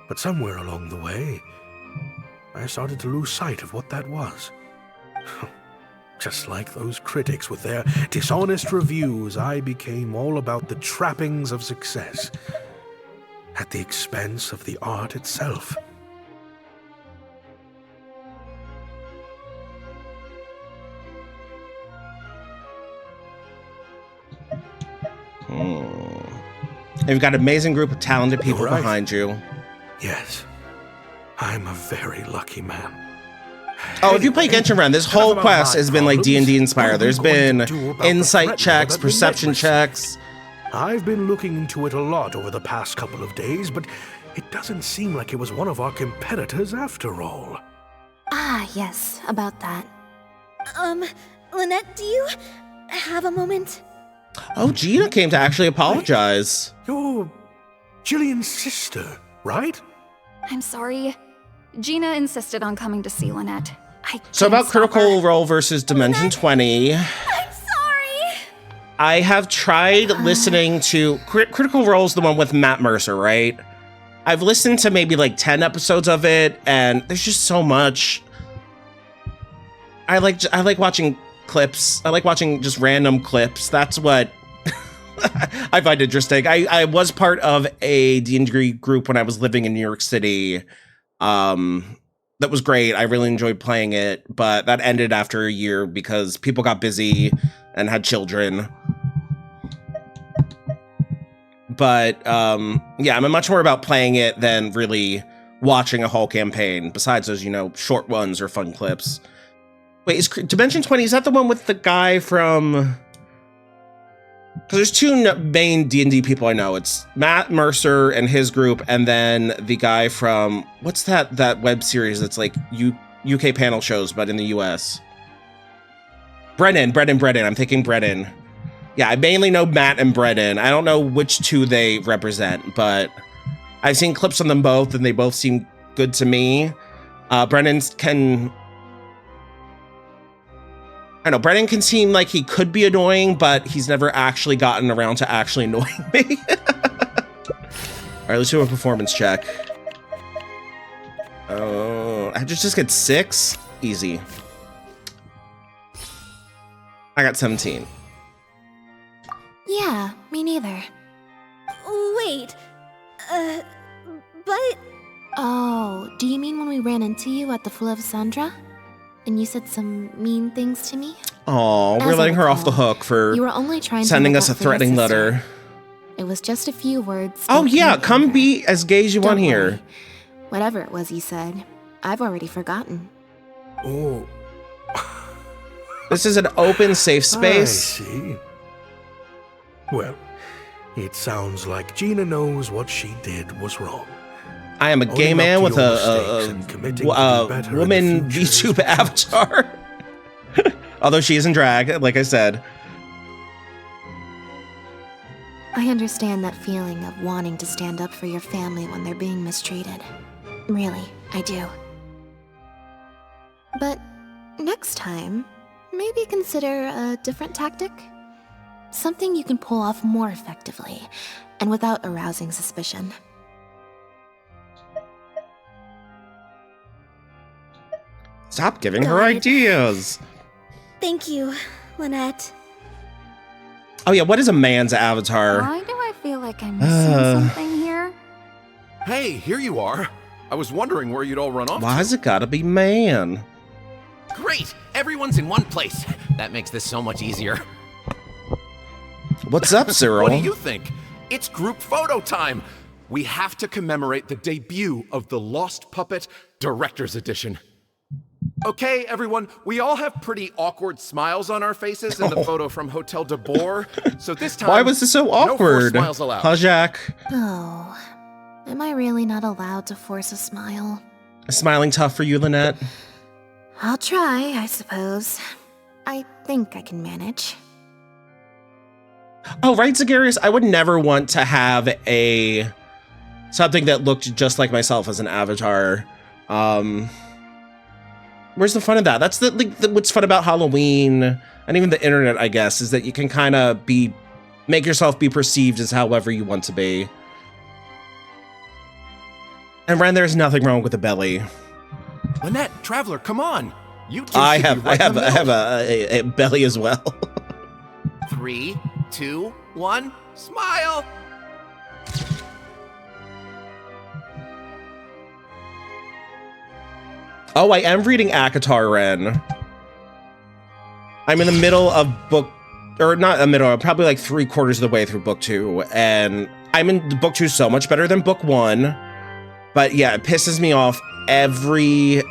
But somewhere along the way, I started to lose sight of what that was. Just like those critics with their dishonest reviews, I became all about the trappings of success, at the expense of the art itself. You've got an amazing group of talented people Right. behind you. Yes, I'm a very lucky man. Oh, if you play Genshin Ren, this whole quest has been like D&D inspired. There's been insight checks, perception checks. I've been looking into it a lot over the past couple of days, but it doesn't seem like it was one of our competitors after all. Ah, yes, about that. Lynette, do you have a moment? Oh, Gina came to actually apologize. You're Jillian's sister, right? I'm sorry. Gina insisted on coming to see Lynette. So about Critical Role versus Dimension 20. I have tried listening to Critical Role is the one with Matt Mercer, right? I've listened to maybe like 10 episodes of it, and there's just so much. I like watching clips. I like watching just random clips. That's what I find interesting. I was part of a D&D group when I was living in New York City. That was great. I really enjoyed playing it, but that ended after a year because people got busy and had children. But yeah, I'm much more about playing it than really watching a whole campaign, besides those, short ones or fun clips. Wait, is Dimension 20, is that the one with the guy from... Because there's two main D&D people I know. It's Matt Mercer and his group, and then the guy from... What's that web series that's like UK panel shows, but in the US? Brennan. I'm thinking Brennan. Yeah, I mainly know Matt and Brennan. I don't know which two they represent, but I've seen clips on them both, and they both seem good to me. Brennan can seem like he could be annoying, but he's never actually gotten around to actually annoying me. All right, let's do a performance check. Oh, I just get 6? Easy. I got 17. Yeah, me neither. Wait, but... Oh, do you mean when we ran into you at the Fleuve Sandra? And you said some mean things to me? Oh, we're letting her off the hook for you were only trying sending to us a threatening letter. It was just a few words. Oh yeah, come be as gay as you want here. Whatever it was you said, I've already forgotten. Oh. This is an open, safe space. I see. Well, it sounds like Gina knows what she did was wrong. I am a gay man with a woman VTube avatar. Although she is in drag, like I said. I understand that feeling of wanting to stand up for your family when they're being mistreated. Really, I do. But next time, maybe consider a different tactic? Something you can pull off more effectively, and without arousing suspicion. Stop giving her ideas. Thank you, Lynette. Oh yeah, what is a man's avatar? Why do I feel like I'm missing something here? Hey, here you are. I was wondering where you'd all run off Why's it gotta be man? Great! Everyone's in one place. That makes this so much easier. What's up, Cyril? What do you think? It's group photo time. We have to commemorate the debut of the Lost Puppet Director's Edition. Okay, everyone, we all have pretty awkward smiles on our faces in the photo from Hotel de Boer, so this time, why was this so awkward? No forced smiles allowed. Huh, Jack? Oh, am I really not allowed to force a smile? Smiling tough for you, Lynette? I'll try, I suppose. I think I can manage. Oh, right, Zagarius, I would never want to have something that looked just like myself as an avatar. Where's the fun of that? That's what's fun about Halloween and even the internet, I guess, is that you can kind of make yourself be perceived as however you want to be. And Ren, there's nothing wrong with a belly. Lynette, Traveler, come on. You two I should have be right in the middle. a belly as well. 3, 2, 1, smile! Oh, I am reading ACOTAR, Ren. I'm in the middle of probably like 3/4 of the way through book 2, and I'm in book 2 so much better than book 1. But yeah, it pisses me off every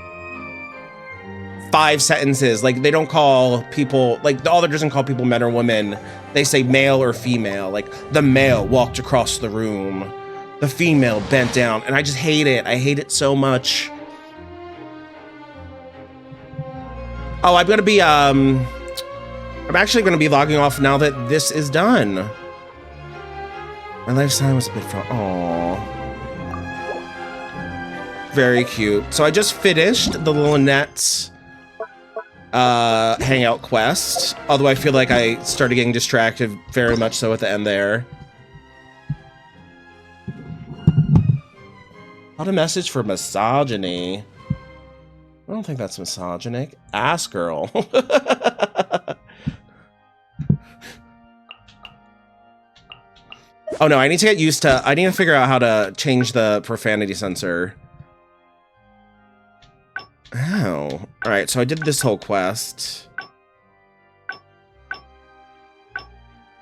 5 sentences. Like, they don't call people, like, the author doesn't call people men or women. They say male or female. Like, the male walked across the room, the female bent down, and I just hate it. I hate it so much. Oh, I'm actually gonna be logging off now that this is done. My lifetime was a bit aww. Very cute. So I just finished the Lynette hangout quest, although I feel like I started getting distracted very much so at the end there. Not a message for misogyny. I don't think that's misogynic. Ass girl. Oh no, I need to get used to, I need to figure out how to change the profanity sensor. Oh, alright, so I did this whole quest.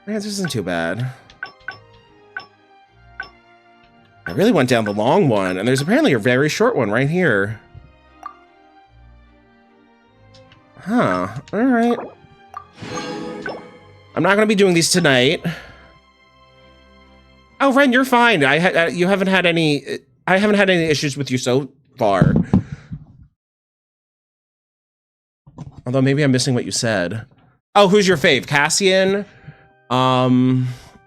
This isn't too bad. I really went down the long one, and there's apparently a very short one right here. Huh, alright. I'm not gonna be doing these tonight. Oh, Ren, you're fine. You haven't had any, I haven't had any issues with you so far. Although maybe I'm missing what you said. Oh, who's your fave? Cassian?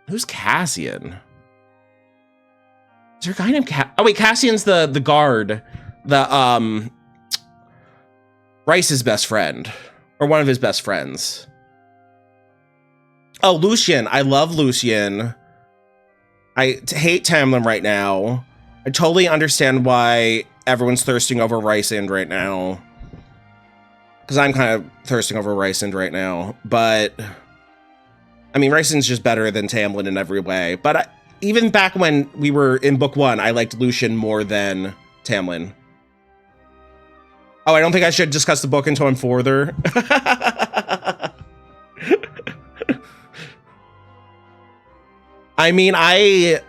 Who's Cassian? Is there a guy named oh wait, Cassian's the guard. The, Bryce's best friend. Or one of his best friends. Oh, Lucian. I love Lucian. I hate Tamlin right now. I totally understand why everyone's thirsting over Rysand right now. Because I'm kind of thirsting over Rysand right now. But, I mean, Rysand's just better than Tamlin in every way. But even back when we were in book 1, I liked Lucian more than Tamlin. Oh, I don't think I should discuss the book until I'm further. I mean, I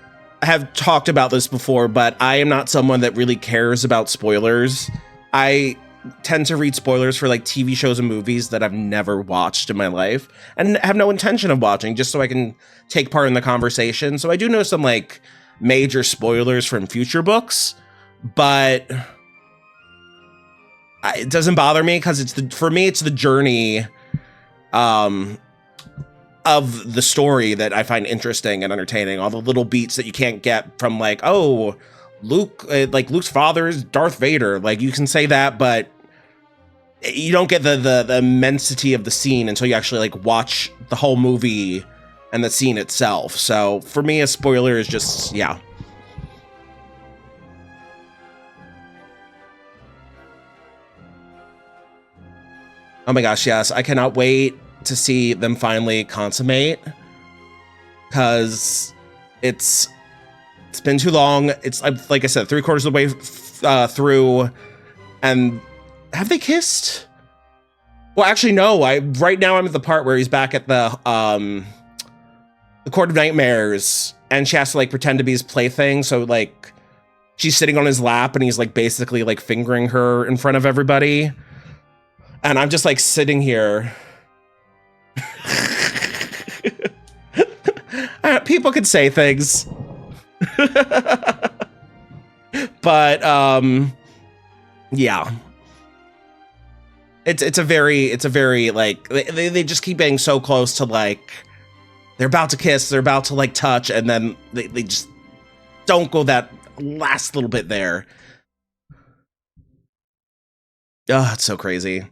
have talked about this before, but I am not someone that really cares about spoilers. I tend to read spoilers for like TV shows and movies that I've never watched in my life and have no intention of watching, just so I can take part in the conversation. So I do know some like major spoilers from future books, but it doesn't bother me because for me it's the journey of the story that I find interesting and entertaining. All the little beats that you can't get from like, oh, Luke, like Luke's father is Darth Vader. Like you can say that, but you don't get the immensity of the scene until you actually like watch the whole movie and the scene itself. So for me, a spoiler is just, yeah. Oh my gosh, yes. I cannot wait to see them finally consummate, because it's been too long. It's like I said, 3/4 of the way through, and have they kissed? Well, actually, no. Right now I'm at the part where he's back at the Court of Nightmares, and she has to like pretend to be his plaything. So like she's sitting on his lap, and he's like basically like fingering her in front of everybody, and I'm just like sitting here. People could say things. But yeah. It's a very like they just keep getting so close to like they're about to kiss, they're about to like touch, and then they just don't go that last little bit there. Oh, it's so crazy.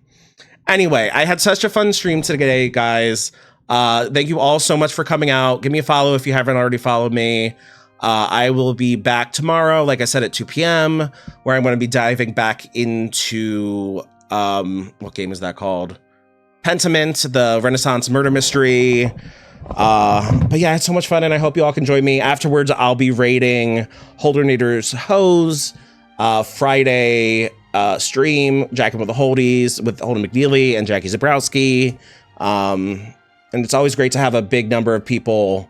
Anyway, I had such a fun stream today, guys. Thank you all so much for coming out. Give me a follow if you haven't already followed me. I will be back tomorrow, like I said, at 2 p.m., where I'm going to be diving back into, what game is that called? Pentiment, the Renaissance murder mystery. But yeah, it's so much fun, and I hope you all can join me. Afterwards, I'll be raiding Holdernator's Hose, Friday stream, Jacking with the Holdies, with Holden McNeely and Jackie Zabrowski. And it's always great to have a big number of people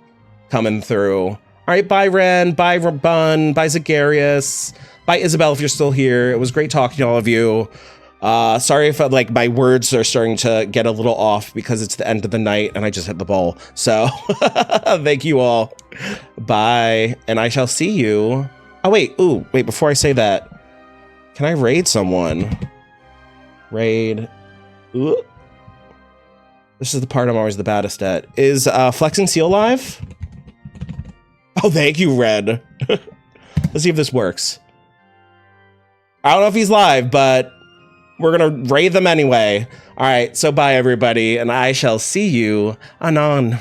coming through. All right, bye, Ren. Bye, Bun. Bye, Zagarius. Bye, Isabel, if you're still here. It was great talking to all of you. Sorry if like my words are starting to get a little off because it's the end of the night and I just hit the bowl. So thank you all. Bye. And I shall see you. Oh, wait. Ooh, wait, before I say that, can I raid someone? Raid. Ooh. This is the part I'm always the baddest at. Is Flexing Seal live? Oh, thank you, Red. Let's see if this works. I don't know if he's live, but we're gonna raid them anyway. All right, so bye everybody, and I shall see you anon.